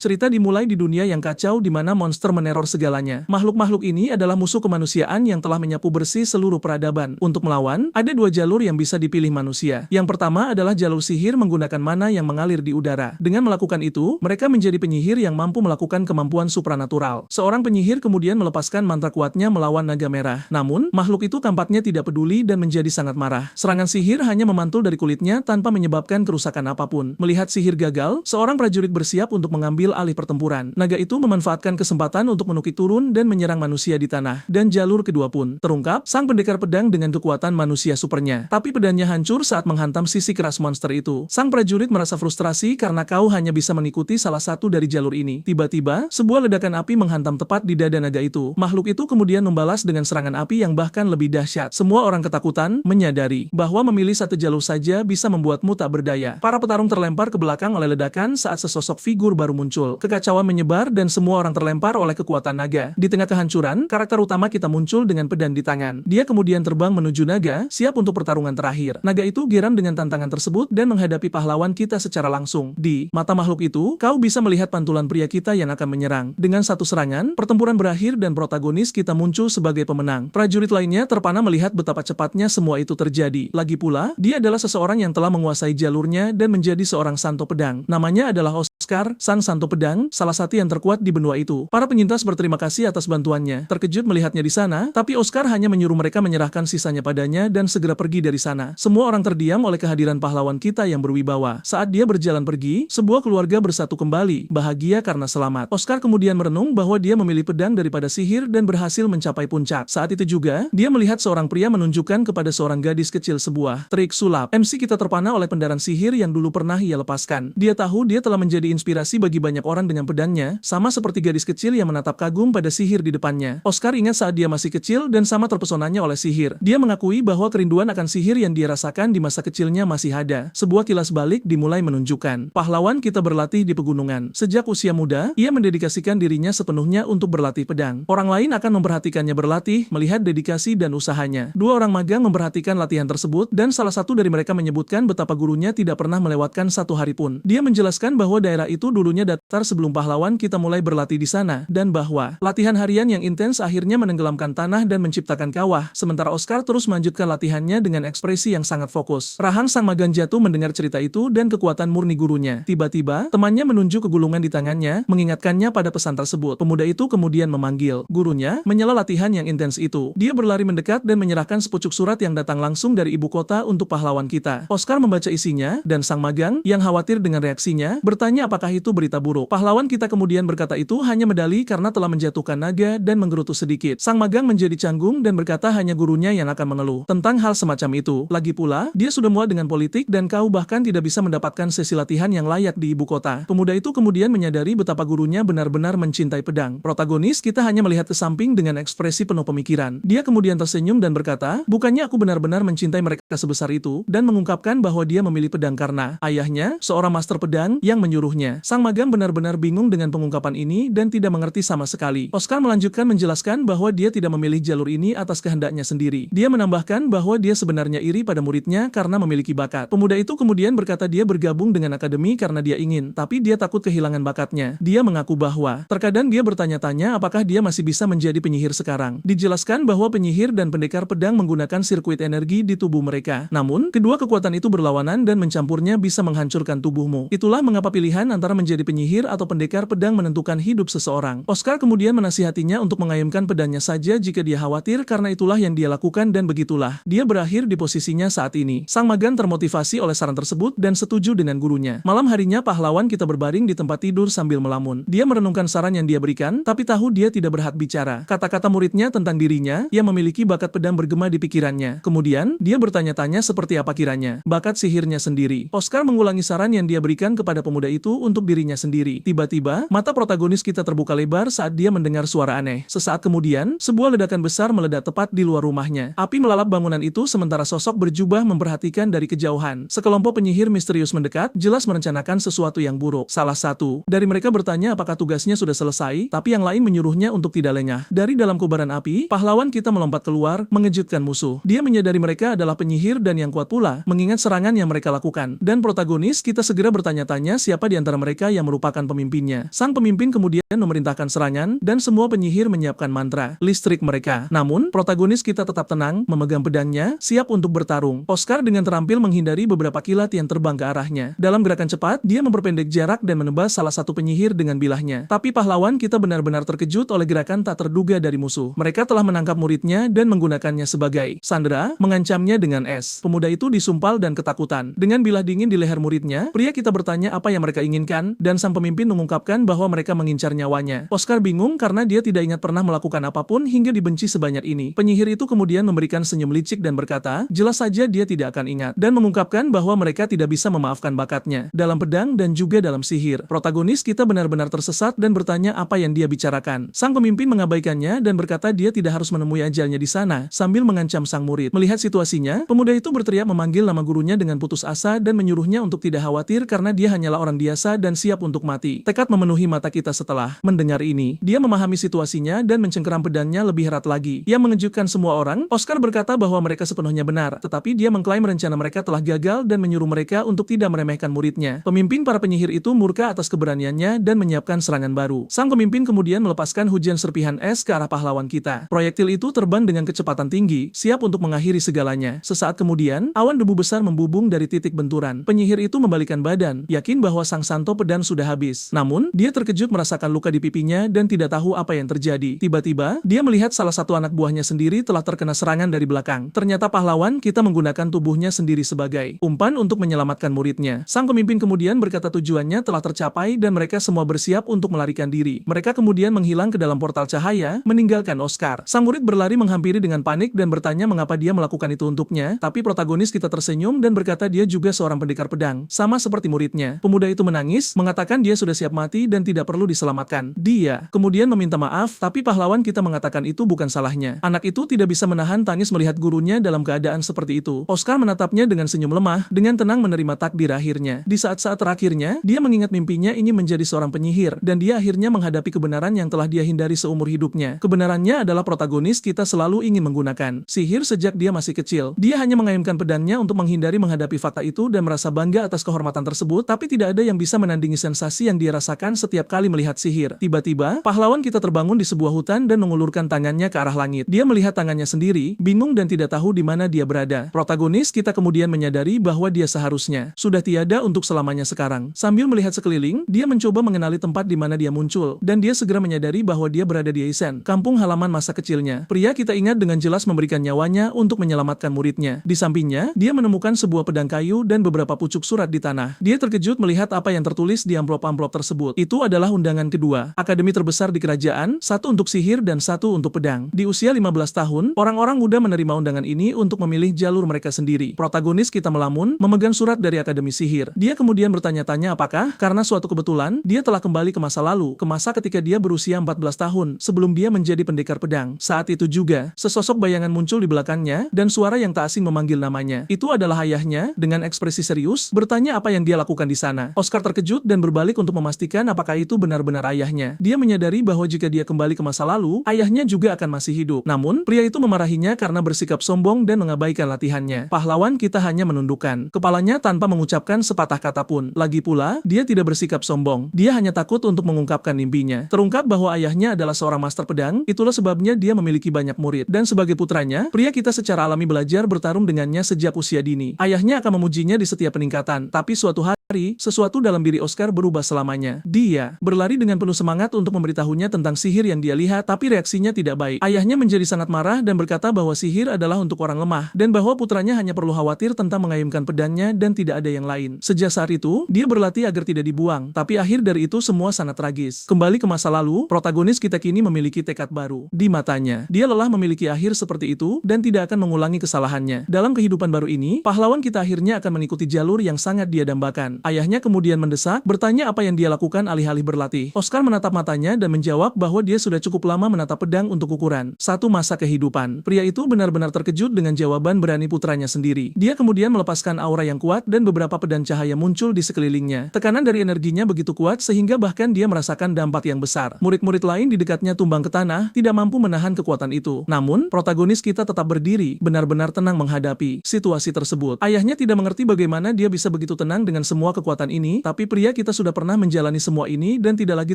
Cerita dimulai di dunia yang kacau di mana monster meneror segalanya. Makhluk-makhluk ini adalah musuh kemanusiaan yang telah menyapu bersih seluruh peradaban. Untuk melawan, ada dua jalur yang bisa dipilih manusia. Yang pertama adalah jalur sihir menggunakan mana yang mengalir di udara. Dengan melakukan itu, mereka menjadi penyihir yang mampu melakukan kemampuan supranatural. Seorang penyihir kemudian melepaskan mantra kuatnya melawan naga merah. Namun, makhluk itu tampaknya tidak peduli dan menjadi sangat marah. Serangan sihir hanya memantul dari kulitnya tanpa menyebabkan kerusakan apapun. Melihat sihir gagal, seorang prajurit bersiap untuk mengambil alih pertempuran. Naga itu memanfaatkan kesempatan untuk menukik turun dan menyerang manusia di tanah. Dan jalur kedua pun terungkap, sang pendekar pedang dengan kekuatan manusia supernya. Tapi pedangnya hancur saat menghantam sisi keras monster itu. Sang prajurit merasa frustrasi karena kau hanya bisa mengikuti salah satu dari jalur ini. Tiba-tiba, sebuah ledakan api menghantam tepat di dada naga itu. Makhluk itu kemudian membalas dengan serangan api yang bahkan lebih dahsyat. Semua orang ketakutan, menyadari bahwa memilih satu jalur saja bisa membuatmu tak berdaya. Para petarung terlempar ke belakang oleh ledakan saat sesosok figur baru muncul. Kekacauan menyebar dan semua orang terlempar oleh kekuatan naga. Di tengah kehancuran, karakter utama kita muncul dengan pedang di tangan. Dia kemudian terbang menuju naga, siap untuk pertarungan terakhir. Naga itu geram dengan tantangan tersebut dan menghadapi pahlawan kita secara langsung. Di mata makhluk itu, kau bisa melihat pantulan pria kita yang akan menyerang. Dengan satu serangan, pertempuran berakhir dan protagonis kita muncul sebagai pemenang. Prajurit lainnya terpana melihat betapa cepatnya semua itu terjadi. Lagi pula, dia adalah seseorang yang telah menguasai jalurnya dan menjadi seorang santo pedang. Namanya adalah Oscar, sang santo pedang, salah satu yang terkuat di benua itu. Para penyintas berterima kasih atas bantuannya. Terkejut melihatnya di sana, tapi Oscar hanya menyuruh mereka menyerahkan sisanya padanya dan segera pergi dari sana. Semua orang terdiam oleh kehadiran pahlawan kita yang berwibawa. Saat dia berjalan pergi, sebuah keluarga bersatu kembali, bahagia karena selamat. Oscar kemudian merenung bahwa dia memilih pedang daripada sihir dan berhasil mencapai puncak. Saat itu juga, dia melihat seorang pria menunjukkan kepada seorang gadis kecil sebuah trik sulap. MC kita terpana oleh pendaran sihir yang dulu pernah ia lepaskan. Dia tahu dia telah menjadi inspirasi bagi banyak orang dengan pedangnya, sama seperti gadis kecil yang menatap kagum pada sihir di depannya. Oscar ingat saat dia masih kecil dan sama terpesonanya oleh sihir. Dia mengakui bahwa kerinduan akan sihir yang dia rasakan di masa kecilnya masih ada. Sebuah kilas balik dimulai menunjukkan. Pahlawan kita berlatih di pegunungan. Sejak usia muda, ia mendedikasikan dirinya sepenuhnya untuk berlatih pedang. Orang lain akan memperhatikannya berlatih, melihat dedikasi dan usahanya. Dua orang magang memperhatikan latihan tersebut dan salah satu dari mereka menyebutkan betapa gurunya tidak pernah melewatkan satu hari pun. Dia menjelaskan bahwa daerah itu dulunya datar sebelum pahlawan kita mulai berlatih di sana, dan bahwa latihan harian yang intens akhirnya menenggelamkan tanah dan menciptakan kawah, sementara Oscar terus melanjutkan latihannya dengan ekspresi yang sangat fokus. Rahang sang magang jatuh mendengar cerita itu dan kekuatan murni gurunya. Tiba-tiba, temannya menunjuk ke gulungan di tangannya, mengingatkannya pada pesan tersebut. Pemuda itu kemudian memanggil gurunya, menyela latihan yang intens itu. Dia berlari mendekat dan menyerahkan sepucuk surat yang datang langsung dari ibu kota untuk pahlawan kita. Oscar membaca isinya, dan sang magang, yang khawatir dengan reaksinya, bertanya apakah itu berita buruk. Pahlawan kita kemudian berkata itu hanya medali karena telah menjatuhkan naga dan menggerutu sedikit. Sang magang menjadi canggung dan berkata hanya gurunya yang akan mengeluh tentang hal semacam itu. Lagi pula, dia sudah muak dengan politik dan kau bahkan tidak bisa mendapatkan sesi latihan yang layak di ibu kota. Pemuda itu kemudian menyadari betapa gurunya benar-benar mencintai pedang. Protagonis kita hanya melihat ke samping dengan ekspresi penuh pemikiran. Dia kemudian tersenyum dan berkata, bukannya aku benar-benar mencintai mereka sebesar itu, dan mengungkapkan bahwa dia memilih pedang karena ayahnya, seorang master pedang, yang menyuruhnya. Sang magang benar-benar bingung dengan pengungkapan ini dan tidak mengerti sama sekali. Oscar melanjutkan menjelaskan bahwa dia tidak memilih jalur ini atas kehendaknya sendiri. Dia menambahkan bahwa dia sebenarnya iri pada muridnya karena memiliki bakat. Pemuda itu kemudian berkata dia bergabung dengan akademi karena dia ingin, tapi dia takut kehilangan bakatnya. Dia mengaku bahwa terkadang dia bertanya-tanya apakah dia masih bisa menjadi penyihir sekarang. Dijelaskan bahwa penyihir dan pendekar pedang menggunakan sirkuit energi di tubuh mereka. Namun, kedua kekuatan itu berlawanan dan mencampurnya bisa menghancurkan tubuhmu. Itulah mengapa pilihan antara menjadi penyihir atau pendekar pedang menentukan hidup seseorang. Oscar kemudian menasihatinya untuk mengayunkan pedangnya saja jika dia khawatir karena itulah yang dia lakukan dan begitulah dia berakhir di posisinya saat ini. Sang magang termotivasi oleh saran tersebut dan setuju dengan gurunya. Malam harinya pahlawan kita berbaring di tempat tidur sambil melamun. Dia merenungkan saran yang dia berikan, tapi tahu dia tidak berhak bicara. Kata-kata muridnya tentang dirinya yang memiliki bakat pedang bergema di pikirannya. Kemudian, dia bertanya-tanya seperti apa kiranya bakat sihirnya sendiri. Oscar mengulangi saran yang dia berikan kepada pemuda itu untuk dirinya sendiri. Tiba-tiba, mata protagonis kita terbuka lebar saat dia mendengar suara aneh. Sesaat kemudian, sebuah ledakan besar meledak tepat di luar rumahnya. Api melalap bangunan itu sementara sosok berjubah memperhatikan dari kejauhan. Sekelompok penyihir misterius mendekat, jelas merencanakan sesuatu yang buruk. Salah satu dari mereka bertanya apakah tugasnya sudah selesai, tapi yang lain menyuruhnya untuk tidak lengah. Dari dalam kobaran api, pahlawan kita melompat keluar, mengejutkan musuh. Dia menyadari mereka adalah penyihir dan yang kuat pula, mengingat serangan yang mereka lakukan. Dan protagonis kita segera bertanya-tanya siapa di antara antara mereka yang merupakan pemimpinnya. Sang pemimpin kemudian memerintahkan serangan, dan semua penyihir menyiapkan mantra listrik mereka. Namun, protagonis kita tetap tenang, memegang pedangnya, siap untuk bertarung. Oscar dengan terampil menghindari beberapa kilat yang terbang ke arahnya. Dalam gerakan cepat, dia memperpendek jarak dan menebas salah satu penyihir dengan bilahnya. Tapi pahlawan kita benar-benar terkejut oleh gerakan tak terduga dari musuh. Mereka telah menangkap muridnya dan menggunakannya sebagai sandera, mengancamnya dengan es. Pemuda itu disumpal dan ketakutan. Dengan bilah dingin di leher muridnya, pria kita bertanya apa yang mereka inginkan, dan sang pemimpin mengungkapkan bahwa mereka mengincar nyawanya. Oscar bingung karena dia tidak ingat pernah melakukan apapun hingga dibenci sebanyak ini. Penyihir itu kemudian memberikan senyum licik dan berkata, jelas saja dia tidak akan ingat, dan mengungkapkan bahwa mereka tidak bisa memaafkan bakatnya dalam pedang dan juga dalam sihir. Protagonis kita benar-benar tersesat dan bertanya apa yang dia bicarakan. Sang pemimpin mengabaikannya dan berkata dia tidak harus menemui ajalnya di sana, sambil mengancam sang murid. Melihat situasinya, pemuda itu berteriak memanggil nama gurunya dengan putus asa dan menyuruhnya untuk tidak khawatir karena dia hanyalah orang biasa dan siap untuk mati. Tekad memenuhi mata kita setelah mendengar ini. Dia memahami situasinya dan mencengkeram pedangnya lebih erat lagi. Yang mengejutkan semua orang, Oscar berkata bahwa mereka sepenuhnya benar, tetapi dia mengklaim rencana mereka telah gagal dan menyuruh mereka untuk tidak meremehkan muridnya. Pemimpin para penyihir itu murka atas keberaniannya dan menyiapkan serangan baru. Sang pemimpin kemudian melepaskan hujan serpihan es ke arah pahlawan kita. Proyektil itu terbang dengan kecepatan tinggi, siap untuk mengakhiri segalanya. Sesaat kemudian, awan debu besar membubung dari titik benturan. Penyihir itu membalikkan badan, yakin bahwa sang santo pedang sudah habis. Namun, dia terkejut merasakan luka di pipinya dan tidak tahu apa yang terjadi. Tiba-tiba, dia melihat salah satu anak buahnya sendiri telah terkena serangan dari belakang. Ternyata pahlawan kita menggunakan tubuhnya sendiri sebagai umpan untuk menyelamatkan muridnya. Sang pemimpin kemudian berkata tujuannya telah tercapai dan mereka semua bersiap untuk melarikan diri. Mereka kemudian menghilang ke dalam portal cahaya, meninggalkan Oscar. Sang murid berlari menghampiri dengan panik dan bertanya mengapa dia melakukan itu untuknya, tapi protagonis kita tersenyum dan berkata dia juga seorang pendekar pedang, sama seperti muridnya. Pemuda itu menangis, mengatakan dia sudah siap mati dan tidak perlu diselamatkan. Dia kemudian meminta maaf, tapi pahlawan kita mengatakan itu bukan salahnya. Anak itu tidak bisa menahan tangis melihat gurunya dalam keadaan seperti itu. Oscar menatapnya dengan senyum lemah, dengan tenang menerima takdir akhirnya. Di saat-saat terakhirnya, dia mengingat mimpinya ingin menjadi seorang penyihir, dan dia akhirnya menghadapi kebenaran yang telah dia hindari seumur hidupnya. Kebenarannya adalah protagonis kita selalu ingin menggunakan sihir sejak dia masih kecil. Dia hanya mengayunkan pedangnya untuk menghindari menghadapi fakta itu dan merasa bangga atas kehormatan tersebut, tapi tidak ada yang bisa menandingi sensasi yang dia rasakan setiap kali melihat sihir. Tiba-tiba, pahlawan kita terbangun di sebuah hutan dan mengulurkan tangannya ke arah langit. Dia melihat tangannya sendiri, bingung dan tidak tahu di mana dia berada. Protagonis kita kemudian menyadari bahwa dia seharusnya sudah tiada untuk selamanya sekarang. Sambil melihat sekeliling, dia mencoba mengenali tempat di mana dia muncul, dan dia segera menyadari bahwa dia berada di Eisen, kampung halaman masa kecilnya. Pria kita ingat dengan jelas memberikan nyawanya untuk menyelamatkan muridnya. Di sampingnya, dia menemukan sebuah pedang kayu dan beberapa pucuk surat di tanah. Dia terkejut melihat apa yang tertulis di amplop-amplop tersebut. Itu adalah undangan kedua akademi terbesar di kerajaan, satu untuk sihir dan satu untuk pedang. Di usia 15 tahun, orang-orang muda menerima undangan ini untuk memilih jalur mereka sendiri. Protagonis kita melamun, memegang surat dari akademi sihir. Dia kemudian bertanya-tanya apakah karena suatu kebetulan, dia telah kembali ke masa lalu, ke masa ketika dia berusia 14 tahun, sebelum dia menjadi pendekar pedang. Saat itu juga, sesosok bayangan muncul di belakangnya, dan suara yang tak asing memanggil namanya. Itu adalah ayahnya, dengan ekspresi serius, bertanya apa yang dia lakukan di sana. Oscar terkejut dan berbalik untuk memastikan apakah itu benar-benar ayahnya. Dia menyadari bahwa jika dia kembali ke masa lalu, ayahnya juga akan masih hidup. Namun, pria itu memarahinya karena bersikap sombong dan mengabaikan latihannya. Pahlawan kita hanya menundukkan kepalanya tanpa mengucapkan sepatah kata pun. Lagi pula, dia tidak bersikap sombong. Dia hanya takut untuk mengungkapkan mimpinya. Terungkap bahwa ayahnya adalah seorang master pedang, itulah sebabnya dia memiliki banyak murid. Dan sebagai putranya, pria kita secara alami belajar bertarung dengannya sejak usia dini. Ayahnya akan memujinya di setiap peningkatan, tapi suatu hari, sesuatu dalam diri Oscar berubah selamanya. Dia berlari dengan penuh semangat untuk memberitahunya tentang sihir yang dia lihat, tapi reaksinya tidak baik. Ayahnya menjadi sangat marah dan berkata bahwa sihir adalah untuk orang lemah, dan bahwa putranya hanya perlu khawatir tentang mengayunkan pedangnya dan tidak ada yang lain. Sejak saat itu, dia berlatih agar tidak dibuang, tapi akhir dari itu semua sangat tragis. Kembali ke masa lalu, protagonis kita kini memiliki tekad baru. Di matanya, dia lelah memiliki akhir seperti itu dan tidak akan mengulangi kesalahannya. Dalam kehidupan baru ini, pahlawan kita akhirnya akan mengikuti jalur yang sangat dia dambakan. Ayahnya kemudian mendesak, bertanya apa yang dia lakukan alih-alih berlatih. Oscar menatap matanya dan menjawab bahwa dia sudah cukup lama menatap pedang untuk ukuran satu masa kehidupan. Pria itu benar-benar terkejut dengan jawaban berani putranya sendiri. Dia kemudian melepaskan aura yang kuat dan beberapa pedang cahaya muncul di sekelilingnya. Tekanan dari energinya begitu kuat sehingga bahkan dia merasakan dampak yang besar. Murid-murid lain di dekatnya tumbang ke tanah, tidak mampu menahan kekuatan itu. Namun, protagonis kita tetap berdiri, benar-benar tenang menghadapi situasi tersebut. Ayahnya tidak mengerti bagaimana dia bisa begitu tenang dengan semua semua kekuatan ini, tapi pria kita sudah pernah menjalani semua ini dan tidak lagi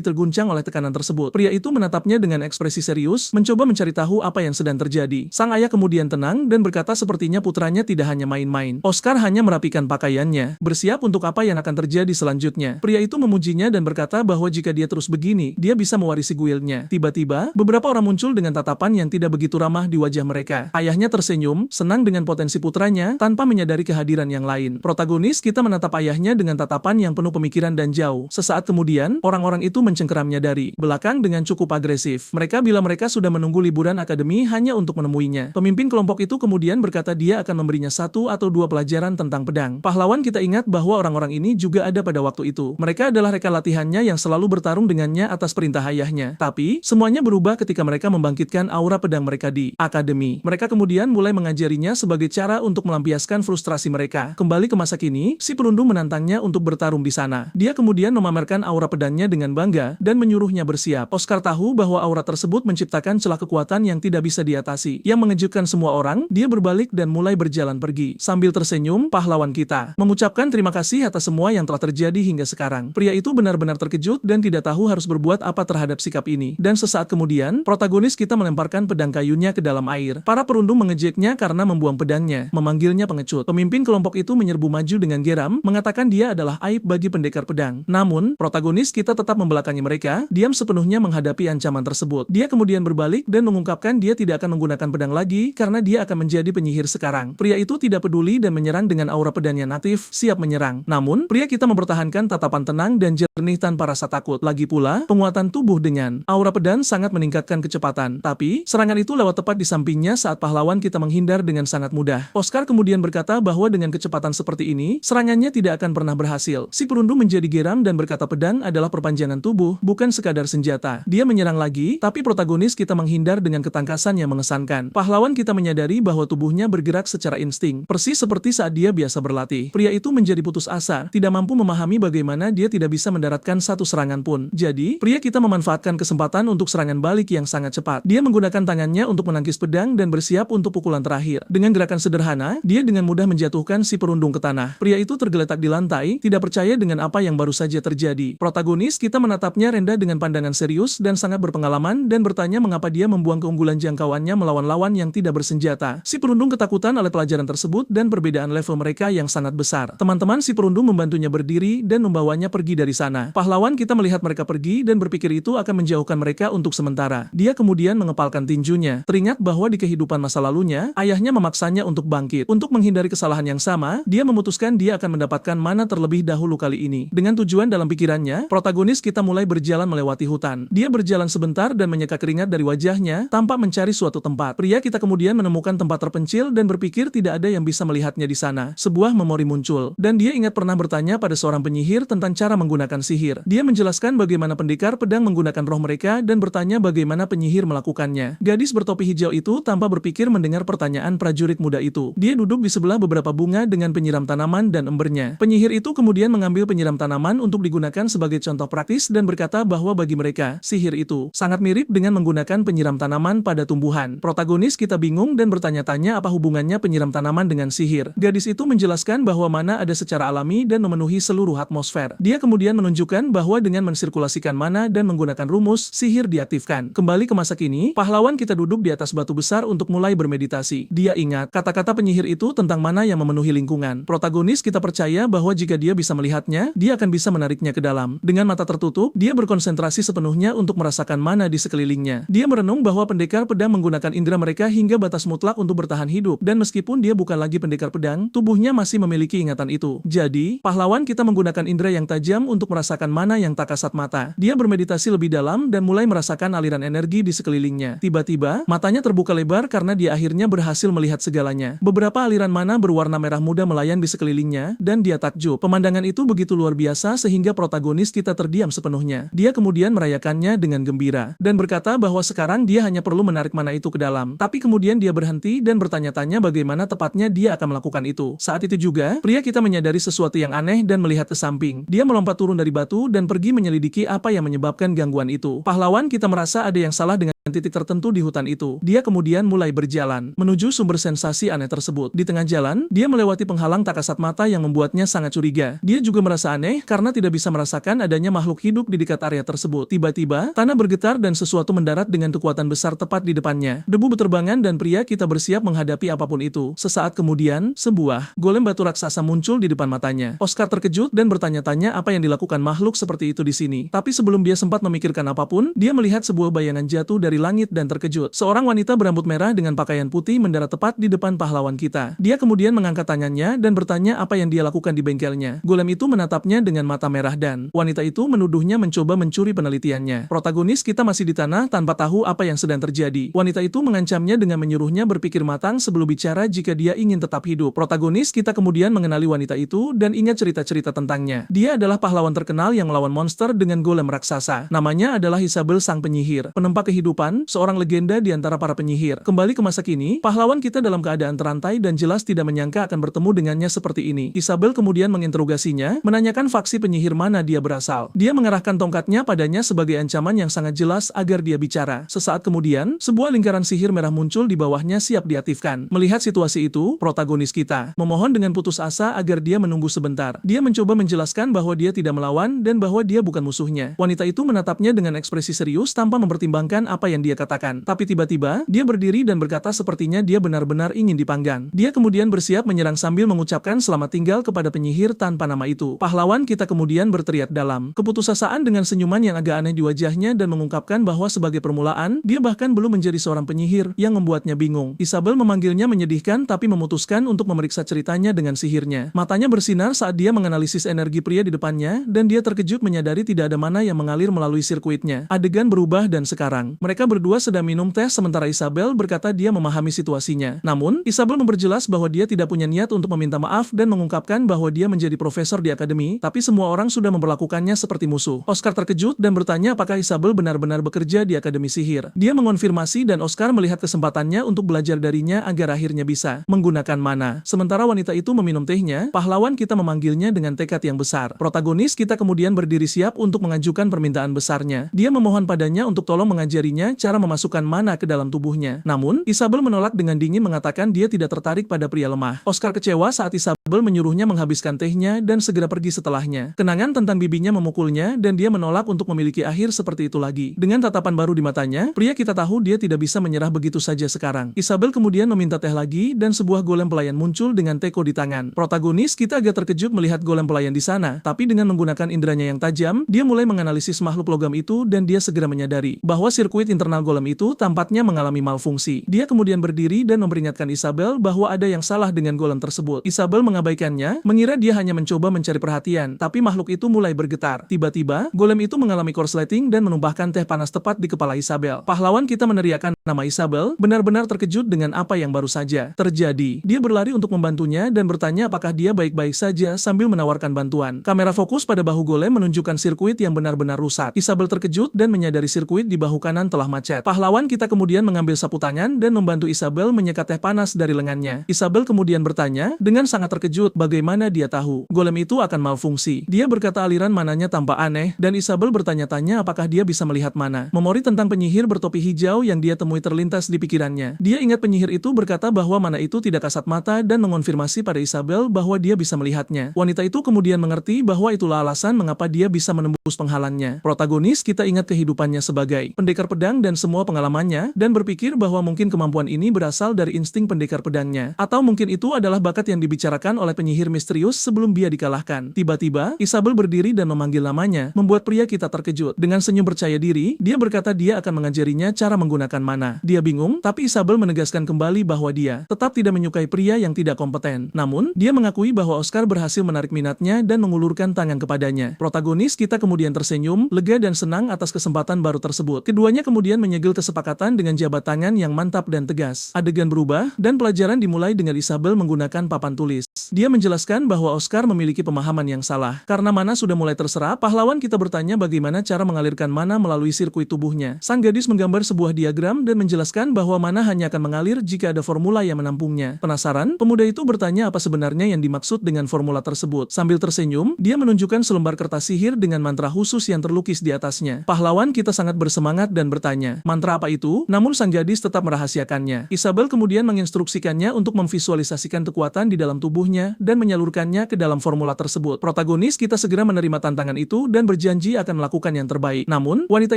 terguncang oleh tekanan tersebut. Pria itu menatapnya dengan ekspresi serius, mencoba mencari tahu apa yang sedang terjadi. Sang ayah kemudian tenang dan berkata sepertinya putranya tidak hanya main-main. Oscar hanya merapikan pakaiannya, bersiap untuk apa yang akan terjadi selanjutnya. Pria itu memujinya dan berkata bahwa jika dia terus begini, dia bisa mewarisi guildnya. Tiba-tiba, beberapa orang muncul dengan tatapan yang tidak begitu ramah di wajah mereka. Ayahnya tersenyum, senang dengan potensi putranya, tanpa menyadari kehadiran yang lain. Protagonis kita menatap ayahnya dengan tatapan yang penuh pemikiran dan jauh. Sesaat kemudian, orang-orang itu mencengkeramnya dari belakang dengan cukup agresif. Mereka bilang mereka sudah menunggu liburan akademi hanya untuk menemuinya. Pemimpin kelompok itu kemudian berkata dia akan memberinya 1 atau 2 pelajaran tentang pedang. Pahlawan kita ingat bahwa orang-orang ini juga ada pada waktu itu. Mereka adalah rekan latihannya yang selalu bertarung dengannya atas perintah ayahnya. Tapi, semuanya berubah ketika mereka membangkitkan aura pedang mereka di akademi. Mereka kemudian mulai mengajarinya sebagai cara untuk melampiaskan frustrasi mereka. Kembali ke masa kini, si perundung menantangnya untuk bertarung di sana. Dia kemudian memamerkan aura pedangnya dengan bangga dan menyuruhnya bersiap. Oscar tahu bahwa aura tersebut menciptakan celah kekuatan yang tidak bisa diatasi. Yang mengejutkan semua orang, dia berbalik dan mulai berjalan pergi. Sambil tersenyum, pahlawan kita mengucapkan terima kasih atas semua yang telah terjadi hingga sekarang. Pria itu benar-benar terkejut dan tidak tahu harus berbuat apa terhadap sikap ini. Dan sesaat kemudian, protagonis kita melemparkan pedang kayunya ke dalam air. Para perundung mengejeknya karena membuang pedangnya, memanggilnya pengecut. Pemimpin kelompok itu menyerbu maju dengan geram, mengatakan dia adalah aib bagi pendekar pedang. Namun, protagonis kita tetap membelakangi mereka, diam sepenuhnya menghadapi ancaman tersebut. Dia kemudian berbalik dan mengungkapkan dia tidak akan menggunakan pedang lagi karena dia akan menjadi penyihir sekarang. Pria itu tidak peduli dan menyerang dengan aura pedang yang aktif, siap menyerang. Namun, pria kita mempertahankan tatapan tenang dan jernih tanpa rasa takut. Lagi pula, penguatan tubuh dengan aura pedang sangat meningkatkan kecepatan. Tapi, serangan itu lewat tepat di sampingnya saat pahlawan kita menghindar dengan sangat mudah. Oscar kemudian berkata bahwa dengan kecepatan seperti ini, serangannya tidak akan pernah berhasil. Si perundung menjadi geram dan berkata pedang adalah perpanjangan tubuh, bukan sekadar senjata. Dia menyerang lagi, tapi protagonis kita menghindar dengan ketangkasan yang mengesankan. Pahlawan kita menyadari bahwa tubuhnya bergerak secara insting, persis seperti saat dia biasa berlatih. Pria itu menjadi putus asa, tidak mampu memahami bagaimana dia tidak bisa mendaratkan satu serangan pun. Jadi, pria kita memanfaatkan kesempatan untuk serangan balik yang sangat cepat. Dia menggunakan tangannya untuk menangkis pedang dan bersiap untuk pukulan terakhir. Dengan gerakan sederhana, dia dengan mudah menjatuhkan si perundung ke tanah. Pria itu tergeletak di lantai, tidak percaya dengan apa yang baru saja terjadi. Protagonis kita menatapnya rendah dengan pandangan serius dan sangat berpengalaman dan bertanya mengapa dia membuang keunggulan jangkauannya melawan lawan yang tidak bersenjata. Si perundung ketakutan oleh pelajaran tersebut dan perbedaan level mereka yang sangat besar. Teman-teman si perundung membantunya berdiri dan membawanya pergi dari sana. Pahlawan kita melihat mereka pergi dan berpikir itu akan menjauhkan mereka untuk sementara. Dia kemudian mengepalkan tinjunya. Teringat bahwa di kehidupan masa lalunya, ayahnya memaksanya untuk bangkit. Untuk menghindari kesalahan yang sama, dia memutuskan dia akan mendapatkan mana terlebih dahulu kali ini. Dengan tujuan dalam pikirannya, protagonis kita mulai berjalan melewati hutan. Dia berjalan sebentar dan menyeka keringat dari wajahnya, tanpa mencari suatu tempat. Pria kita kemudian menemukan tempat terpencil dan berpikir tidak ada yang bisa melihatnya di sana. Sebuah memori muncul, dan dia ingat pernah bertanya pada seorang penyihir tentang cara menggunakan sihir. Dia menjelaskan bagaimana pendekar pedang menggunakan roh mereka dan bertanya bagaimana penyihir melakukannya. Gadis bertopi hijau itu tanpa berpikir mendengar pertanyaan prajurit muda itu. Dia duduk di sebelah beberapa bunga dengan penyiram tanaman dan embernya. Penyihir itu kemudian mengambil penyiram tanaman untuk digunakan sebagai contoh praktis dan berkata bahwa bagi mereka, sihir itu sangat mirip dengan menggunakan penyiram tanaman pada tumbuhan. Protagonis kita bingung dan bertanya-tanya apa hubungannya penyiram tanaman dengan sihir. Gadis itu menjelaskan bahwa mana ada secara alami dan memenuhi seluruh atmosfer. Dia kemudian menunjukkan bahwa dengan mensirkulasikan mana dan menggunakan rumus, sihir diaktifkan. Kembali ke masa kini, pahlawan kita duduk di atas batu besar untuk mulai bermeditasi. Dia ingat kata-kata penyihir itu tentang mana yang memenuhi lingkungan. Protagonis kita percaya bahwa jika dia bisa melihatnya, dia akan bisa menariknya ke dalam. Dengan mata tertutup, dia berkonsentrasi sepenuhnya untuk merasakan mana di sekelilingnya. Dia merenung bahwa pendekar pedang menggunakan indera mereka hingga batas mutlak untuk bertahan hidup. Dan meskipun dia bukan lagi pendekar pedang, tubuhnya masih memiliki ingatan itu. Jadi, pahlawan kita menggunakan indera yang tajam untuk merasakan mana yang tak kasat mata. Dia bermeditasi lebih dalam dan mulai merasakan aliran energi di sekelilingnya. Tiba-tiba, matanya terbuka lebar karena dia akhirnya berhasil melihat segalanya. Beberapa aliran mana berwarna merah muda melayang di sekelilingnya, dan dia takjub. Pemandangan itu begitu luar biasa sehingga protagonis kita terdiam sepenuhnya. Dia kemudian merayakannya dengan gembira, dan berkata bahwa sekarang dia hanya perlu menarik mana itu ke dalam. Tapi kemudian dia berhenti dan bertanya-tanya bagaimana tepatnya dia akan melakukan itu. Saat itu juga, pria kita menyadari sesuatu yang aneh dan melihat ke samping. Dia melompat turun dari batu dan pergi menyelidiki apa yang menyebabkan gangguan itu. Pahlawan kita merasa ada yang salah dengan titik tertentu di hutan itu. Dia kemudian mulai berjalan menuju sumber sensasi aneh tersebut. Di tengah jalan, dia melewati penghalang tak kasat mata yang membuatnya sangat curiga. Dia juga merasa aneh karena tidak bisa merasakan adanya makhluk hidup di dekat area tersebut. Tiba-tiba, tanah bergetar dan sesuatu mendarat dengan kekuatan besar tepat di depannya. Debu berterbangan dan pria kita bersiap menghadapi apapun itu. Sesaat kemudian, sebuah golem batu raksasa muncul di depan matanya. Oscar terkejut dan bertanya-tanya apa yang dilakukan makhluk seperti itu di sini. Tapi sebelum dia sempat memikirkan apapun, dia melihat sebuah bayangan jatuh dari langit dan terkejut. Seorang wanita berambut merah dengan pakaian putih mendarat tepat di depan pahlawan kita. Dia kemudian mengangkat tangannya dan bertanya apa yang dia lakukan di bengkelnya. Golem itu menatapnya dengan mata merah dan wanita itu menuduhnya mencoba mencuri penelitiannya. Protagonis kita masih di tanah tanpa tahu apa yang sedang terjadi. Wanita itu mengancamnya dengan menyuruhnya berpikir matang sebelum bicara jika dia ingin tetap hidup. Protagonis kita kemudian mengenali wanita itu dan ingat cerita-cerita tentangnya. Dia adalah pahlawan terkenal yang melawan monster dengan golem raksasa. Namanya adalah Isabel sang penyihir, penempa kehidupan, seorang legenda di antara para penyihir. Kembali ke masa kini, pahlawan kita dalam keadaan terantai dan jelas tidak menyangka akan bertemu dengannya seperti ini. Isabel kemudian menginterogasinya, menanyakan faksi penyihir mana dia berasal. Dia mengerahkan tongkatnya padanya sebagai ancaman yang sangat jelas agar dia bicara. Sesaat kemudian, sebuah lingkaran sihir merah muncul di bawahnya siap diaktifkan. Melihat situasi itu, protagonis kita memohon dengan putus asa agar dia menunggu sebentar. Dia mencoba menjelaskan bahwa dia tidak melawan dan bahwa dia bukan musuhnya. Wanita itu menatapnya dengan ekspresi serius tanpa mempertimbangkan apa yang dia katakan. Tapi tiba-tiba, dia berdiri dan berkata sepertinya dia benar-benar ingin dipanggang. Dia kemudian bersiap menyerang sambil mengucapkan selamat tinggal kepada penyihir tanpa nama itu. Pahlawan kita kemudian berteriak dalam keputusasaan dengan senyuman yang agak aneh di wajahnya dan mengungkapkan bahwa sebagai permulaan, dia bahkan belum menjadi seorang penyihir yang membuatnya bingung. Isabel memanggilnya menyedihkan tapi memutuskan untuk memeriksa ceritanya dengan sihirnya. Matanya bersinar saat dia menganalisis energi pria di depannya dan dia terkejut menyadari tidak ada mana yang mengalir melalui sirkuitnya. Adegan berubah dan sekarang, mereka berdua sedang minum teh sementara Isabel berkata dia memahami situasinya. Namun, Isabel memperjelas bahwa dia tidak punya niat untuk meminta maaf dan mengungkapkan bahwa dia menjadi profesor di akademi, tapi semua orang sudah memperlakukannya seperti musuh. Oscar terkejut dan bertanya apakah Isabel benar-benar bekerja di akademi sihir. Dia mengonfirmasi dan Oscar melihat kesempatannya untuk belajar darinya agar akhirnya bisa menggunakan mana. Sementara wanita itu meminum tehnya, pahlawan kita memanggilnya dengan tekad yang besar. Protagonis kita kemudian berdiri siap untuk mengajukan permintaan besarnya. Dia memohon padanya untuk tolong mengajarinya cara memasukkan mana ke dalam tubuhnya. Namun, Isabel menolak dengan dingin mengatakan dia tidak tertarik pada pria lemah. Oscar kecewa saat Isabel menyuruhnya menghabiskan tehnya dan segera pergi setelahnya. Kenangan tentang bibinya memukulnya dan dia menolak untuk memiliki akhir seperti itu lagi. Dengan tatapan baru di matanya, pria kita tahu dia tidak bisa menyerah begitu saja sekarang. Isabel kemudian meminta teh lagi dan sebuah golem pelayan muncul dengan teko di tangan. Protagonis kita agak terkejut melihat golem pelayan di sana, tapi dengan menggunakan inderanya yang tajam, dia mulai menganalisis makhluk logam itu dan dia segera menyadari bahwa sirkuit internal golem itu tampaknya mengalami malfungsi. Dia kemudian berdiri dan memperingatkan Isabel bahwa ada yang salah dengan golem tersebut. Isabel mengabaikannya, mengira dia hanya mencoba mencari perhatian, tapi makhluk itu mulai bergetar. Tiba-tiba, golem itu mengalami korsleting dan menumpahkan teh panas tepat di kepala Isabel. Pahlawan kita meneriakkan nama Isabel, benar-benar terkejut dengan apa yang baru saja terjadi. Dia berlari untuk membantunya dan bertanya apakah dia baik-baik saja sambil menawarkan bantuan. Kamera fokus pada bahu golem menunjukkan sirkuit yang benar-benar rusak. Isabel terkejut dan menyadari sirkuit di bahu kanan telah macet. Pahlawan kita kemudian mengambil sapu tangan dan membantu Isabel menyekat teh panas dari lengannya. Isabel kemudian bertanya dengan sangat terkejut bagaimana dia tahu golem itu akan malfungsi. Dia berkata aliran mananya tampak aneh dan Isabel bertanya-tanya apakah dia bisa melihat mana. Memori tentang penyihir bertopi hijau yang dia temui terlintas di pikirannya. Dia ingat penyihir itu berkata bahwa mana itu tidak kasat mata dan mengonfirmasi pada Isabel bahwa dia bisa melihatnya. Wanita itu kemudian mengerti bahwa itulah alasan mengapa dia bisa menembus penghalannya. Protagonis kita ingat kehidupannya sebagai pendekar pedang dan semua pengalamannya dan berpikir bahwa mungkin kemampuan ini berasal dari insting pendekar pedangnya. Atau mungkin itu adalah bakat yang dibicarakan oleh penyihir misterius sebelum dia dikalahkan. Tiba-tiba, Isabel berdiri dan memanggil namanya, membuat pria kita terkejut. Dengan senyum percaya diri, dia berkata dia akan mengajarinya cara menggunakan mana. Dia bingung, tapi Isabel menegaskan kembali bahwa dia tetap tidak menyukai pria yang tidak kompeten. Namun, dia mengakui bahwa Oscar berhasil menarik minatnya dan mengulurkan tangan kepadanya. Protagonis kita kemudian tersenyum, lega dan senang atas kesempatan baru tersebut. Keduanya kemudian menyegel kesepakatan dengan jabat tangan yang mantap dan tegas. Adegan berubah, dan pelajaran dimulai dengan Isabel menggunakan papan tulis. Dia menjelaskan bahwa Oscar memiliki pemahaman yang salah. Karena mana sudah mulai terserap, pahlawan kita bertanya bagaimana cara mengalirkan mana melalui sirkuit tubuhnya. Sang gadis menggambar sebuah diagram dan dan menjelaskan bahwa mana hanya akan mengalir jika ada formula yang menampungnya. Penasaran? Pemuda itu bertanya apa sebenarnya yang dimaksud dengan formula tersebut. Sambil tersenyum, dia menunjukkan selembar kertas sihir dengan mantra khusus yang terlukis di atasnya. Pahlawan kita sangat bersemangat dan bertanya, mantra apa itu? Namun sang gadis tetap merahasiakannya. Isabel kemudian menginstruksikannya untuk memvisualisasikan kekuatan di dalam tubuhnya dan menyalurkannya ke dalam formula tersebut. Protagonis kita segera menerima tantangan itu dan berjanji akan melakukan yang terbaik. Namun, wanita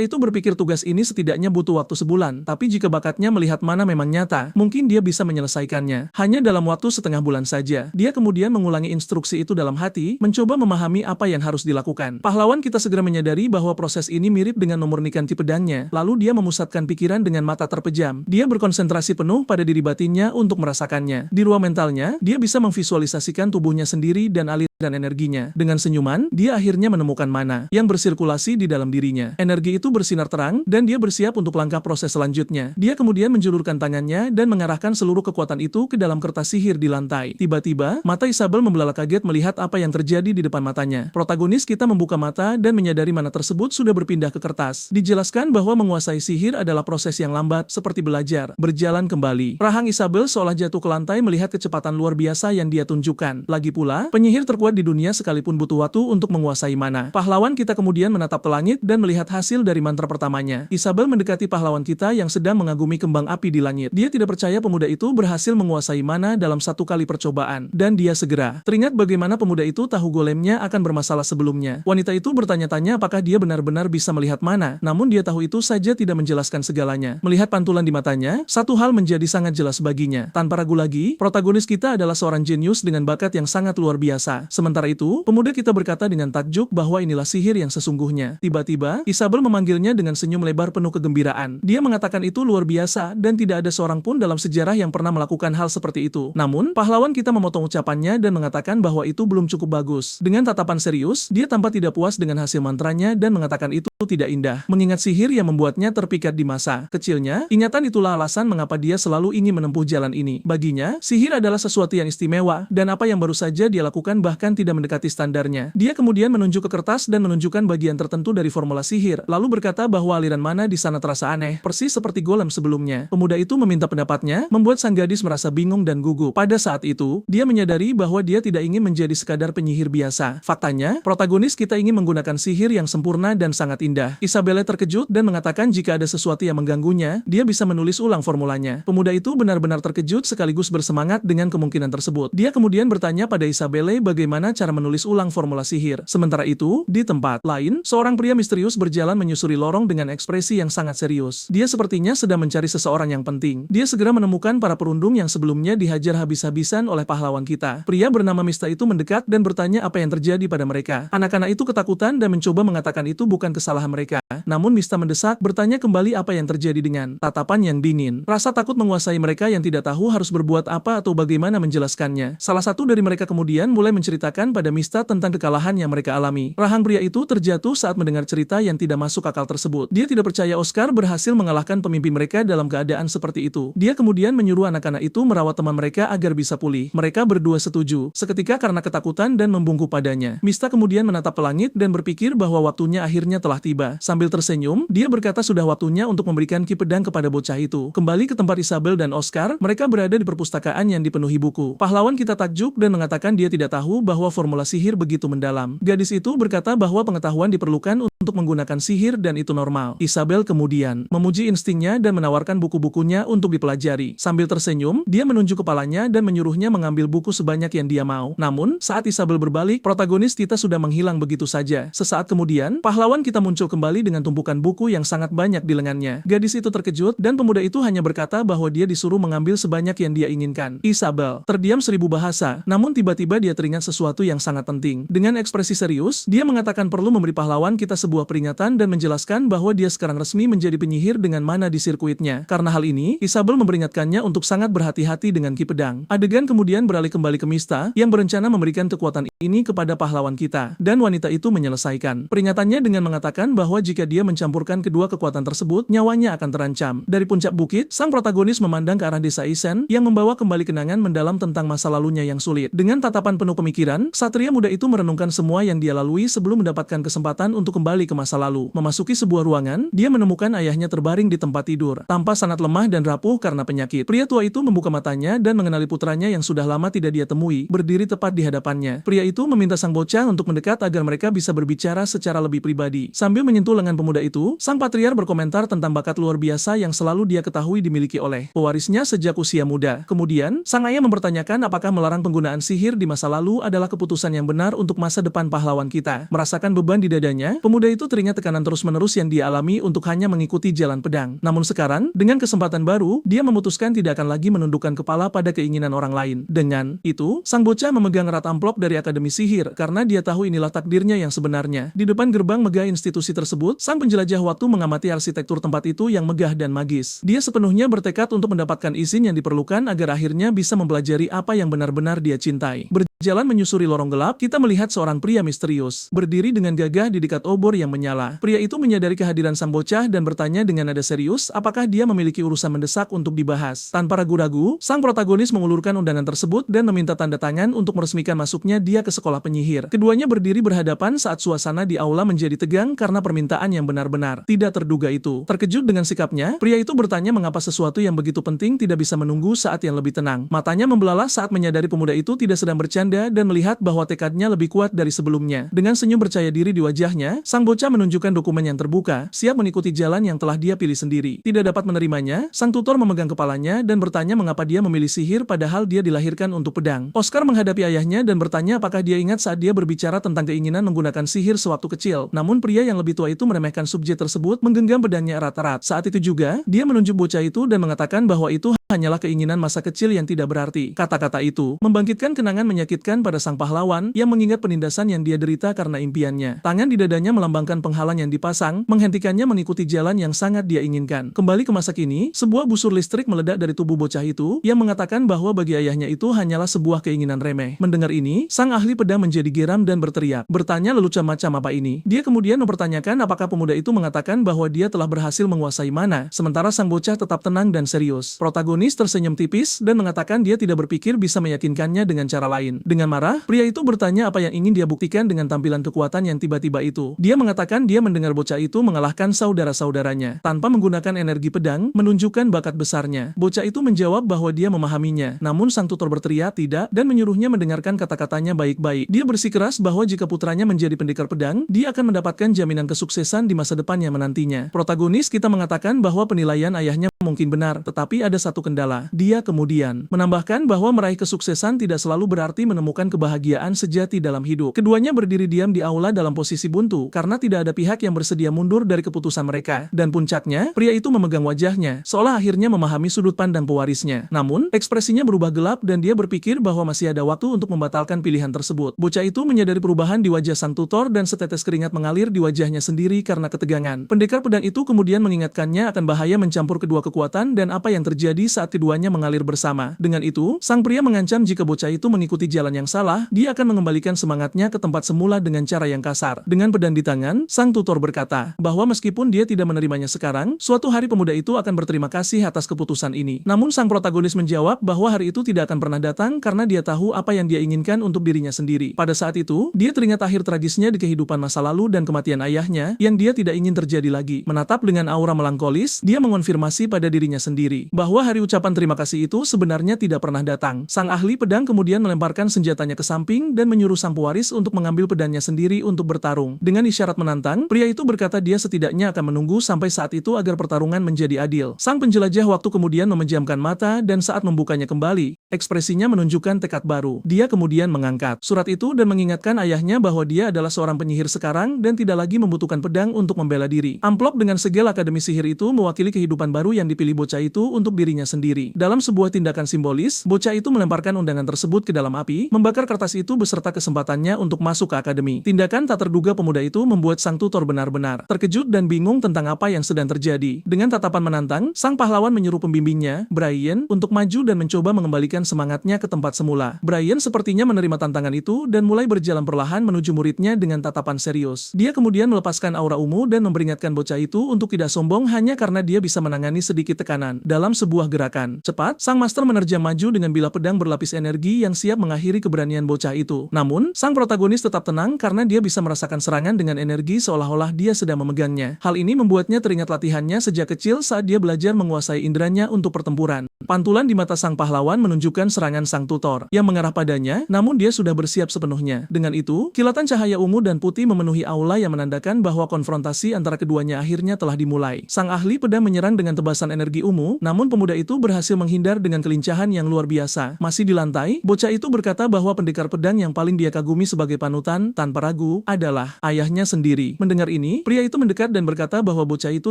itu berpikir tugas ini setidaknya butuh waktu sebulan, tapi jika bakatnya melihat mana memang nyata, mungkin dia bisa menyelesaikannya. Hanya dalam waktu setengah bulan saja. Dia kemudian mengulangi instruksi itu dalam hati, mencoba memahami apa yang harus dilakukan. Pahlawan kita segera menyadari bahwa proses ini mirip dengan memurnikan ti pedangnya, lalu dia memusatkan pikiran dengan mata terpejam. Dia berkonsentrasi penuh pada diri batinnya untuk merasakannya. Di ruang mentalnya, dia bisa memvisualisasikan tubuhnya sendiri dan aliran energinya. Dengan senyuman, dia akhirnya menemukan mana yang bersirkulasi di dalam dirinya. Energi itu bersinar terang, dan dia bersiap untuk langkah proses selanjutnya. Dia kemudian menjulurkan tangannya dan mengarahkan seluruh kekuatan itu ke dalam kertas sihir di lantai. Tiba-tiba, mata Isabel membelalak kaget melihat apa yang terjadi di depan matanya. Protagonis kita membuka mata dan menyadari mana tersebut sudah berpindah ke kertas. Dijelaskan bahwa menguasai sihir adalah proses yang lambat, seperti belajar, berjalan kembali. Rahang Isabel seolah jatuh ke lantai melihat kecepatan luar biasa yang dia tunjukkan. Lagi pula, penyihir terkuat di dunia sekalipun butuh waktu untuk menguasai mana. Pahlawan kita kemudian menatap ke langit dan melihat hasil dari mantra pertamanya. Isabel mendekati pahlawan kita yang sedang mengagumi kembang api di langit. Dia tidak percaya pemuda itu berhasil menguasai mana dalam satu kali percobaan. Dan dia segera teringat bagaimana pemuda itu tahu golemnya akan bermasalah sebelumnya. Wanita itu bertanya-tanya apakah dia benar-benar bisa melihat mana. Namun dia tahu itu saja tidak menjelaskan segalanya. Melihat pantulan di matanya, satu hal menjadi sangat jelas baginya. Tanpa ragu lagi, protagonis kita adalah seorang jenius dengan bakat yang sangat luar biasa. Sementara itu, pemuda kita berkata dengan takjub bahwa inilah sihir yang sesungguhnya. Tiba-tiba, Isabel memanggilnya dengan senyum lebar penuh kegembiraan. Dia mengatakan itu luar biasa dan tidak ada seorang pun dalam sejarah yang pernah melakukan hal seperti itu. Namun, pahlawan kita memotong ucapannya dan mengatakan bahwa itu belum cukup bagus. Dengan tatapan serius, dia tampak tidak puas dengan hasil mantranya dan mengatakan itu tidak indah. Mengingat sihir yang membuatnya terpikat di masa kecilnya, ingatan itulah alasan mengapa dia selalu ingin menempuh jalan ini. Baginya, sihir adalah sesuatu yang istimewa dan apa yang baru saja dia lakukan bahkan tidak mendekati standarnya. Dia kemudian menunjuk ke kertas dan menunjukkan bagian tertentu dari formula sihir, lalu berkata bahwa aliran mana di sana terasa aneh, persis seperti golem sebelumnya. Pemuda itu meminta pendapatnya, membuat sang gadis merasa bingung dan gugup. Pada saat itu, dia menyadari bahwa dia tidak ingin menjadi sekadar penyihir biasa. Faktanya, protagonis kita ingin menggunakan sihir yang sempurna dan sangat indah. Isabelle terkejut dan mengatakan jika ada sesuatu yang mengganggunya, dia bisa menulis ulang formulanya. Pemuda itu benar-benar terkejut sekaligus bersemangat dengan kemungkinan tersebut. Dia kemudian bertanya pada Isabelle bagaimana cara menulis ulang formula sihir. Sementara itu, di tempat lain, seorang pria misterius berjalan menyusuri lorong dengan ekspresi yang sangat serius. Dia sepertinya sedang mencari seseorang yang penting. Dia segera menemukan para perundung yang sebelumnya dihajar habis-habisan oleh pahlawan kita. Pria bernama Mista itu mendekat dan bertanya apa yang terjadi pada mereka. Anak-anak itu ketakutan dan mencoba mengatakan itu bukan kesalahan mereka. Namun Mista mendesak, bertanya kembali apa yang terjadi dengan tatapan yang dingin. Rasa takut menguasai mereka yang tidak tahu harus berbuat apa atau bagaimana menjelaskannya. Salah satu dari mereka kemudian mulai menceritakan pada Mista tentang kekalahan yang mereka alami. Rahang pria itu terjatuh saat mendengar cerita yang tidak masuk akal tersebut. Dia tidak percaya Oscar berhasil mengalahkan pemimpin mereka dalam keadaan seperti itu. Dia kemudian menyuruh anak-anak itu merawat teman mereka agar bisa pulih. Mereka berdua setuju. Seketika karena ketakutan dan membungkuk padanya. Mista kemudian menatap ke langit dan berpikir bahwa waktunya akhirnya telah tiba. Sambil tersenyum, dia berkata sudah waktunya untuk memberikan ki pedang kepada bocah itu. Kembali ke tempat Isabel dan Oscar, mereka berada di perpustakaan yang dipenuhi buku. Pahlawan kita takjub dan mengatakan dia tidak tahu bahwa formula sihir begitu mendalam. Gadis itu berkata bahwa pengetahuan diperlukan untuk menggunakan sihir dan itu normal. Isabel kemudian memuji instingnya dan menawarkan buku-bukunya untuk dipelajari. Sambil tersenyum, dia menunjuk kepalanya dan menyuruhnya mengambil buku sebanyak yang dia mau. Namun, saat Isabel berbalik, protagonis kita sudah menghilang begitu saja. Sesaat kemudian, pahlawan kita muncul kembali dengan tumpukan buku yang sangat banyak di lengannya. Gadis itu terkejut dan pemuda itu hanya berkata bahwa dia disuruh mengambil sebanyak yang dia inginkan. Isabel terdiam 1000 bahasa, namun tiba-tiba dia teringat sesuatu yang sangat penting. Dengan ekspresi serius, dia mengatakan perlu memberi pahlawan kita sebuah peringatan dan menjelaskan bahwa dia sekarang resmi menjadi penyihir dengan mana di sirkuitnya. Karena hal ini, Isabel memperingatkannya untuk sangat berhati-hati dengan ki pedang. Adegan kemudian beralih kembali ke Mista yang berencana memberikan kekuatan ini kepada pahlawan kita, dan wanita itu menyelesaikan peringatannya dengan mengatakan bahwa jika dia mencampurkan kedua kekuatan tersebut, nyawanya akan terancam. Dari puncak bukit, sang protagonis memandang ke arah desa Isen yang membawa kembali kenangan mendalam tentang masa lalunya yang sulit. Dengan tatapan penuh pemikiran, keheran, satria muda itu merenungkan semua yang dia lalui sebelum mendapatkan kesempatan untuk kembali ke masa lalu. Memasuki sebuah ruangan, dia menemukan ayahnya terbaring di tempat tidur, tampak sangat lemah dan rapuh karena penyakit. Pria tua itu membuka matanya dan mengenali putranya yang sudah lama tidak dia temui, berdiri tepat di hadapannya. Pria itu meminta sang bocah untuk mendekat agar mereka bisa berbicara secara lebih pribadi. Sambil menyentuh lengan pemuda itu, sang patriark berkomentar tentang bakat luar biasa yang selalu dia ketahui dimiliki oleh pewarisnya sejak usia muda. Kemudian, sang ayah mempertanyakan apakah melarang penggunaan sihir di masa lalu adalah keputusan yang benar untuk masa depan pahlawan kita. Merasakan beban di dadanya, pemuda itu teringat tekanan terus-menerus yang dia alami untuk hanya mengikuti jalan pedang. Namun sekarang, dengan kesempatan baru, dia memutuskan tidak akan lagi menundukkan kepala pada keinginan orang lain. Dengan itu, sang bocah memegang erat amplop dari Akademi Sihir karena dia tahu inilah takdirnya yang sebenarnya. Di depan gerbang megah institusi tersebut, sang penjelajah waktu mengamati arsitektur tempat itu yang megah dan magis. Dia sepenuhnya bertekad untuk mendapatkan izin yang diperlukan agar akhirnya bisa mempelajari apa yang benar-benar dia cintai. Berjalan menyusuri lorong gelap, kita melihat seorang pria misterius berdiri dengan gagah di dekat obor yang menyala. Pria itu menyadari kehadiran sang bocah dan bertanya dengan nada serius apakah dia memiliki urusan mendesak untuk dibahas. Tanpa ragu-ragu, sang protagonis mengulurkan undangan tersebut dan meminta tanda tangan untuk meresmikan masuknya dia ke sekolah penyihir. Keduanya berdiri berhadapan saat suasana di aula menjadi tegang karena permintaan yang benar-benar tidak terduga itu. Terkejut dengan sikapnya, pria itu bertanya mengapa sesuatu yang begitu penting tidak bisa menunggu saat yang lebih tenang. Matanya membelalak saat menyadari pemuda itu tidak sedang bercanda dan melihat bahwa tekadnya lebih kuat dari sebelumnya. Dengan senyum percaya diri di wajahnya, sang bocah menunjukkan dokumen yang terbuka, siap mengikuti jalan yang telah dia pilih sendiri. Tidak dapat menerimanya, sang tutor memegang kepalanya dan bertanya mengapa dia memilih sihir padahal dia dilahirkan untuk pedang. Oscar menghadapi ayahnya dan bertanya apakah dia ingat saat dia berbicara tentang keinginan menggunakan sihir sewaktu kecil. Namun pria yang lebih tua itu meremehkan subjek tersebut, menggenggam pedangnya erat-erat. Saat itu juga, dia menunjuk bocah itu dan mengatakan bahwa itu hanyalah keinginan masa kecil yang tidak berarti. Kata-kata itu membangkitkan kenangan menyakitkan pada sang pahlawan yang mengingat penindasan yang dia derita karena impiannya. Tangan di dadanya melambangkan penghalang yang dipasang, menghentikannya mengikuti jalan yang sangat dia inginkan. Kembali ke masa kini, sebuah busur listrik meledak dari tubuh bocah itu yang mengatakan bahwa bagi ayahnya itu hanyalah sebuah keinginan remeh. Mendengar ini, sang ahli pedang menjadi geram dan berteriak. Bertanya lelucon macam apa ini? Dia kemudian mempertanyakan apakah pemuda itu mengatakan bahwa dia telah berhasil menguasai mana, sementara sang bocah tetap tenang dan serius. Protagonis tersenyum tipis dan mengatakan dia tidak berpikir bisa meyakinkannya dengan cara lain. Dengan marah, pria itu bertanya apa yang ingin dia buktikan dengan tampilan kekuatan yang tiba-tiba itu. Dia mengatakan dia mendengar bocah itu mengalahkan saudara-saudaranya tanpa menggunakan energi pedang, menunjukkan bakat besarnya. Bocah itu menjawab bahwa dia memahaminya. Namun sang tutor berteriak tidak dan menyuruhnya mendengarkan kata-katanya baik-baik. Dia bersikeras bahwa jika putranya menjadi pendekar pedang, dia akan mendapatkan jaminan kesuksesan di masa depan yang menantinya. Protagonis kita mengatakan bahwa penilaian ayahnya mungkin benar, tetapi ada satu kendala. Dia kemudian menambahkan bahwa meraih kesuksesan tidak selalu berarti menemukan kebahagiaan sejati dalam hidup. Keduanya berdiri diam di aula dalam posisi buntu karena tidak ada pihak yang bersedia mundur dari keputusan mereka. Dan puncaknya, pria itu memegang wajahnya, seolah akhirnya memahami sudut pandang pewarisnya. Namun, ekspresinya berubah gelap dan dia berpikir bahwa masih ada waktu untuk membatalkan pilihan tersebut. Bocah itu menyadari perubahan di wajah sang tutor dan setetes keringat mengalir di wajahnya sendiri karena ketegangan. Pendekar pedang itu kemudian mengingatkannya akan bahaya mencampur kedua kekuatan dan apa yang terjadi saat keduanya mengalir bersama. Dengan itu, sang pria mengancam jika bocah itu mengikuti jalan yang salah, dia akan mengembalikan semangatnya ke tempat semula dengan cara yang kasar. Dengan pedang di tangan, sang tutor berkata bahwa meskipun dia tidak menerimanya sekarang, suatu hari pemuda itu akan berterima kasih atas keputusan ini. Namun sang protagonis menjawab bahwa hari itu tidak akan pernah datang karena dia tahu apa yang dia inginkan untuk dirinya sendiri. Pada saat itu, dia teringat akhir tragisnya di kehidupan masa lalu dan kematian ayahnya yang dia tidak ingin terjadi lagi. Menatap dengan aura melankolis, dia mengonfirmasi pada dirinya sendiri bahwa hari ucapan terima kasih itu sebenarnya tidak pernah datang. Sang ahli pedang kemudian melemparkan senjatanya ke samping dan menyuruh sang pewaris untuk mengambil pedangnya sendiri untuk bertarung. Dengan isyarat menantang, pria itu berkata dia setidaknya akan menunggu sampai saat itu agar pertarungan menjadi adil. Sang penjelajah waktu kemudian memejamkan mata dan saat membukanya kembali, ekspresinya menunjukkan tekad baru. Dia kemudian mengangkat surat itu dan mengingatkan ayahnya bahwa dia adalah seorang penyihir sekarang dan tidak lagi membutuhkan pedang untuk membela diri. Amplop dengan segel Akademi Sihir itu mewakili kehidupan baru yang dipilih bocah itu untuk dirinya sendiri. Dalam sebuah tindakan simbolis, bocah itu melemparkan undangan tersebut ke dalam api, membakar kertas itu beserta kesempatannya untuk masuk ke akademi. Tindakan tak terduga pemuda itu membuat sang tutor benar-benar terkejut dan bingung tentang apa yang sedang terjadi. Dengan tatapan menantang, sang pahlawan menyuruh pembimbingnya, Brian, untuk maju dan mencoba mengembalikan semangatnya ke tempat semula. Brian sepertinya menerima tantangan itu dan mulai berjalan perlahan menuju muridnya dengan tatapan serius. Dia kemudian melepaskan aura ungu dan memperingatkan bocah itu untuk tidak sombong hanya karena dia bisa menangani sedikit tekanan. Dalam sebuah gerakan. Cepat, sang master menerjang maju dengan bilah pedang berlapis energi yang siap mengakhiri keberanian bocah itu. Namun, sang protagonis tetap tenang karena dia bisa merasakan serangan dengan energi seolah-olah dia sedang memegangnya. Hal ini membuatnya teringat latihannya sejak kecil saat dia belajar menguasai inderanya untuk pertempuran. Pantulan di mata sang pahlawan menunjukkan serangan sang tutor yang mengarah padanya, namun dia sudah bersiap sepenuhnya. Dengan itu, kilatan cahaya ungu dan putih memenuhi aula yang menandakan bahwa konfrontasi antara keduanya akhirnya telah dimulai. Sang ahli pedang menyerang dengan tebasan energi ungu, namun pemuda itu berhasil menghindar dengan kelincahan yang luar biasa. Masih di lantai, bocah itu berkata bahwa pendekar pedang yang paling dia kagumi sebagai panutan, tanpa ragu, adalah ayahnya sendiri. Mendengar ini, pria itu mendekat dan berkata bahwa bocah itu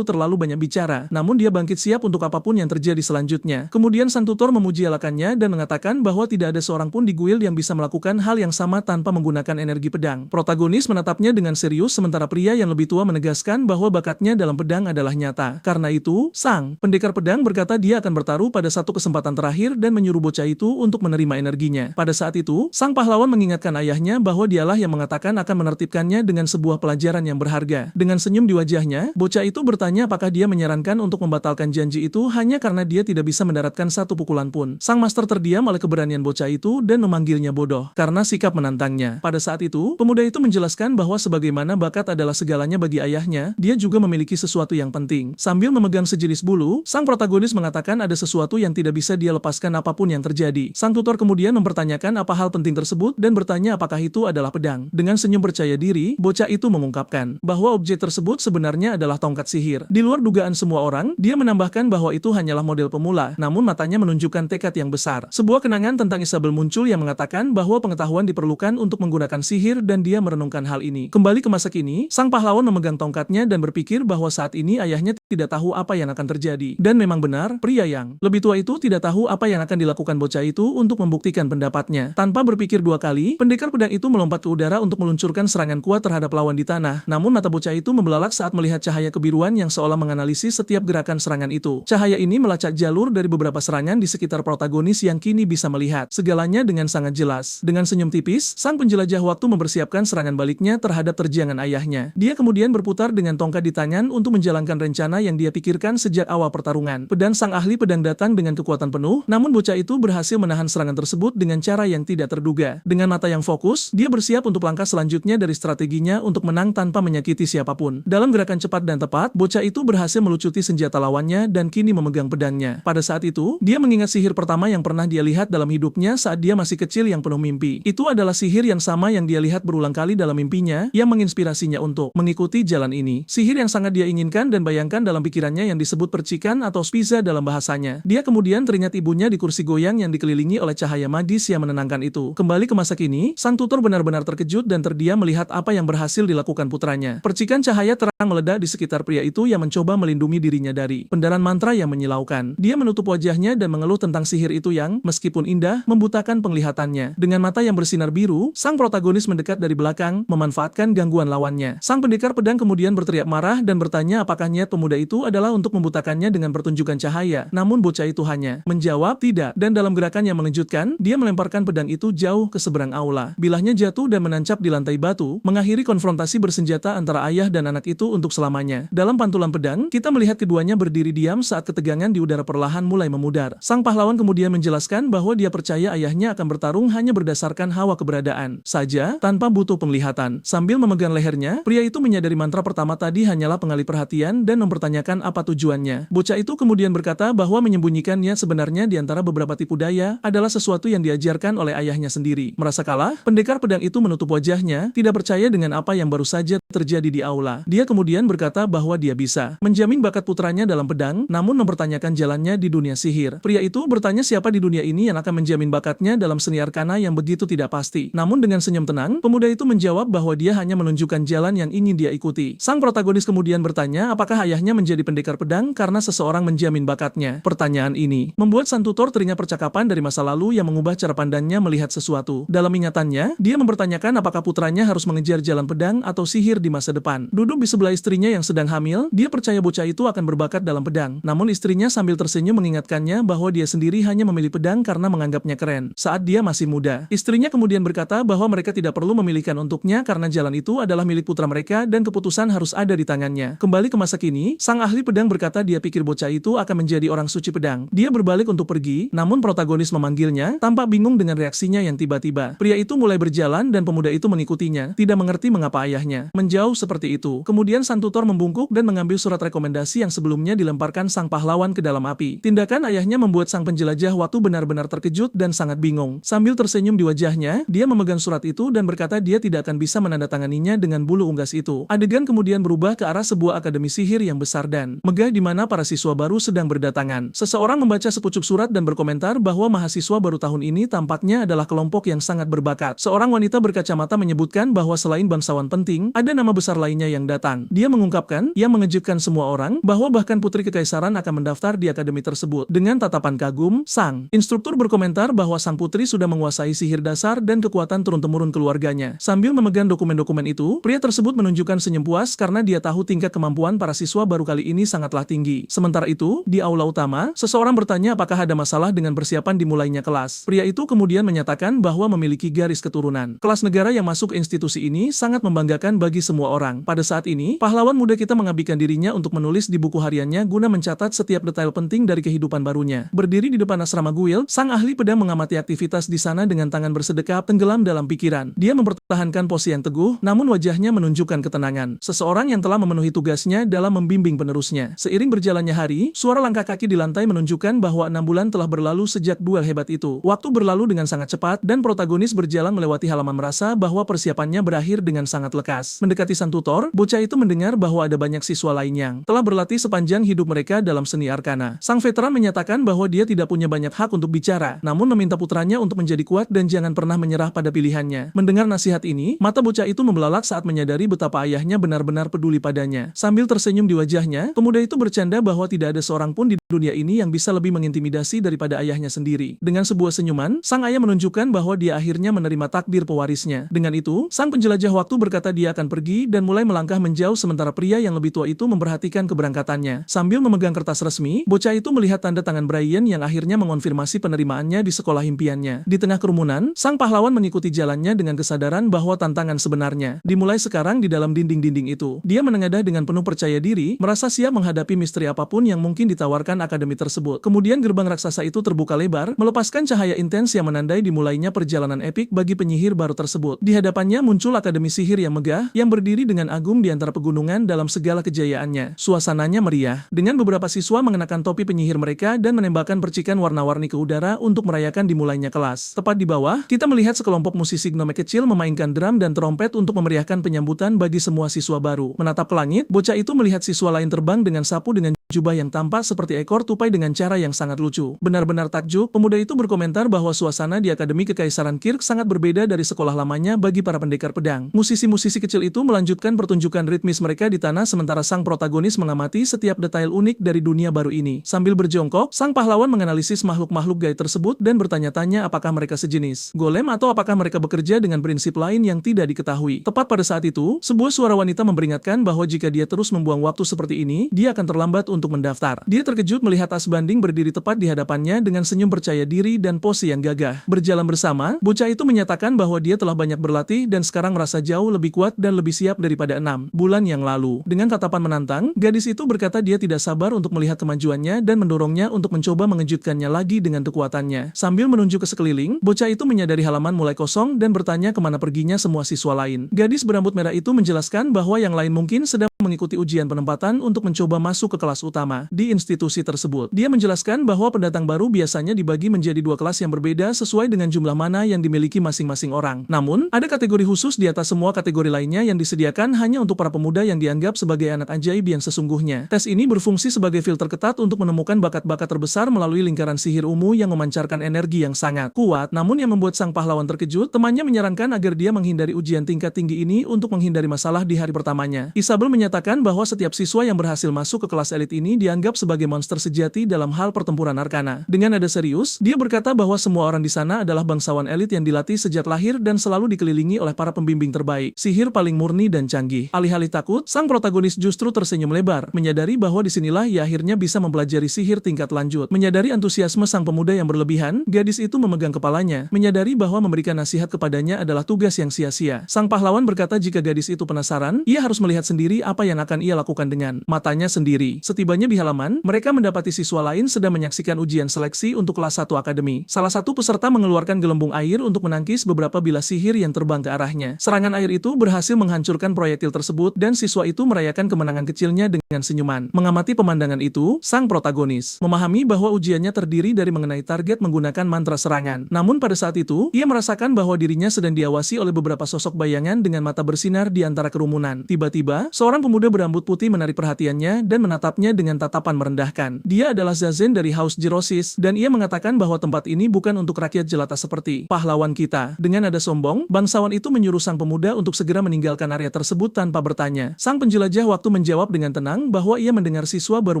terlalu banyak bicara, namun dia bangkit siap untuk apapun yang terjadi selanjutnya. Kemudian sang tutor memuji alakannya dan mengatakan bahwa tidak ada seorang pun di guild yang bisa melakukan hal yang sama tanpa menggunakan energi pedang. Protagonis menatapnya dengan serius sementara pria yang lebih tua menegaskan bahwa bakatnya dalam pedang adalah nyata. Karena itu, sang pendekar pedang berkata dia akan bertaruh pada satu kesempatan terakhir dan menyuruh bocah itu untuk menerima energinya. Pada saat itu, sang pahlawan mengingatkan ayahnya bahwa dialah yang mengatakan akan menertibkannya dengan sebuah pelajaran yang berharga. Dengan senyum di wajahnya, bocah itu bertanya apakah dia menyarankan untuk membatalkan janji itu hanya karena dia tidak bisa mendaratkan satu pukulan pun. Sang master terdiam oleh keberanian bocah itu dan memanggilnya bodoh karena sikap menantangnya. Pada saat itu, pemuda itu menjelaskan bahwa sebagaimana bakat adalah segalanya bagi ayahnya, dia juga memiliki sesuatu yang penting. Sambil memegang sejenis bulu, sang protagonis mengatakan ada sesuatu yang tidak bisa dia lepaskan apapun yang terjadi. Sang tutor kemudian mempertanyakan apa hal penting tersebut dan bertanya apakah itu adalah pedang. Dengan senyum percaya diri, bocah itu mengungkapkan bahwa objek tersebut sebenarnya adalah tongkat sihir. Di luar dugaan semua orang, dia menambahkan bahwa itu hanyalah model pemula, namun matanya menunjukkan tekad yang besar. Sebuah kenangan tentang Isabel muncul yang mengatakan bahwa pengetahuan diperlukan untuk menggunakan sihir dan dia merenungkan hal ini. Kembali ke masa kini, sang pahlawan memegang tongkatnya dan berpikir bahwa saat ini ayahnya tidak tahu apa yang akan terjadi. Dan memang benar, pria yang lebih tua itu tidak tahu apa yang akan dilakukan bocah itu untuk membuktikan pendapatnya. Tanpa berpikir dua kali, pendekar pedang itu melompat ke udara untuk meluncurkan serangan kuat terhadap lawan di tanah. Namun mata bocah itu membelalak saat melihat cahaya kebiruan yang seolah menganalisis setiap gerakan serangan itu. Cahaya ini melacak jalur dari beberapa serangan di sekitar protagonis yang kini bisa melihat segalanya dengan sangat jelas. Dengan senyum tipis, sang penjelajah waktu mempersiapkan serangan baliknya terhadap terjangan ayahnya. Dia kemudian berputar dengan tongkat di tangan untuk menjalankan rencana yang dia pikirkan sejak awal pertarungan. Pedang sang ahli pedang datang dengan kekuatan penuh, namun bocah itu berhasil menahan serangan tersebut dengan cara yang tidak terduga. Dengan mata yang fokus, dia bersiap untuk langkah selanjutnya dari strateginya untuk menang tanpa menyakiti siapapun. Dalam gerakan cepat dan tepat, bocah itu berhasil melucuti senjata lawannya dan kini memegang pedangnya. Pada saat itu, dia mengingat sihir pertama yang pernah dia lihat dalam hidupnya saat dia masih kecil yang penuh mimpi. Itu adalah sihir yang sama yang dia lihat berulang kali dalam mimpinya yang menginspirasinya untuk mengikuti jalan ini. Sihir yang sangat dia inginkan dan bayangkan dalam pikirannya yang disebut percikan atau spiza dalam bahasanya. Dia kemudian teringat ibunya di kursi goyang yang dikelilingi oleh cahaya magis yang menenangkan itu. Kembali ke masa kini, sang tutor benar-benar terkejut dan terdiam melihat apa yang berhasil dilakukan putranya. Percikan cahaya terang meledak di sekitar pria itu yang mencoba melindungi dirinya dari pendaran mantra yang menyilaukan. Dia menutup wajahnya dan mengeluh tentang sihir itu yang, meskipun indah, membutakan penglihatannya. Dengan mata yang bersinar biru, sang protagonis mendekat dari belakang, memanfaatkan gangguan lawannya. Sang pendekar pedang kemudian berteriak marah dan bertanya apakah niat pemuda itu adalah untuk membutakannya dengan pertunjukan cahaya. Namun bocah itu hanya menjawab tidak, dan dalam gerakan yang mengejutkan, dia melemparkan pedang itu jauh ke seberang aula. Bilahnya jatuh dan menancap di lantai batu, mengakhiri konfrontasi bersenjata antara ayah dan anak itu untuk selamanya. Dalam pantulan pedang, kita melihat keduanya berdiri diam saat ketegangan di udara perlahan mulai memudar. Sang pahlawan kemudian menjelaskan bahwa dia percaya ayahnya akan bertarung hanya berdasarkan hawa keberadaan saja, tanpa butuh penglihatan. Sambil memegang lehernya, pria itu menyadari mantra pertama tadi hanyalah pengalih perhatian dan mempertanyakan apa tujuannya. Bocah itu kemudian berkata bahwa menyembunyikan niat sebenarnya di antara beberapa tipu daya adalah sesuatu yang diajarkan oleh ayahnya sendiri. Merasa kalah, pendekar pedang itu menutup wajahnya, tidak percaya dengan apa yang baru saja terjadi di aula. Dia kemudian berkata bahwa dia bisa menjamin bakat putranya dalam pedang, namun mempertanyakan jalannya di dunia sihir. Pria itu bertanya siapa di dunia ini yang akan menjamin bakatnya dalam seni arkana yang begitu tidak pasti. Namun dengan senyum tenang, pemuda itu menjawab bahwa dia hanya menunjukkan jalan yang ingin dia ikuti. Sang protagonis kemudian bertanya apakah ayahnya menjadi pendekar pedang karena seseorang menjamin bakatnya. Pertanyaan ini membuat sang tutor teringat percakapan dari masa lalu yang mengubah cara pandangnya melihat sesuatu. Dalam ingatannya, dia mempertanyakan apakah putranya harus mengejar jalan pedang atau sihir di masa depan. Duduk di sebelah istrinya yang sedang hamil, dia percaya bocah itu akan berbakat dalam pedang. Namun istrinya sambil tersenyum mengingatkannya bahwa dia sendiri hanya memilih pedang karena menganggapnya keren saat dia masih muda. Istrinya kemudian berkata bahwa mereka tidak perlu memilihkan untuknya karena jalan itu adalah milik putra mereka dan keputusan harus ada di tangannya. Kembali ke masa kini, sang ahli pedang berkata dia pikir bocah itu akan menjadi orang suci pedang. Dia berbalik untuk pergi, namun protagonis memanggilnya, tampak bingung dengan reaksinya yang tiba-tiba. Pria itu mulai berjalan dan pemuda itu mengikutinya, tidak mengerti mengapa ayahnya menjauh seperti itu. Kemudian sang tutor membungkuk dan mengambil surat rekomendasi yang sebelumnya dilemparkan sang pahlawan ke dalam api. Tindakan ayahnya membuat sang penjelajah waktu benar-benar terkejut dan sangat bingung. Sambil tersenyum di wajahnya, dia memegang surat itu dan berkata dia tidak akan bisa menandatanganinya dengan bulu unggas itu. Adegan kemudian berubah ke arah sebuah akademi sihir yang besar dan megah di mana para siswa baru sedang berdatangan. Seseorang membaca sepucuk surat dan berkomentar bahwa mahasiswa baru tahun ini tampaknya adalah kelompok yang sangat berbakat. Seorang wanita berkacamata menyebutkan bahwa selain bangsawan penting, ada nama besar lainnya yang datang. Dia mengungkapkan, yang mengejutkan semua orang, bahwa bahkan putri kekaisaran akan mendaftar di akademi tersebut. Dengan tatapan kagum, sang instruktur berkomentar bahwa sang putri sudah menguasai sihir dasar dan kekuatan turun-temurun keluarganya. Sambil memegang dokumen-dokumen itu, pria tersebut menunjukkan senyum puas karena dia tahu tingkat kemampuan para siswa baru kali ini sangatlah tinggi. Sementara itu, di aula utama, seseorang bertanya apakah ada masalah dengan persiapan dimulainya kelas. Pria itu kemudian menyatakan bahwa memiliki garis keturunan. Kelas negara yang masuk institusi ini sangat membanggakan bagi semua orang. Pada saat ini, pahlawan muda kita mengabdikan dirinya untuk menulis di buku hariannya guna mencatat setiap detail penting dari kehidupan barunya. Berdiri di depan asrama guild, sang ahli pedang mengamati aktivitas di sana dengan tangan bersedekap tenggelam dalam pikiran. Dia mempertahankan posisi yang teguh, namun wajahnya menunjukkan ketenangan. Seseorang yang telah memenuhi tugasnya dalam membimbing penerusnya. Seiring berjalannya hari, suara langkah kaki di lantai menunjukkan bahwa 6 bulan telah berlalu sejak duel hebat itu. Waktu berlalu dengan sangat cepat dan protagonis berjalan melewati halaman merasa bahwa persiapannya berakhir dengan sangat lekas. Mendekati sang tutor, bocah itu mendengar bahwa ada banyak siswa lain yang telah berlatih sepanjang hidup mereka dalam seni arkana. Sang veteran menyatakan bahwa dia tidak punya banyak hak untuk bicara, namun meminta putranya untuk menjadi kuat dan jangan pernah menyerah pada pilihannya. Mendengar nasihat ini, mata bocah itu membelalak saat menyadari betapa ayahnya benar-benar peduli padanya. Sambil tersenyum di wajahnya, pemuda itu bercanda bahwa tidak ada seorang pun di dunia ini yang bisa lebih mengintimidasi daripada ayahnya sendiri. Dengan sebuah senyuman, sang ayah menunjukkan bahwa dia akhirnya menerima takdir pewarisnya. Dengan itu, sang penjelajah waktu berkata dia akan pergi dan mulai melangkah menjauh sementara pria yang lebih tua itu memperhatikan keberangkatannya. Sambil memegang kertas resmi, bocah itu melihat tanda tangan Brian yang akhirnya mengonfirmasi penerimaannya di sekolah impiannya. Di tengah kerumunan, sang pahlawan mengikuti jalannya dengan kesadaran bahwa tantangan sebenarnya dimulai sekarang di dalam dinding-dinding itu. Dia menengadah dengan penuh percaya diri, merasa siap menghadapi misteri apapun yang mungkin ditawarkan akademi tersebut. Kemudian gerbang raksasa itu terbuka lebar, melepaskan cahaya intens yang menandai dimulainya perjalanan epik bagi penyihir baru tersebut. Di hadapannya muncul akademi sihir yang megah, yang berdiri dengan agung di antara pegunungan dalam segala kejayaannya. Suasananya meriah, dengan beberapa siswa mengenakan topi penyihir mereka dan menembakkan percikan warna-warni ke udara untuk merayakan dimulainya kelas. Tepat di bawah, kita melihat sekelompok musisi gnome kecil memainkan drum dan trompet untuk memeriahkan penyambutan bagi semua siswa baru. Menatap ke langit, bocah itu melihat siswa lain terbang dengan sapu dengan jubah yang tampak seperti ekor tupai dengan cara yang sangat lucu. Benar-benar takjub, pemuda itu berkomentar bahwa suasana di Akademi Kekaisaran Kirk sangat berbeda dari sekolah lamanya bagi para pendekar pedang. Musisi-musisi kecil itu melanjutkan pertunjukan ritmis mereka di tanah sementara sang protagonis mengamati setiap detail unik dari dunia baru ini. Sambil berjongkok, sang pahlawan menganalisis makhluk-makhluk gaib tersebut dan bertanya-tanya apakah mereka sejenis golem atau apakah mereka bekerja dengan prinsip lain yang tidak diketahui. Tepat pada saat itu, sebuah suara wanita memperingatkan bahwa jika dia terus membuang waktu seperti ini, dia akan terlambat untuk mendaftar. Dia terkejut melihat Asbanding berdiri tepat di hadapannya dengan senyum percaya diri dan pose yang gagah. Berjalan bersama, bocah itu menyatakan bahwa dia telah banyak berlatih dan sekarang merasa jauh lebih kuat dan lebih siap daripada 6 bulan yang lalu. Dengan tatapan menantang, gadis itu berkata dia tidak sabar untuk melihat kemajuannya dan mendorongnya untuk mencoba mengejutkannya lagi dengan kekuatannya. Sambil menunjuk ke sekeliling, bocah itu menyadari halaman mulai kosong dan bertanya kemana perginya semua siswa lain. Gadis berambut merah itu menjelaskan bahwa yang lain mungkin sedang mengikuti ujian penempatan untuk mencoba masuk ke kelas utama di institusi tersebut. Dia menjelaskan bahwa pendatang baru biasanya dibagi menjadi 2 kelas yang berbeda sesuai dengan jumlah mana yang dimiliki masing-masing orang. Namun, ada kategori khusus di atas semua kategori lainnya yang disediakan hanya untuk para pemuda yang dianggap sebagai anak ajaib yang sesungguhnya. Tes ini berfungsi sebagai filter ketat untuk menemukan bakat-bakat terbesar melalui lingkaran sihir ungu yang memancarkan energi yang sangat kuat. Namun yang membuat sang pahlawan terkejut, temannya menyarankan agar dia menghindari ujian tingkat tinggi ini untuk menghindari masalah di hari pertamanya. Isabel menyatakan bahwa setiap siswa yang berhasil masuk ke kelas elit ini dianggap sebagai monster sejati dalam hal pertempuran arkana. Dengan nada serius, dia berkata bahwa semua orang di sana adalah bangsawan elit yang dilatih sejak lahir dan selalu dikelilingi oleh para pembimbing terbaik, sihir paling murni dan canggih. Alih-alih takut, sang protagonis justru tersenyum lebar, menyadari bahwa disinilah ia akhirnya bisa mempelajari sihir tingkat lanjut. Menyadari antusiasme sang pemuda yang berlebihan, gadis itu memegang kepalanya, menyadari bahwa memberikan nasihat kepadanya adalah tugas yang sia-sia. Sang pahlawan berkata jika gadis itu penasaran, ia harus melihat sendiri apa yang akan ia lakukan dengan matanya sendiri. Setibanya di halaman, mereka mendapati siswa lain sedang menyaksikan ujian seleksi untuk kelas 1 akademi. Salah satu peserta mengeluarkan gelembung air untuk menangkis beberapa bilah sihir yang terbang ke arahnya. Serangan air itu berhasil menghancurkan proyektil tersebut dan siswa itu merayakan kemenangan kecilnya dengan senyuman. Mengamati pemandangan itu, sang protagonis memahami bahwa ujiannya terdiri dari mengenai target menggunakan mantra serangan. Namun pada saat itu, ia merasakan bahwa dirinya sedang diawasi oleh beberapa sosok bayangan dengan mata bersinar di antara kerumunan. Tiba-tiba, seorang pemuda berambut putih menarik perhatiannya dan menatapnya dengan tatapan merendahkan. Dia adalah Zazen dari Haus Jirosis, dan ia mengatakan bahwa tempat ini bukan untuk rakyat jelata seperti pahlawan kita. Dengan nada sombong, bangsawan itu menyuruh sang pemuda untuk segera meninggalkan area tersebut tanpa bertanya. Sang penjelajah waktu menjawab dengan tenang bahwa ia mendengar siswa baru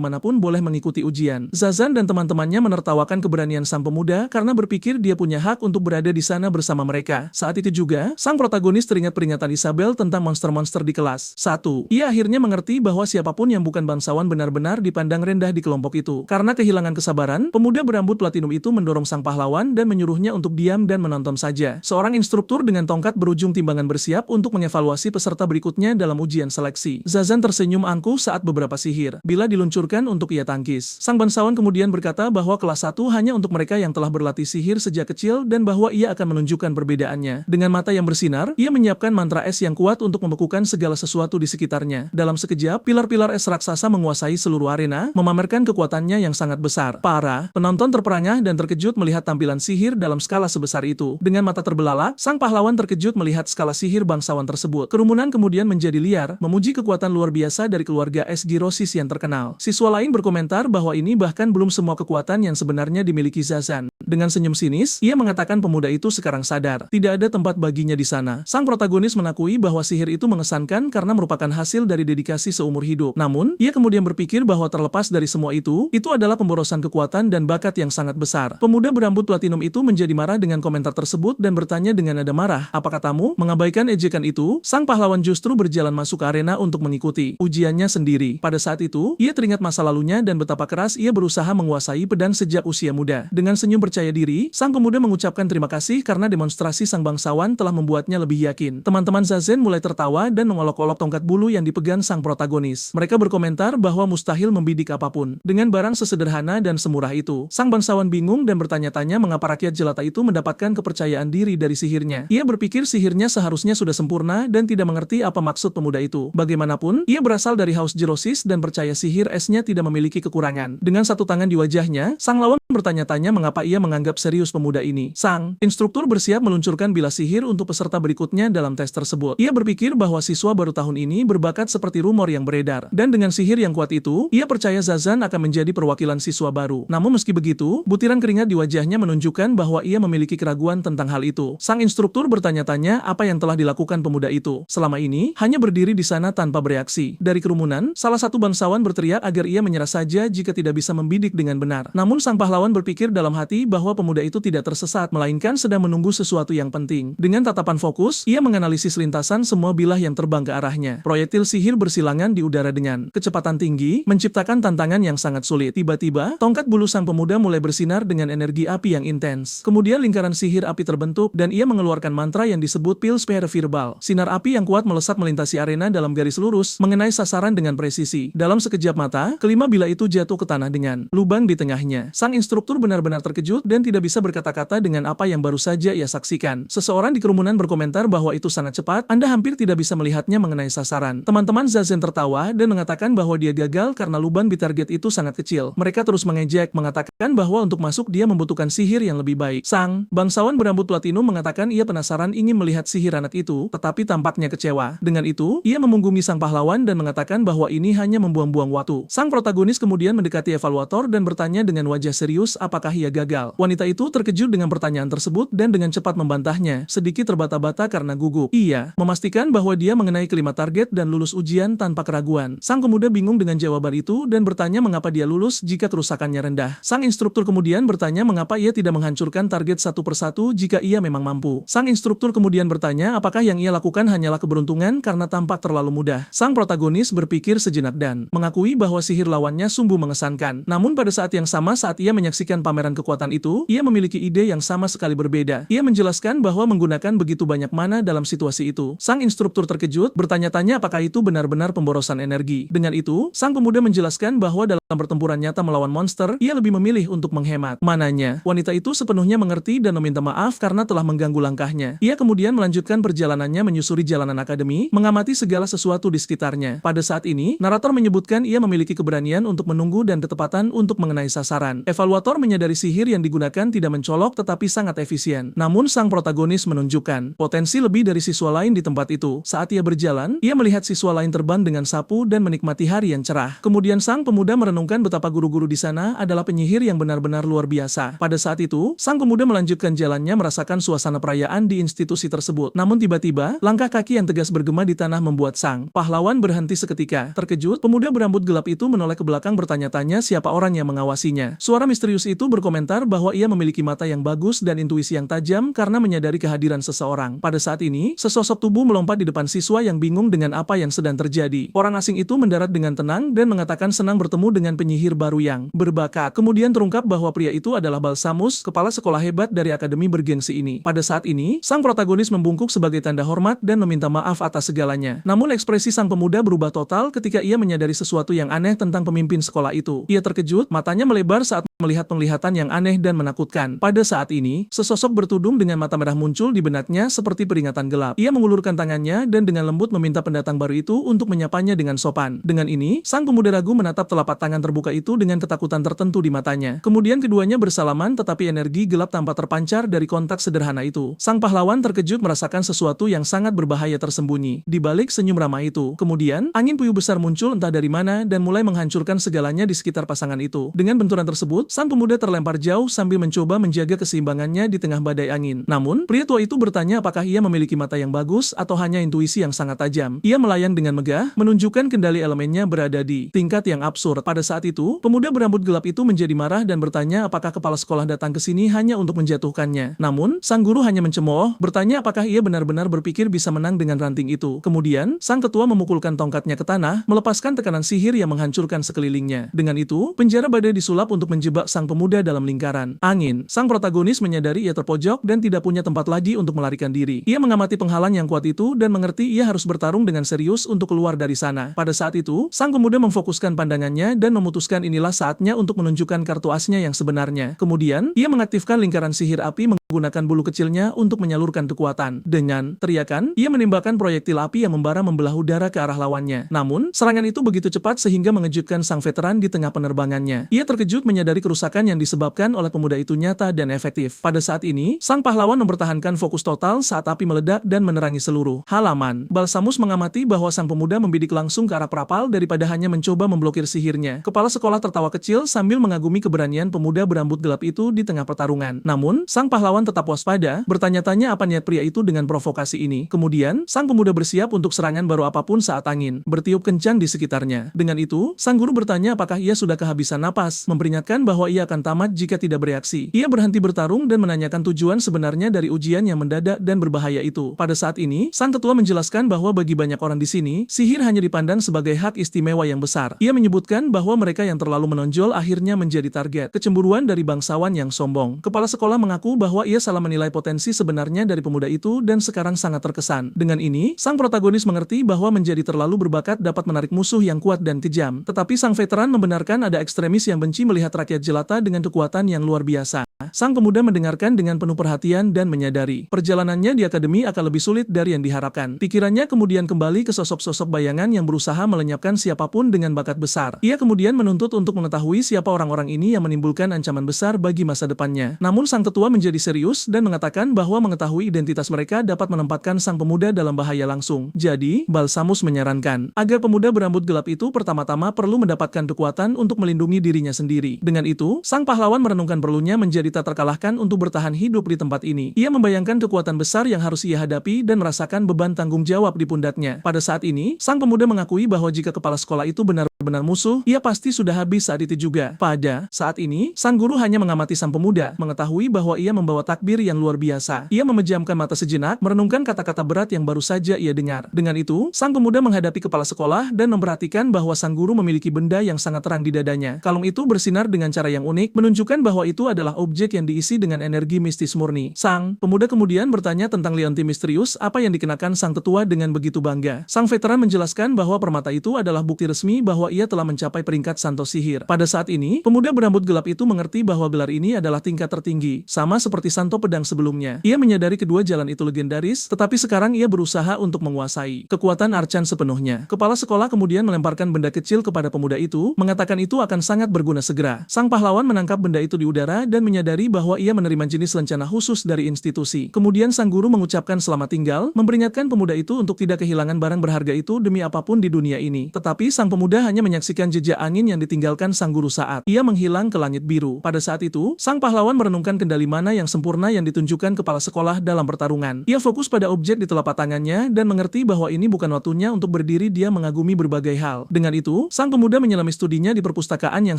manapun boleh mengikuti ujian. Zazan dan teman-temannya menertawakan keberanian sang pemuda karena berpikir dia punya hak untuk berada di sana bersama mereka. Saat itu juga, sang protagonis teringat peringatan Isabel tentang monster-monster di kelas 1. Ia akhirnya mengerti bahwa siapapun yang bukan bangsawan benar-benar dipandang rendah di kelompok itu. Karena kehilangan kesabaran, pemuda berambut platinum itu mendorong sang pahlawan dan menyuruhnya untuk diam dan menonton saja. Seorang instruktur dengan tongkat berujung timbangan bersiap untuk mengevaluasi peserta berikutnya dalam ujian seleksi. Zazan tersenyum angkuh saat beberapa sihir bila diluncurkan untuk ia tangkis. Sang bangsawan kemudian berkata bahwa kelas 1 hanya untuk mereka yang telah berlatih sihir sejak kecil dan bahwa ia akan menunjukkan perbedaannya. Dengan mata yang bersinar, ia menyiapkan mantra es yang kuat untuk membekukan segala sesuatu di sekitarnya. Dalam sekejap, pilar-pilar es raksasa menguasai seluruh arena, memamerkan kekuatannya yang sangat besar. Para penonton terperangah dan terkejut melihat tampilan sihir dalam skala sebesar itu. Dengan mata terbelalak, sang pahlawan terkejut melihat skala sihir bangsawan tersebut. Kerumunan kemudian menjadi liar, memuji kekuatan luar biasa dari keluarga es Girosis yang terkenal. Siswa lain berkomentar bahwa ini bahkan belum semua kekuatan yang sebenarnya dimiliki Zazan. Dengan senyum sinis, ia mengatakan pemuda itu sekarang sadar. Tidak ada tempat baginya di sana. Sang protagonis mengakui bahwa sihir itu mengesankan karena merupakan hasil dari dedikasi seumur hidup. Namun, ia kemudian berpikir bahwa terlepas dari semua itu adalah pemborosan kekuatan dan bakat yang sangat besar. Pemuda berambut platinum itu menjadi marah dengan komentar tersebut dan bertanya dengan nada marah, "Apa katamu?" Mengabaikan ejekan itu, sang pahlawan justru berjalan masuk ke arena untuk mengikuti ujiannya sendiri. Pada saat itu, ia teringat masa lalunya dan betapa keras ia berusaha menguasai pedang sejak usia muda. Dengan senyum percaya diri, sang pemuda mengucapkan terima kasih karena demonstrasi sang bangsawan telah membuatnya lebih yakin. Teman-teman Zazen mulai tertawa dan mengolok-olok tongkat bulu yang dipegang sang protagonis. Mereka berkomentar bahwa mustahil membidik apapun dengan barang sesederhana dan semurah itu. Sang bangsawan bingung dan bertanya-tanya mengapa rakyat jelata itu mendapatkan kepercayaan diri dari sihirnya. Ia berpikir sihirnya seharusnya sudah sempurna dan tidak mengerti apa maksud pemuda itu. Bagaimanapun, ia berasal dari Haus Jirosis dan percaya sihir esnya tidak memiliki kekurangan. Dengan satu tangan di wajahnya, sang lawan bertanya-tanya mengapa ia menganggap serius pemuda ini. Sang instruktur bersiap meluncurkan bilah sihir untuk peserta berikutnya dalam tes tersebut. Ia berpikir bahwa siswa baru tahun ini berbakat seperti rumor yang beredar. Dan dengan sihir yang kuat itu, ia percaya Zazan akan menjadi perwakilan siswa baru. Namun meski begitu, butiran keringat di wajahnya menunjukkan bahwa ia memiliki keraguan tentang hal itu. Sang instruktur bertanya-tanya apa yang telah dilakukan pemuda itu. Selama ini, hanya berdiri di sana tanpa bereaksi. Dari kerumunan, salah satu bangsawan berteriak agar ia menyerah saja jika tidak bisa membidik dengan benar. Namun sang pahlawan berpikir dalam hati bahwa pemuda itu tidak tersesat, melainkan sedang menunggu sesuatu yang penting. Dengan tatapan fokus, ia menganalisis lintasan semua bilah yang terbang ke arahnya. Proyektil sihir bersilangan di udara dengan kecepatan tinggi, menciptakan tantangan yang sangat sulit. Tiba-tiba, tongkat bulu sang pemuda mulai bersinar dengan energi api yang intens. Kemudian lingkaran sihir api terbentuk dan ia mengeluarkan mantra yang disebut Pilsphere Verbal. Sinar api yang kuat melesat melintasi arena dalam garis lurus, mengenai sasaran dengan presisi. Dalam sekejap mata, kelima bilah itu jatuh ke tanah dengan lubang di tengahnya. Sang instruktur benar-benar terkejut dan tidak bisa berkata-kata dengan apa yang baru saja ia saksikan. Seseorang di kerumunan berkomentar bahwa itu sangat cepat, Anda hampir tidak bisa melihatnya mengenai sasaran. Teman-teman Zazen tertawa dan mengatakan bahwa dia gagal karena lubang di target itu sangat kecil. Mereka terus mengejek, mengatakan bahwa untuk masuk dia membutuhkan sihir yang lebih baik. Sang bangsawan berambut platinum mengatakan ia penasaran ingin melihat sihir anak itu, tetapi tampaknya kecewa. Dengan itu, ia memunggunggi sang pahlawan dan mengatakan bahwa ini hanya membuang-buang waktu. Sang protagonis kemudian mendekati evaluator dan bertanya dengan wajah serius serius apakah ia gagal. Wanita itu terkejut dengan pertanyaan tersebut dan dengan cepat membantahnya, sedikit terbata-bata karena gugup. Ia memastikan bahwa dia mengenai kelima target dan lulus ujian tanpa keraguan. Sang pemuda bingung dengan jawaban itu dan bertanya mengapa dia lulus jika kerusakannya rendah. Sang instruktur kemudian bertanya mengapa ia tidak menghancurkan target satu persatu jika ia memang mampu. Sang instruktur kemudian bertanya apakah yang ia lakukan hanyalah keberuntungan karena tampak terlalu mudah. Sang protagonis berpikir sejenak dan mengakui bahwa sihir lawannya sungguh mengesankan. Namun pada saat yang sama saat ia menyaksikan pameran kekuatan itu, ia memiliki ide yang sama sekali berbeda. Ia menjelaskan bahwa menggunakan begitu banyak mana dalam situasi itu. Sang instruktur terkejut, bertanya-tanya apakah itu benar-benar pemborosan energi. Dengan itu, sang pemuda menjelaskan bahwa dalam pertempuran nyata melawan monster, ia lebih memilih untuk menghemat mananya. Wanita itu sepenuhnya mengerti dan meminta maaf karena telah mengganggu langkahnya. Ia kemudian melanjutkan perjalanannya menyusuri jalanan akademi, mengamati segala sesuatu di sekitarnya. Pada saat ini, narator menyebutkan ia memiliki keberanian untuk menunggu dan ketepatan untuk mengenai sasaran. Evaluator menyadari sihir yang digunakan tidak mencolok tetapi sangat efisien. Namun sang protagonis menunjukkan potensi lebih dari siswa lain di tempat itu. Saat ia berjalan, ia melihat siswa lain terbang dengan sapu dan menikmati hari yang cerah. Kemudian sang pemuda merenungkan betapa guru-guru di sana adalah penyihir yang benar-benar luar biasa. Pada saat itu, sang pemuda melanjutkan jalannya merasakan suasana perayaan di institusi tersebut. Namun tiba-tiba, langkah kaki yang tegas bergema di tanah membuat sang pahlawan berhenti seketika. Terkejut, pemuda berambut gelap itu menoleh ke belakang bertanya-tanya siapa orang yang mengawasinya. Suara misterius itu berkomentar bahwa ia memiliki mata yang bagus dan intuisi yang tajam karena menyadari kehadiran seseorang. Pada saat ini, sesosok tubuh melompat di depan siswa yang bingung dengan apa yang sedang terjadi. Orang asing itu mendarat dengan tenang dan mengatakan senang bertemu dengan penyihir baru yang berbakat. Kemudian terungkap bahwa pria itu adalah Balsamus, kepala sekolah hebat dari akademi bergengsi ini. Pada saat ini, sang protagonis membungkuk sebagai tanda hormat dan meminta maaf atas segalanya. Namun ekspresi sang pemuda berubah total ketika ia menyadari sesuatu yang aneh tentang pemimpin sekolah itu. Ia terkejut, matanya melebar saat melihat penglihatan yang aneh dan menakutkan. Pada saat ini, sesosok bertudung dengan mata merah muncul di benaknya seperti peringatan gelap. Ia mengulurkan tangannya dan dengan lembut meminta pendatang baru itu untuk menyapanya dengan sopan. Dengan ini, sang pemuda ragu menatap telapak tangan terbuka itu dengan ketakutan tertentu di matanya. Kemudian keduanya bersalaman tetapi energi gelap tampak terpancar dari kontak sederhana itu. Sang pahlawan terkejut merasakan sesuatu yang sangat berbahaya tersembunyi di balik senyum ramah itu. Kemudian, angin puyuh besar muncul entah dari mana dan mulai menghancurkan segalanya di sekitar pasangan itu. Dengan benturan tersebut, sang pemuda terlempar jauh sambil mencoba menjaga keseimbangannya di tengah badai angin. Namun, pria tua itu bertanya apakah ia memiliki mata yang bagus atau hanya intuisi yang sangat tajam. Ia melayang dengan megah, menunjukkan kendali elemennya berada di tingkat yang absurd. Pada saat itu, pemuda berambut gelap itu menjadi marah dan bertanya apakah kepala sekolah datang ke sini hanya untuk menjatuhkannya. Namun, sang guru hanya mencemooh, bertanya apakah ia benar-benar berpikir bisa menang dengan ranting itu. Kemudian, sang ketua memukulkan tongkatnya ke tanah, melepaskan tekanan sihir yang menghancurkan sekelilingnya. Dengan itu, penjara badai disulap untuk menjebak sang pemuda dalam lingkaran angin. Sang protagonis menyadari ia terpojok dan tidak punya tempat lagi untuk melarikan diri. Ia mengamati penghalang yang kuat itu dan mengerti ia harus bertarung dengan serius untuk keluar dari sana. Pada saat itu, sang pemuda memfokuskan pandangannya dan memutuskan inilah saatnya untuk menunjukkan kartu asnya yang sebenarnya. Kemudian, ia mengaktifkan lingkaran sihir api menggunakan bulu kecilnya untuk menyalurkan kekuatan. Dengan teriakan, ia menembakkan proyektil api yang membara membelah udara ke arah lawannya. Namun, serangan itu begitu cepat sehingga mengejutkan sang veteran di tengah penerbangannya. Ia terkejut menyadari kerusakan yang disebabkan oleh pemuda itu nyata dan efektif. Pada saat ini, sang pahlawan mempertahankan fokus total saat api meledak dan menerangi seluruh halaman. Balsamus mengamati bahwa sang pemuda membidik langsung ke arah prapal daripada hanya mencoba memblokir sihirnya. Kepala sekolah tertawa kecil sambil mengagumi keberanian pemuda berambut gelap itu di tengah pertarungan. Namun, sang pahlawan tetap waspada, bertanya-tanya apa niat pria itu dengan provokasi ini. Kemudian, sang pemuda bersiap untuk serangan baru apapun saat angin bertiup kencang di sekitarnya. Dengan itu, sang guru bertanya apakah ia sudah kehabisan napas, memperingatkan bahwa ia akan tamat jika tidak bereaksi. Ia berhenti bertarung dan menanyakan tujuan sebenarnya dari ujian yang mendadak dan berbahaya itu. Pada saat ini, sang ketua menjelaskan bahwa bagi banyak orang di sini, sihir hanya dipandang sebagai hak istimewa yang besar. Ia menyebutkan bahwa mereka yang terlalu menonjol akhirnya menjadi target kecemburuan dari bangsawan yang sombong. Kepala sekolah mengaku bahwa ia salah menilai potensi sebenarnya dari pemuda itu dan sekarang sangat terkesan. Dengan ini, sang protagonis mengerti bahwa menjadi terlalu berbakat dapat menarik musuh yang kuat dan kejam. Tetapi sang veteran membenarkan ada ekstremis yang benci melihat rakyat jelata dengan kekuatan yang luar biasa. Sang pemuda mendengarkan dengan penuh perhatian dan menyadari perjalanannya di akademi akan lebih sulit dari yang diharapkan. Pikirannya kemudian kembali ke sosok-sosok bayangan yang berusaha melenyapkan siapapun dengan bakat besar. Ia kemudian menuntut untuk mengetahui siapa orang-orang ini yang menimbulkan ancaman besar bagi masa depannya. Namun sang tetua menjadi serius dan mengatakan bahwa mengetahui identitas mereka dapat menempatkan sang pemuda dalam bahaya langsung. Jadi, Balsamus menyarankan agar pemuda berambut gelap itu pertama-tama perlu mendapatkan kekuatan untuk melindungi dirinya sendiri. Dengan itu, sang pahlawan merenungkan perlunya menjadi tak terkalahkan untuk bertahan hidup di tempat ini. Ia membayangkan kekuatan besar yang harus ia hadapi dan merasakan beban tanggung jawab di pundaknya. Pada saat ini, sang pemuda mengakui bahwa jika kepala sekolah itu benar-benar musuh, ia pasti sudah habis saat itu juga. Pada saat ini, sang guru hanya mengamati sang pemuda, mengetahui bahwa ia membawa takbir yang luar biasa. Ia memejamkan mata sejenak, merenungkan kata-kata berat yang baru saja ia dengar. Dengan itu, sang pemuda menghadapi kepala sekolah dan memperhatikan bahwa sang guru memiliki benda yang sangat terang di dadanya. Kalung itu bersinar dengan cara yang unik, menunjukkan bahwa itu adalah objek yang diisi dengan energi mistis murni. Sang pemuda kemudian bertanya tentang leontin misterius apa yang dikenakan sang tetua dengan begitu bangga. Sang veteran menjelaskan bahwa permata itu adalah bukti resmi bahwa ia telah mencapai peringkat Santo Sihir. Pada saat ini, pemuda berambut gelap itu mengerti bahwa gelar ini adalah tingkat tertinggi, sama seperti Santo Pedang sebelumnya. Ia menyadari kedua jalan itu legendaris, tetapi sekarang ia berusaha untuk menguasai kekuatan Archan sepenuhnya. Kepala sekolah kemudian melemparkan benda kecil kepada pemuda itu, mengatakan itu akan sangat berguna segera. Sang pahlawan menangkap benda itu di udara dan menyadari bahwa ia menerima jenis lencana khusus dari institusi. Kemudian sang guru mengucapkan selamat tinggal, memperingatkan pemuda itu untuk tidak kehilangan barang berharga itu demi apapun di dunia ini. Tetapi sang pemuda hanya menyaksikan jejak angin yang ditinggalkan sang guru saat ia menghilang ke langit biru. Pada saat itu, sang pahlawan merenungkan kendali mana yang sempurna yang ditunjukkan kepala sekolah dalam pertarungan. Ia fokus pada objek di telapak tangannya dan mengerti bahwa ini bukan waktunya untuk berdiri, dia mengagumi berbagai hal. Dengan itu, sang pemuda menyelami studinya di perpustakaan yang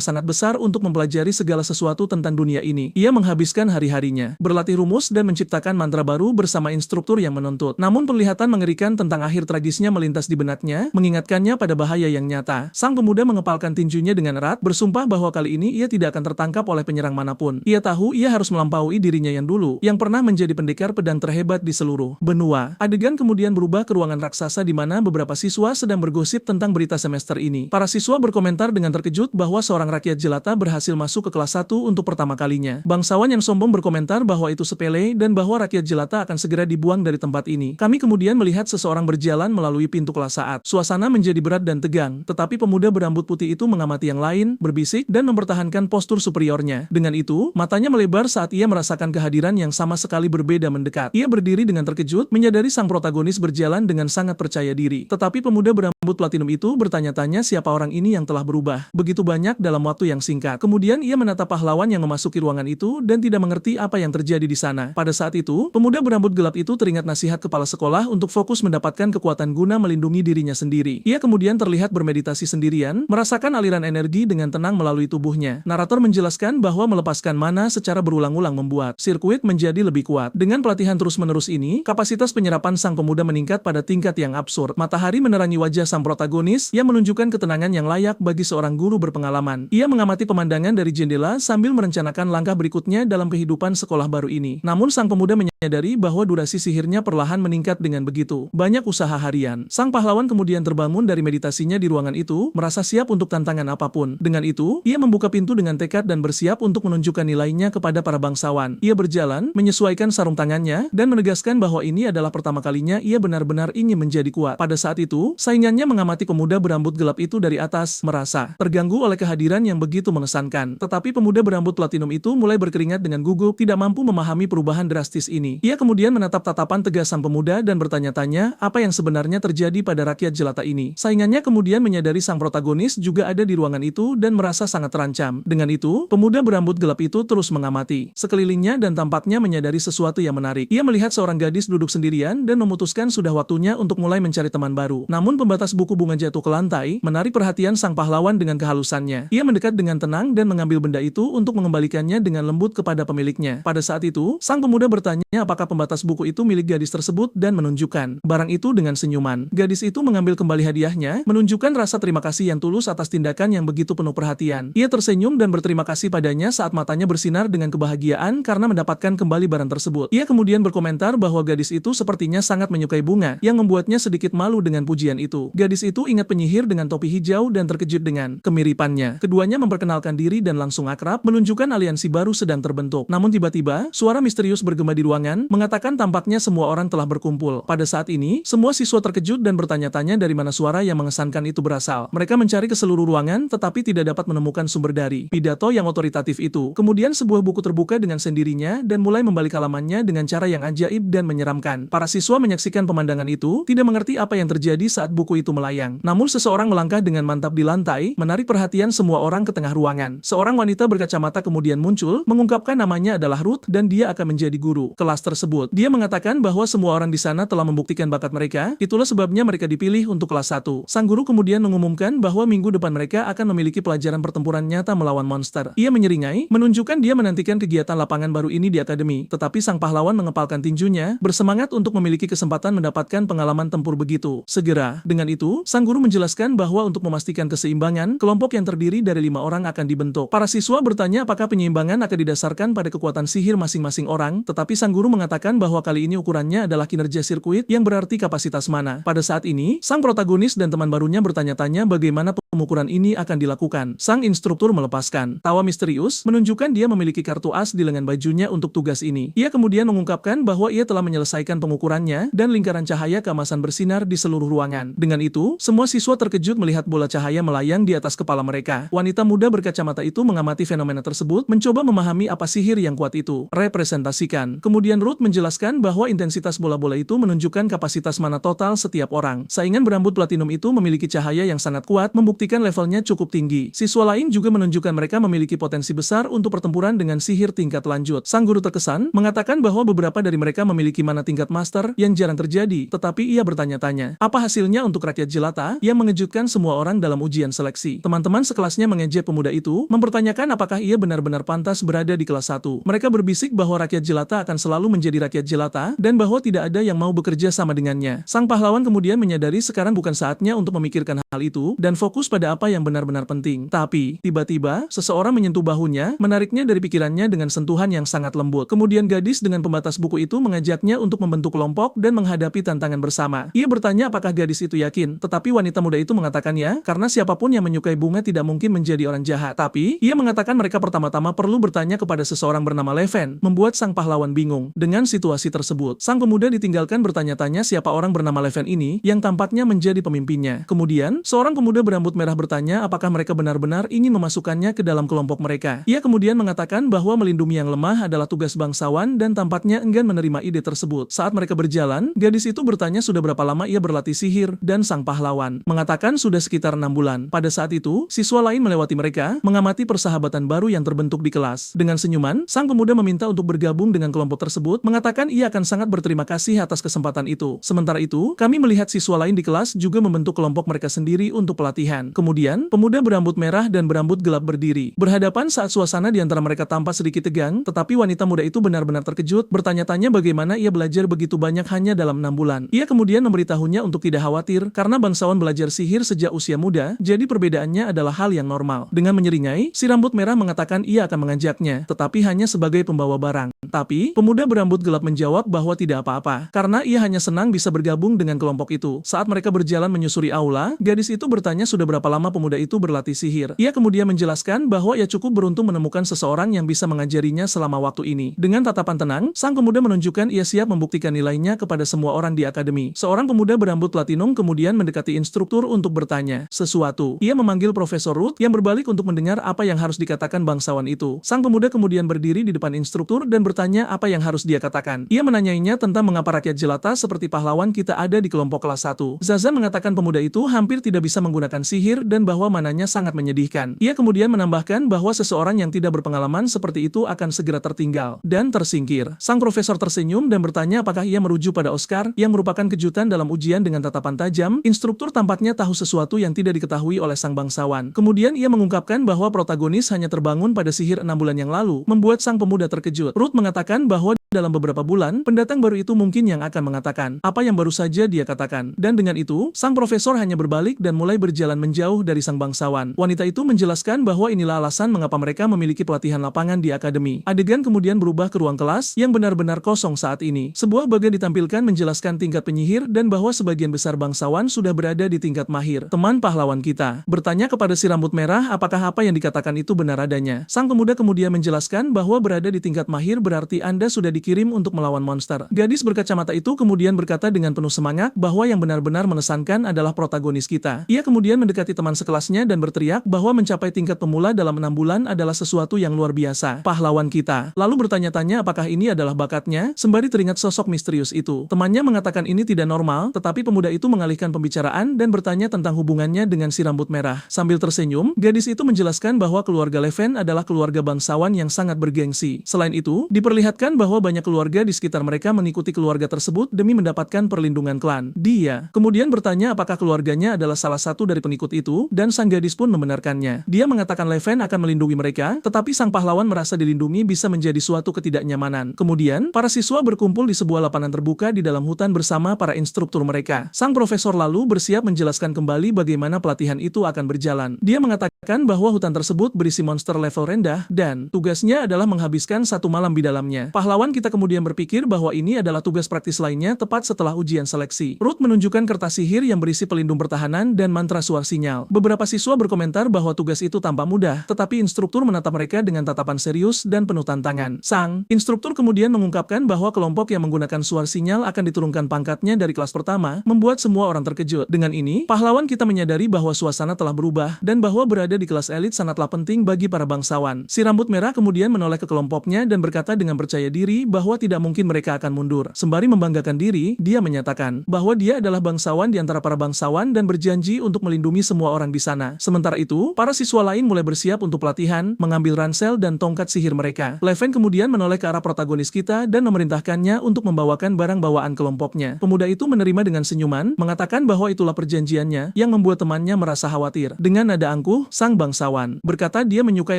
sangat besar untuk mempelajari segala sesuatu tentang dunia ini. Ia menghabiskan hari-harinya berlatih rumus dan menciptakan mantra baru bersama instruktur yang menuntut. Namun penglihatan mengerikan tentang akhir tragisnya melintas di benaknya, mengingatkannya pada bahaya yang nyata. Sang pemuda mengepalkan tinjunya dengan erat, bersumpah bahwa kali ini ia tidak akan tertangkap oleh penyerang manapun. Ia tahu ia harus melampaui dirinya yang dulu, yang pernah menjadi pendekar pedang terhebat di seluruh benua. Adegan kemudian berubah ke ruangan raksasa di mana beberapa siswa sedang bergosip tentang berita semester ini. Para siswa berkomentar dengan terkejut bahwa seorang rakyat jelata berhasil masuk ke kelas 1 untuk pertama kalinya. Bangsawan yang sombong berkomentar bahwa itu sepele dan bahwa rakyat jelata akan segera dibuang dari tempat ini. Kami kemudian melihat seseorang berjalan melalui pintu kelas saat suasana menjadi berat dan tegang, tetapi pemuda berambut putih itu mengamati yang lain, berbisik dan mempertahankan postur superiornya. Dengan itu, matanya melebar saat ia merasakan kehadiran yang sama sekali berbeda mendekat. Ia berdiri dengan terkejut, menyadari sang protagonis berjalan dengan sangat percaya diri. Tetapi pemuda berambut platinum itu bertanya-tanya siapa orang ini yang telah berubah begitu banyak dalam waktu yang singkat. Kemudian ia menatap pahlawan yang memasuki ruangan itu dan tidak mengerti apa yang terjadi di sana. Pada saat itu, pemuda berambut gelap itu teringat nasihat kepala sekolah untuk fokus mendapatkan kekuatan guna melindungi dirinya sendiri. Ia kemudian terlihat bermeditasi sendirian, merasakan aliran energi dengan tenang melalui tubuhnya. Narator menjelaskan bahwa melepaskan mana secara berulang-ulang membuat sirkuit menjadi lebih kuat. Dengan pelatihan terus-menerus ini, kapasitas penyerapan sang pemuda meningkat pada tingkat yang absurd. Matahari menerangi wajah sang protagonis yang menunjukkan ketenangan yang layak bagi seorang guru berpengalaman. Ia mengamati pemandangan dari jendela sambil merencanakan langkah berikutnya dalam kehidupan sekolah baru ini. Namun sang pemuda menyadari bahwa durasi sihirnya perlahan meningkat dengan begitu banyak usaha harian. Sang pahlawan kemudian terbangun dari meditasinya di ruangan itu, merasa siap untuk tantangan apapun. Dengan itu, ia membuka pintu dengan tekad dan bersiap untuk menunjukkan nilainya kepada para bangsawan. Ia berjalan, menyesuaikan sarung tangannya, dan menegaskan bahwa ini adalah pertama kalinya ia benar-benar ingin menjadi kuat. Pada saat itu, saingannya mengamati pemuda berambut gelap itu dari atas, merasa terganggu oleh kehadiran yang begitu mengesankan. Tetapi pemuda berambut platinum itu mulai berkeringat dengan gugup, tidak mampu memahami perubahan drastis ini. Ia kemudian menatap tatapan tegas sang pemuda dan bertanya-tanya apa yang sebenarnya terjadi pada rakyat jelata ini. Saingannya kemudian menyadari sang protagonis juga ada di ruangan itu dan merasa sangat terancam. Dengan itu, pemuda berambut gelap itu terus mengamati sekelilingnya dan tampaknya menyadari sesuatu yang menarik. Ia melihat seorang gadis duduk sendirian dan memutuskan sudah waktunya untuk mulai mencari teman baru. Namun pembatas buku bunga jatuh ke lantai, menarik perhatian sang pahlawan dengan kehalusannya. Ia mendekat dengan tenang dan mengambil benda itu untuk mengembalikannya dengan lembut kepada pemiliknya. Pada saat itu, sang pemuda bertanya apakah pembatas buku itu milik gadis tersebut dan menunjukkan barang itu dengan senyuman. Gadis itu mengambil kembali hadiahnya, menunjukkan rasa terima kasih yang tulus atas tindakan yang begitu penuh perhatian. Ia tersenyum dan berterima kasih padanya saat matanya bersinar dengan kebahagiaan karena mendapatkan kembali barang tersebut. Ia kemudian berkomentar bahwa gadis itu sepertinya sangat menyukai bunga, yang membuatnya sedikit malu dengan pujian itu. Gadis itu ingat penyihir dengan topi hijau dan terkejut dengan kemiripannya. Keduanya memperkenalkan diri dan langsung akrab, menunjukkan aliansi baru sedang terbentuk. Namun tiba-tiba, suara misterius bergema di ruangan, mengatakan tampaknya semua orang telah berkumpul. Pada saat ini, semua siswa terkejut dan bertanya-tanya dari mana suara yang mengesankan itu berasal. Mereka mencari ke seluruh ruangan, tetapi tidak dapat menemukan sumber dari pidato yang otoritatif itu. Kemudian sebuah buku terbuka dengan sendirinya dan mulai membalik halamannya dengan cara yang ajaib dan menyeramkan. Para siswa menyaksikan pemandangan itu, tidak mengerti apa yang terjadi saat buku itu melayang. Namun seseorang melangkah dengan mantap di lantai, menarik perhatian semua orang ke tengah ruangan. Seorang wanita berkacamata kemudian muncul, mengungkapkan namanya adalah Ruth dan dia akan menjadi guru kelas tersebut. Dia mengatakan bahwa semua orang di sana telah membuktikan bakat mereka, itulah sebabnya mereka dipilih untuk kelas 1. Sang guru kemudian mengumumkan bahwa minggu depan mereka akan memiliki pelajaran pertempuran nyata melawan monster. Ia menyeringai, menunjukkan dia menantikan kegiatan lapangan baru ini di akademi. Tetapi sang pahlawan mengepalkan tinjunya, bersemangat untuk memiliki kesempatan mendapatkan pengalaman tempur begitu segera. Dengan itu, sang guru menjelaskan bahwa untuk memastikan keseimbangan, kelompok yang terdiri dari 5 orang akan dibentuk. Para siswa bertanya apakah penyeimbangan akan didasarkan pada kekuatan sihir masing-masing orang, tetapi sang guru mengatakan bahwa kali ini ukurannya adalah kinerja sirkuit yang berarti kapasitas mana. Pada saat ini, sang protagonis dan teman barunya bertanya-tanya bagaimana pengukuran ini akan dilakukan. Sang instruktur melepaskan tawa misterius, menunjukkan dia memiliki kartu as di lengan bajunya untuk tugas ini. Ia kemudian mengungkapkan bahwa ia telah menyelesaikan pengukurannya dan lingkaran cahaya keemasan bersinar di seluruh ruangan. Dengan itu, semua siswa terkejut melihat bola cahaya melayang di atas kepala mereka. Wanita muda berkacamata itu mengamati fenomena tersebut, mencoba memahami apa sihir yang kuat itu representasikan. Kemudian Ruth menjelaskan bahwa intensitas bola-bola itu menunjukkan kapasitas mana total setiap orang. Saingan berambut platinum itu memiliki cahaya yang sangat kuat, membuktikan levelnya cukup tinggi. Siswa lain juga menunjukkan mereka memiliki potensi besar untuk pertempuran dengan sihir tingkat lanjut. Sang guru terkesan, mengatakan bahwa beberapa dari mereka memiliki mana tingkat master yang jarang terjadi, tetapi ia bertanya-tanya, apa hasilnya untuk rakyat jelata yang mengejutkan semua orang dalam ujian seleksi. Teman-teman sekelasnya mengejek pemuda itu, mempertanyakan apakah ia benar-benar pantas berada di kelas 1. Mereka berbisik bahwa rakyat jelata akan selalu menjadi rakyat jelata, dan bahwa tidak ada yang mau bekerja sama dengannya. Sang pahlawan kemudian menyadari sekarang bukan saatnya untuk memikirkan hal itu, dan fokus pada apa yang benar-benar penting. Tapi, tiba-tiba, seseorang menyentuh bahunya, menariknya dari pikirannya dengan sentuhan yang sangat lembut. Kemudian gadis dengan pembatas buku itu mengajaknya untuk membentuk kelompok dan menghadapi tantangan bersama. Ia bertanya apakah gadis itu yakin, tetapi wanita muda itu mengatakan ya, karena siapapun yang menyukai bunga tidak mungkin menjadi orang jahat. Tapi, ia mengatakan mereka pertama-tama perlu bertanya kepada seseorang bernama Leven, membuat sang pahlawan bingung. Dengan situasi tersebut, sang pemuda ditinggalkan bertanya-tanya siapa orang bernama Leven ini, yang tampaknya menjadi pemimpinnya. Kemudian, seorang pemuda berambut merah bertanya apakah mereka benar-benar ingin memasukkannya ke dalam kelompok mereka. Ia kemudian mengatakan bahwa melindungi yang lemah adalah tugas bangsawan dan tampaknya enggan menerima ide tersebut. Saat mereka berjalan, gadis itu bertanya sudah berapa lama ia berlatih sihir, dan sang pahlawan mengatakan sudah sekitar 6 bulan. Pada saat itu, siswa lain melewati mereka, mengamati persahabatan baru yang terbentuk di kelas. Dengan senyuman, sang pemuda meminta untuk bergabung dengan kelompok tersebut, mengatakan ia akan sangat berterima kasih atas kesempatan itu. Sementara itu, kami melihat siswa lain di kelas juga membentuk kelompok mereka sendiri untuk pelatihan. Kemudian, pemuda berambut merah dan berambut gelap berdiri berhadapan saat suasana di antara mereka tampak sedikit tegang, tetapi wanita muda itu benar-benar terkejut, bertanya-tanya bagaimana ia belajar begitu banyak hanya dalam 6 bulan. Ia kemudian memberitahunya untuk tidak khawatir, karena bangsawan belajar sihir sejak usia muda, jadi perbedaannya adalah hal yang normal. Dengan menyeringai, si rambut merah mengatakan ia akan mengajaknya, tetapi hanya sebagai pembawa barang. Tapi, pemuda berambut gelap menjawab bahwa tidak apa-apa, karena ia hanya senang bisa bergabung dengan kelompok itu. Saat mereka berjalan menyusuri aula, gadis itu bertanya sudah berapa lama pemuda itu berlatih sihir. Ia kemudian menjelaskan bahwa ia cukup beruntung menemukan seseorang yang bisa mengajarinya selama waktu ini. Dengan tatapan tenang, sang pemuda menunjukkan ia siap membuktikan nilainya kepada semua orang di akademi. Seorang pemuda berambut platinum kemudian mendekati instruktur untuk bertanya sesuatu. Ia memanggil Profesor Ruth yang berbalik untuk mendengar apa yang harus dikatakan bangsawan itu. Sang pemuda kemudian berdiri di depan instruktur dan bertanya apa yang harus dia katakan. Ia menanyainya tentang mengapa rakyat jelata seperti pahlawan kita ada di kelompok kelas 1. Zaza mengatakan pemuda itu hampir tidak bisa menggunakan sihir dan bahwa mananya sangat menyedihkan. Ia kemudian menambahkan bahwa seseorang yang tidak berpengalaman seperti itu akan segera tertinggal dan tersingkir. Sang profesor tersenyum dan bertanya apakah ia merujuk pada Oscar yang merupakan kejutan dalam ujian dengan tatapan tajam. Instruktur tampaknya tahu sesuatu yang tidak diketahui oleh sang bangsawan. Kemudian ia mengungkapkan bahwa protagonis hanya terbangun pada sihir 6 bulan yang lalu, membuat sang pemuda terkejut. Ruth mengatakan bahwa dalam beberapa bulan, pendatang baru itu mungkin yang akan mengatakan apa yang baru saja dia katakan. Dan dengan itu, sang profesor hanya berbalik dan mulai berjalan menjauh dari sang bangsawan. Wanita itu menjelaskan bahwa inilah alasan mengapa mereka memiliki pelatihan lapangan di akademi. Adegan kemudian berubah ke ruang kelas yang benar-benar kosong saat ini. Sebuah bagian ditampilkan menjelaskan tingkat penyihir dan bahwa sebagian besar bangsawan sudah berada di tingkat mahir. Teman pahlawan kita bertanya kepada si rambut merah apakah apa yang dikatakan itu benar adanya. Sang pemuda kemudian menjelaskan bahwa berada di tingkat mahir berarti Anda sudah dikirim untuk melawan monster. Gadis berkacamata itu kemudian berkata dengan penuh semangat bahwa yang benar-benar mengesankan adalah protagonis kita. Ia kemudian mendekati teman sekelasnya dan berteriak bahwa mencapai tingkat pemula dalam 6 bulan adalah sesuatu yang luar biasa. Pahlawan kita lalu bertanya-tanya apakah ini adalah bakatnya, sembari teringat sosok misterius itu. Temannya mengatakan ini tidak normal, tetapi pemuda itu mengalihkan pembicaraan dan bertanya tentang hubungannya dengan si rambut merah. Sambil tersenyum, gadis itu menjelaskan bahwa keluarga Leven adalah keluarga bangsawan yang sangat bergengsi. Selain itu, diperlihatkan bahwa banyak keluarga di sekitar mereka mengikuti keluarga tersebut demi mendapatkan perlindungan klan. Dia kemudian bertanya apakah keluarganya adalah salah satu dari pengikut itu, dan sang gadis pun membenarkannya. Dia mengatakan Leven akan melindungi mereka, tetapi sang pahlawan merasa dilindungi bisa menjadi suatu ketidaknyamanan. Kemudian, para siswa berkumpul di sebuah lapangan terbuka di dalam hutan bersama para instruktur mereka. Sang profesor lalu bersiap menjelaskan kembali bagaimana pelatihan itu akan berjalan. Dia mengatakan bahwa hutan tersebut berisi monster level rendah, dan tugasnya adalah menghabiskan satu malam di dalamnya. Pahlawan kita kemudian berpikir bahwa ini adalah tugas praktis lainnya tepat setelah ujian seleksi. Ruth menunjukkan kertas sihir yang berisi pelindung pertahanan dan mantra suar sinyal. Beberapa siswa berkomentar bahwa tugas itu tampak mudah, tetapi instruktur menatap mereka dengan tatapan serius dan penuh tantangan. Sang instruktur kemudian mengungkapkan bahwa kelompok yang menggunakan suar sinyal akan diturunkan pangkatnya dari kelas pertama, membuat semua orang terkejut. Dengan ini, pahlawan kita menyadari bahwa suasana telah berubah dan bahwa berada di kelas elit sangatlah penting bagi para bangsawan. Si rambut merah kemudian menoleh ke kelompoknya dan berkata dengan percaya diri bahwa tidak mungkin mereka akan mundur. Sembari membanggakan diri, dia menyatakan bahwa dia adalah bangsawan di antara para bangsawan dan berjanji untuk melindungi semua orang di sana. Sementara itu, para siswa lain mulai bersiap untuk pelatihan, mengambil ransel dan tongkat sihir mereka. Leven kemudian menoleh ke arah protagonis kita dan memerintahkannya untuk membawakan barang bawaan kelompoknya. Pemuda itu menerima dengan senyuman, mengatakan bahwa itulah perjanjiannya yang membuat temannya merasa khawatir. Dengan nada angkuh, sang bangsawan berkata dia menyukai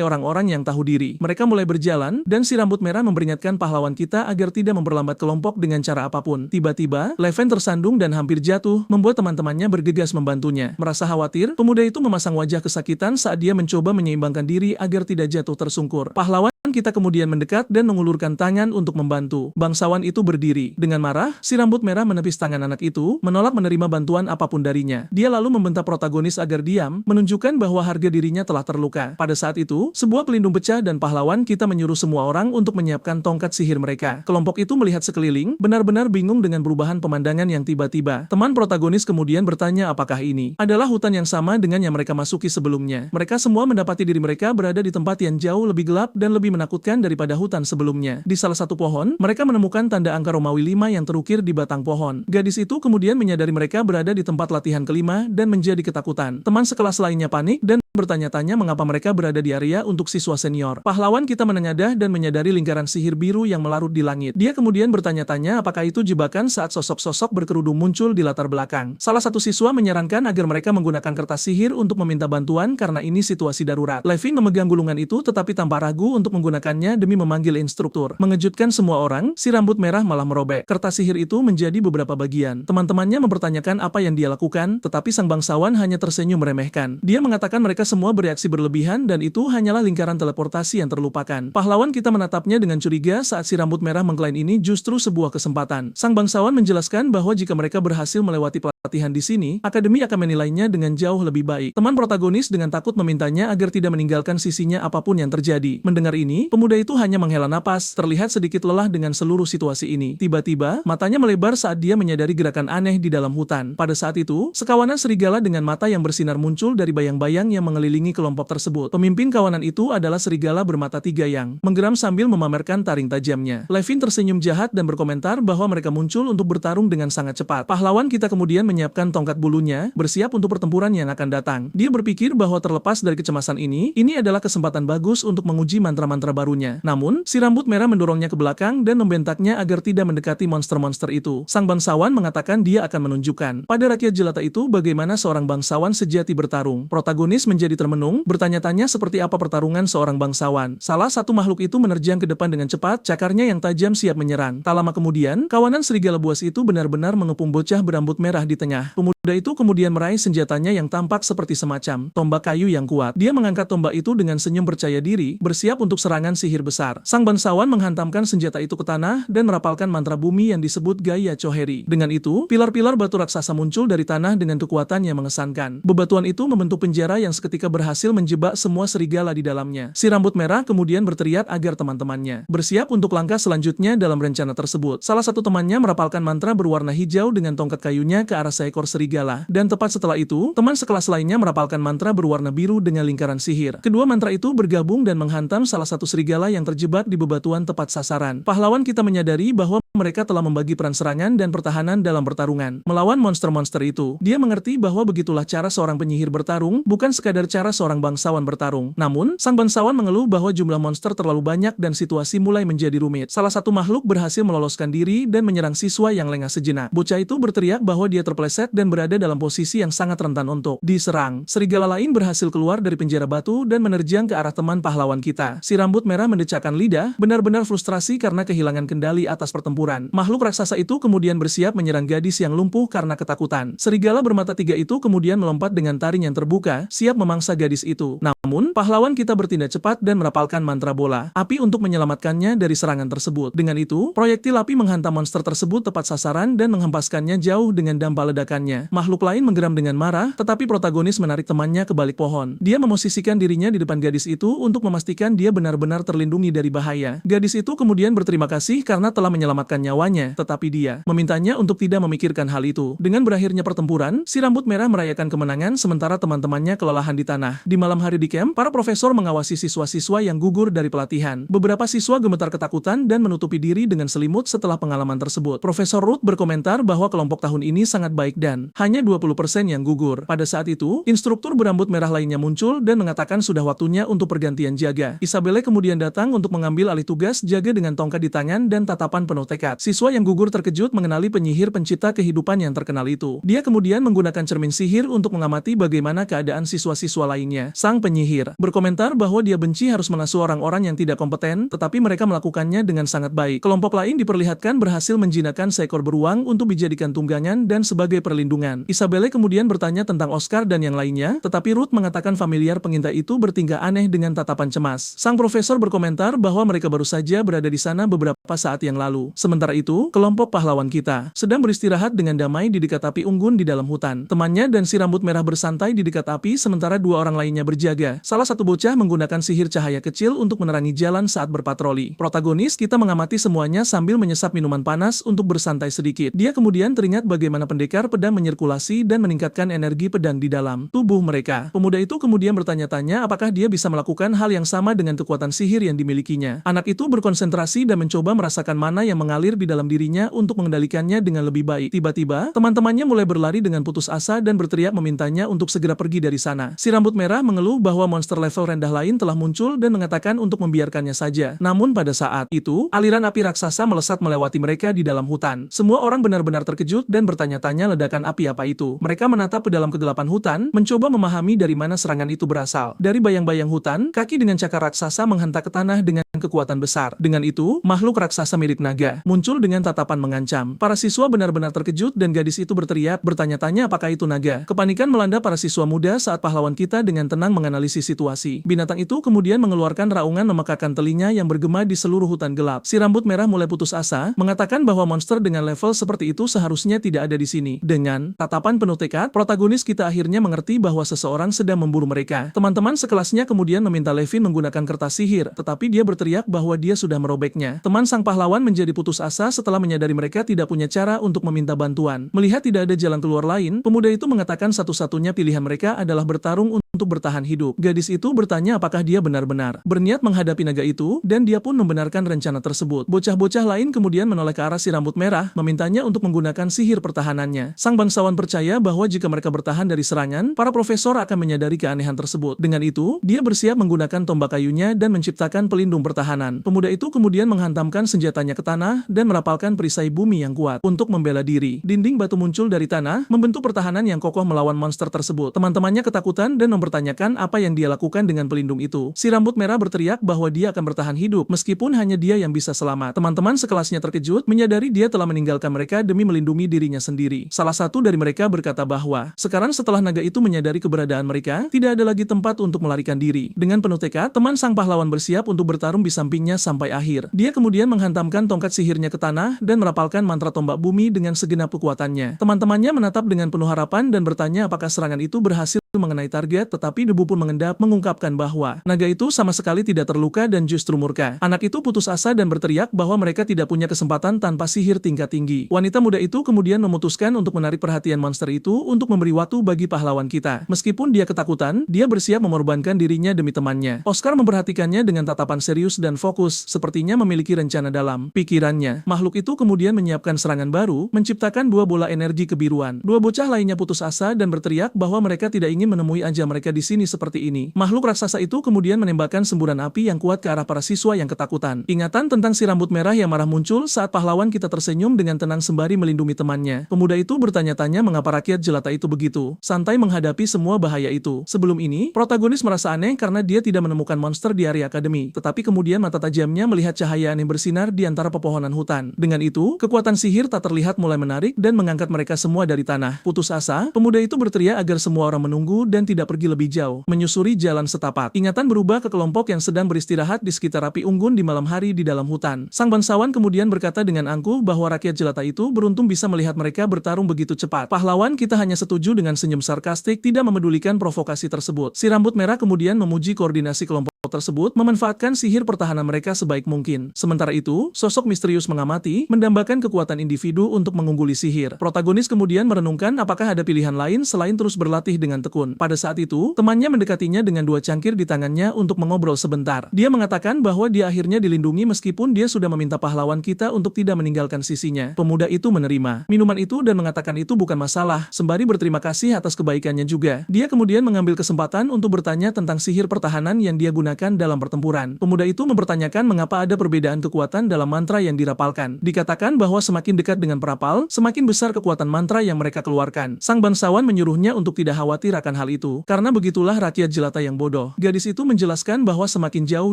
orang-orang yang tahu diri. Mereka mulai berjalan, dan si rambut merah memperingatkan pahlawan kita agar tidak memperlambat kelompok dengan cara apapun. Tiba-tiba, Leven tersandung dan hampir jatuh, membuat teman-temannya bergegas membantunya. Merasa khawatir, pemuda itu memasang wajah kesakitan saat dia mencoba menyeimbangkan diri agar tidak jatuh tersungkur. Pahlawan kita kemudian mendekat dan mengulurkan tangan untuk membantu. Bangsawan itu berdiri. Dengan marah, si rambut merah menepis tangan anak itu, menolak menerima bantuan apapun darinya. Dia lalu membentak protagonis agar diam, menunjukkan bahwa harga dirinya telah terluka. Pada saat itu, sebuah pelindung pecah dan pahlawan kita menyuruh semua orang untuk menyiapkan tongkat sihir mereka. Kelompok itu melihat sekeliling, benar-benar bingung dengan perubahan pemandangan yang tiba-tiba. Teman protagonis kemudian bertanya apakah ini adalah hutan yang sama dengan yang mereka masuki sebelumnya. Mereka semua mendapati diri mereka berada di tempat yang jauh lebih gelap dan lebih menakutkan daripada hutan sebelumnya. Di salah satu pohon, mereka menemukan tanda angka Romawi 5 yang terukir di batang pohon. Gadis itu kemudian menyadari mereka berada di tempat latihan kelima dan menjadi ketakutan. Teman sekelas lainnya panik dan bertanya-tanya mengapa mereka berada di area untuk siswa senior. Pahlawan kita menengadah dan menyadari lingkaran sihir biru yang melarut di langit. Dia kemudian bertanya-tanya apakah itu jebakan saat sosok-sosok berkerudung muncul di latar belakang. Salah satu siswa menyarankan agar mereka menggunakan kertas sihir untuk meminta bantuan karena ini situasi darurat. Levin memegang gulungan itu tetapi tanpa ragu untuk menggunakannya demi memanggil instruktur. Mengejutkan semua orang, si rambut merah malah merobek. Kertas sihir itu menjadi beberapa bagian. Teman-temannya mempertanyakan apa yang dia lakukan, tetapi sang bangsawan hanya tersenyum meremehkan. Dia mengatakan mereka semua bereaksi berlebihan dan itu hanyalah lingkaran teleportasi yang terlupakan. Pahlawan kita menatapnya dengan curiga saat si rambut merah mengklaim ini justru sebuah kesempatan. Sang bangsawan menjelaskan bahwa jika mereka berhasil melewati pelatihan di sini, akademi akan menilainya dengan jauh lebih baik. Teman protagonis dengan takut memintanya agar tidak meninggalkan sisinya apapun yang terjadi. Mendengar ini, pemuda itu hanya menghela napas, terlihat sedikit lelah dengan seluruh situasi ini. Tiba-tiba, matanya melebar saat dia menyadari gerakan aneh di dalam hutan. Pada saat itu, sekawanan serigala dengan mata yang bersinar muncul dari bayang-bayang yang mengelilingi kelompok tersebut. Pemimpin kawanan itu adalah serigala bermata tiga yang menggeram sambil memamerkan taring tajamnya. Levin tersenyum jahat dan berkomentar bahwa mereka muncul untuk bertarung dengan sangat cepat. Pahlawan kita kemudian menyiapkan tongkat bulunya, bersiap untuk pertempuran yang akan datang. Dia berpikir bahwa terlepas dari kecemasan ini adalah kesempatan bagus untuk menguji mantra-mantra barunya. Namun, si rambut merah mendorongnya ke belakang dan membentaknya agar tidak mendekati monster-monster itu. Sang bangsawan mengatakan dia akan menunjukkan pada rakyat jelata itu bagaimana seorang bangsawan sejati bertarung. Protagonis menjadi menjadi termenung, bertanya-tanya seperti apa pertarungan seorang bangsawan. Salah satu makhluk itu menerjang ke depan dengan cepat, cakarnya yang tajam siap menyerang. Tak lama kemudian, kawanan serigala buas itu benar-benar mengepung bocah berambut merah di tengah. Pemuda itu kemudian meraih senjatanya yang tampak seperti semacam tombak kayu yang kuat. Dia mengangkat tombak itu dengan senyum percaya diri, bersiap untuk serangan sihir besar. Sang bangsawan menghantamkan senjata itu ke tanah dan merapalkan mantra bumi yang disebut Gaya Choheri. Dengan itu, pilar-pilar batu raksasa muncul dari tanah dengan kekuatan yang mengesankan. Bebatuan itu membentuk penjara yang seketika berhasil menjebak semua serigala di dalamnya. Si rambut merah kemudian berteriak agar teman-temannya bersiap untuk langkah selanjutnya dalam rencana tersebut. Salah satu temannya merapalkan mantra berwarna hijau dengan tongkat kayunya ke arah seekor serigala. Dan tepat setelah itu, teman sekelas lainnya merapalkan mantra berwarna biru dengan lingkaran sihir. Kedua mantra itu bergabung dan menghantam salah satu serigala yang terjebak di bebatuan tepat sasaran. Pahlawan kita menyadari bahwa mereka telah membagi peran serangan dan pertahanan dalam pertarungan melawan monster-monster itu. Dia mengerti bahwa begitulah cara seorang penyihir bertarung, bukan sekadar cara seorang bangsawan bertarung. Namun, sang bangsawan mengeluh bahwa jumlah monster terlalu banyak dan situasi mulai menjadi rumit. Salah satu makhluk berhasil meloloskan diri dan menyerang siswa yang lengah sejenak. Bocah itu berteriak bahwa dia terpeleset dan berada dalam posisi yang sangat rentan untuk diserang. Serigala lain berhasil keluar dari penjara batu dan menerjang ke arah teman pahlawan kita. Si rambut merah mendecakkan lidah, benar-benar frustrasi karena kehilangan kendali atas pertempuran. Makhluk raksasa itu kemudian bersiap menyerang gadis yang lumpuh karena ketakutan. Serigala bermata tiga itu kemudian melompat dengan taring yang terbuka, siap memangsa gadis itu. Namun, pahlawan kita bertindak cepat dan merapalkan mantra bola api untuk menyelamatkannya dari serangan tersebut. Dengan itu, proyektil api menghantam monster tersebut tepat sasaran dan menghempaskannya jauh dengan dampak ledakannya. Makhluk lain menggeram dengan marah, tetapi protagonis menarik temannya ke balik pohon. Dia memosisikan dirinya di depan gadis itu untuk memastikan dia benar-benar terlindungi dari bahaya. Gadis itu kemudian berterima kasih karena telah menyelamatkan nyawanya, tetapi dia memintanya untuk tidak memikirkan hal itu. Dengan berakhirnya pertempuran, si rambut merah merayakan kemenangan sementara teman-temannya kelelahan di tanah. Di malam hari di camp, para profesor mengawasi siswa-siswa yang gugur dari pelatihan. Beberapa siswa gemetar ketakutan dan menutupi diri dengan selimut setelah pengalaman tersebut. Profesor Ruth berkomentar bahwa kelompok tahun ini sangat baik dan hanya 20% yang gugur. Pada saat itu, instruktur berambut merah lainnya muncul dan mengatakan sudah waktunya untuk pergantian jaga. Isabelle kemudian datang untuk mengambil alih tugas jaga dengan tongkat di tangan dan tatapan penuh tekad. Siswa yang gugur terkejut mengenali penyihir pencipta kehidupan yang terkenal itu. Dia kemudian menggunakan cermin sihir untuk mengamati bagaimana keadaan siswa-siswa lainnya. Sang penyihir berkomentar bahwa dia benci harus mengasuh orang-orang yang tidak kompeten, tetapi mereka melakukannya dengan sangat baik. Kelompok lain diperlihatkan berhasil menjinakkan seekor beruang untuk dijadikan tunggangan dan sebagai perlindungan. Isabelle kemudian bertanya tentang Oscar dan yang lainnya, tetapi Ruth mengatakan familiar pengintai itu bertingkah aneh dengan tatapan cemas. Sang profesor berkomentar bahwa mereka baru saja berada di sana beberapa saat yang lalu. Sementara itu, kelompok pahlawan kita sedang beristirahat dengan damai di dekat api unggun di dalam hutan. Temannya dan si rambut merah bersantai di dekat api sementara dua orang lainnya berjaga. Salah satu bocah menggunakan sihir cahaya kecil untuk menerangi jalan saat berpatroli. Protagonis kita mengamati semuanya sambil menyesap minuman panas untuk bersantai sedikit. Dia kemudian teringat bagaimana pendekar pedang menyirkulasi dan meningkatkan energi pedang di dalam tubuh mereka. Pemuda itu kemudian bertanya-tanya apakah dia bisa melakukan hal yang sama dengan kekuatan sihir yang dimilikinya. Anak itu berkonsentrasi dan mencoba merasakan mana yang mengalir di dalam dirinya untuk mengendalikannya dengan lebih baik. Tiba-tiba, teman-temannya mulai berlari dengan putus asa dan berteriak memintanya untuk segera pergi dari sana. Si rambut merah mengeluh bahwa monster level rendah lain telah muncul dan mengatakan untuk membiarkannya saja. Namun pada saat itu, aliran api raksasa melesat melewati mereka di dalam hutan. Semua orang benar-benar terkejut dan bertanya-tanya ledakan api apa itu. Mereka menatap ke dalam kegelapan hutan, mencoba memahami dari mana serangan itu berasal. Dari bayang-bayang hutan, kaki dengan cakar raksasa menghantam ke tanah dengan kekuatan besar. Dengan itu, makhluk raksasa mirip naga muncul dengan tatapan mengancam. Para siswa benar-benar terkejut dan gadis itu berteriak, bertanya-tanya apakah itu naga. Kepanikan melanda para siswa muda saat pahlawan kita dengan tenang menganalisis situasi. Binatang itu kemudian mengeluarkan raungan memekakkan telinga yang bergema di seluruh hutan gelap. Si rambut merah mulai putus asa, mengatakan bahwa monster dengan level seperti itu seharusnya tidak ada di sini. Dengan tatapan penuh tekad, protagonis kita akhirnya mengerti bahwa seseorang sedang memburu mereka. Teman-teman sekelasnya kemudian meminta Levin menggunakan kertas sihir, tetapi dia berteriak bahwa dia sudah merobeknya. Teman sang pahlawan menjadi putus asa setelah menyadari mereka tidak punya cara untuk meminta bantuan. Melihat tidak ada jalan keluar lain, pemuda itu mengatakan satu-satunya pilihan mereka adalah bertarung untuk bertahan hidup. Gadis itu bertanya apakah dia benar-benar berniat menghadapi naga itu, dan dia pun membenarkan rencana tersebut. Bocah-bocah lain kemudian menoleh ke arah si rambut merah, memintanya untuk menggunakan sihir pertahanannya. Sang bangsawan percaya bahwa jika mereka bertahan dari serangan, para profesor akan menyadari keanehan tersebut. Dengan itu, dia bersiap menggunakan tombak kayunya dan menciptakan pelindung pertahanan. Pemuda itu kemudian menghantamkan senjatanya ke tanah dan merapalkan perisai bumi yang kuat untuk membela diri. Dinding batu muncul dari tanah, membentuk pertahanan yang kokoh melawan monster tersebut. Teman-temannya ketakutan dan mempertanyakan apa yang dia lakukan dengan pelindung itu. Si rambut merah berteriak bahwa dia akan bertahan hidup meskipun hanya dia yang bisa selamat. Teman-teman sekelasnya terkejut menyadari dia telah meninggalkan mereka demi melindungi dirinya sendiri. Salah satu dari mereka berkata bahwa sekarang setelah naga itu menyadari keberadaan mereka, tidak ada lagi tempat untuk melarikan diri. Dengan penuh tekad, teman sang pahlawan bersiap untuk bertarung di sampingnya sampai akhir. Dia kemudian menghantamkan tongkat sihirnya ke tanah dan merapalkan mantra tombak bumi dengan segenap kekuatannya. Teman-temannya menatap dengan penuh harapan dan bertanya apakah serangan itu berhasil mengenai target, tetapi debu pun mengendap mengungkapkan bahwa naga itu sama sekali tidak terluka dan justru murka. Anak itu putus asa dan berteriak bahwa mereka tidak punya kesempatan tanpa sihir tingkat tinggi. Wanita muda itu kemudian memutuskan untuk menarik perhatian monster itu untuk memberi waktu bagi pahlawan kita. Meskipun dia ketakutan, dia bersiap mengorbankan dirinya demi temannya. Oscar memperhatikannya dengan tatapan serius dan fokus, sepertinya memiliki rencana dalam pikirannya. Makhluk itu kemudian menyiapkan serangan baru, menciptakan dua bola energi kebiruan. Dua bocah lainnya putus asa dan berteriak bahwa mereka tidak ingin menemui aja mereka di sini seperti ini. Makhluk raksasa itu kemudian menembakkan semburan api yang kuat ke arah para siswa yang ketakutan. Ingatan tentang si rambut merah yang marah muncul saat pahlawan kita tersenyum dengan tenang sembari melindungi temannya. Pemuda itu bertanya-tanya mengapa rakyat jelata itu begitu santai menghadapi semua bahaya itu. Sebelum ini, protagonis merasa aneh karena dia tidak menemukan monster di area akademi, tetapi kemudian mata tajamnya melihat cahaya aneh bersinar di antara pepohonan hutan. Dengan itu, kekuatan sihir tak terlihat mulai menarik dan mengangkat mereka semua dari tanah. Putus asa, pemuda itu berteriak agar semua orang menunggu dan tidak pergi lebih jauh, menyusuri jalan setapak. Ingatan berubah ke kelompok yang sedang beristirahat di sekitar api unggun di malam hari di dalam hutan. Sang bangsawan kemudian berkata dengan angkuh bahwa rakyat jelata itu beruntung bisa melihat mereka bertarung begitu cepat. Pahlawan kita hanya setuju dengan senyum sarkastik, tidak memedulikan provokasi tersebut. Si rambut merah kemudian memuji koordinasi kelompok tersebut, memanfaatkan sihir pertahanan mereka sebaik mungkin. Sementara itu, sosok misterius mengamati, mendambakan kekuatan individu untuk mengungguli sihir. Protagonis kemudian merenungkan apakah ada pilihan lain selain terus berlatih dengan tekun. Pada saat itu, temannya mendekatinya dengan dua cangkir di tangannya untuk mengobrol sebentar. Dia mengatakan bahwa dia akhirnya dilindungi meskipun dia sudah meminta pahlawan kita untuk tidak meninggalkan sisinya. Pemuda itu menerima minuman itu dan mengatakan itu bukan masalah, sembari berterima kasih atas kebaikannya juga. Dia kemudian mengambil kesempatan untuk bertanya tentang sihir pertahanan yang dia gunakan dalam pertempuran. Pemuda itu mempertanyakan mengapa ada perbedaan kekuatan dalam mantra yang dirapalkan. Dikatakan bahwa semakin dekat dengan perapal, semakin besar kekuatan mantra yang mereka keluarkan. Sang bangsawan menyuruhnya untuk tidak khawatir akan hal itu, karena begitulah rakyat jelata yang bodoh. Gadis itu menjelaskan bahwa semakin jauh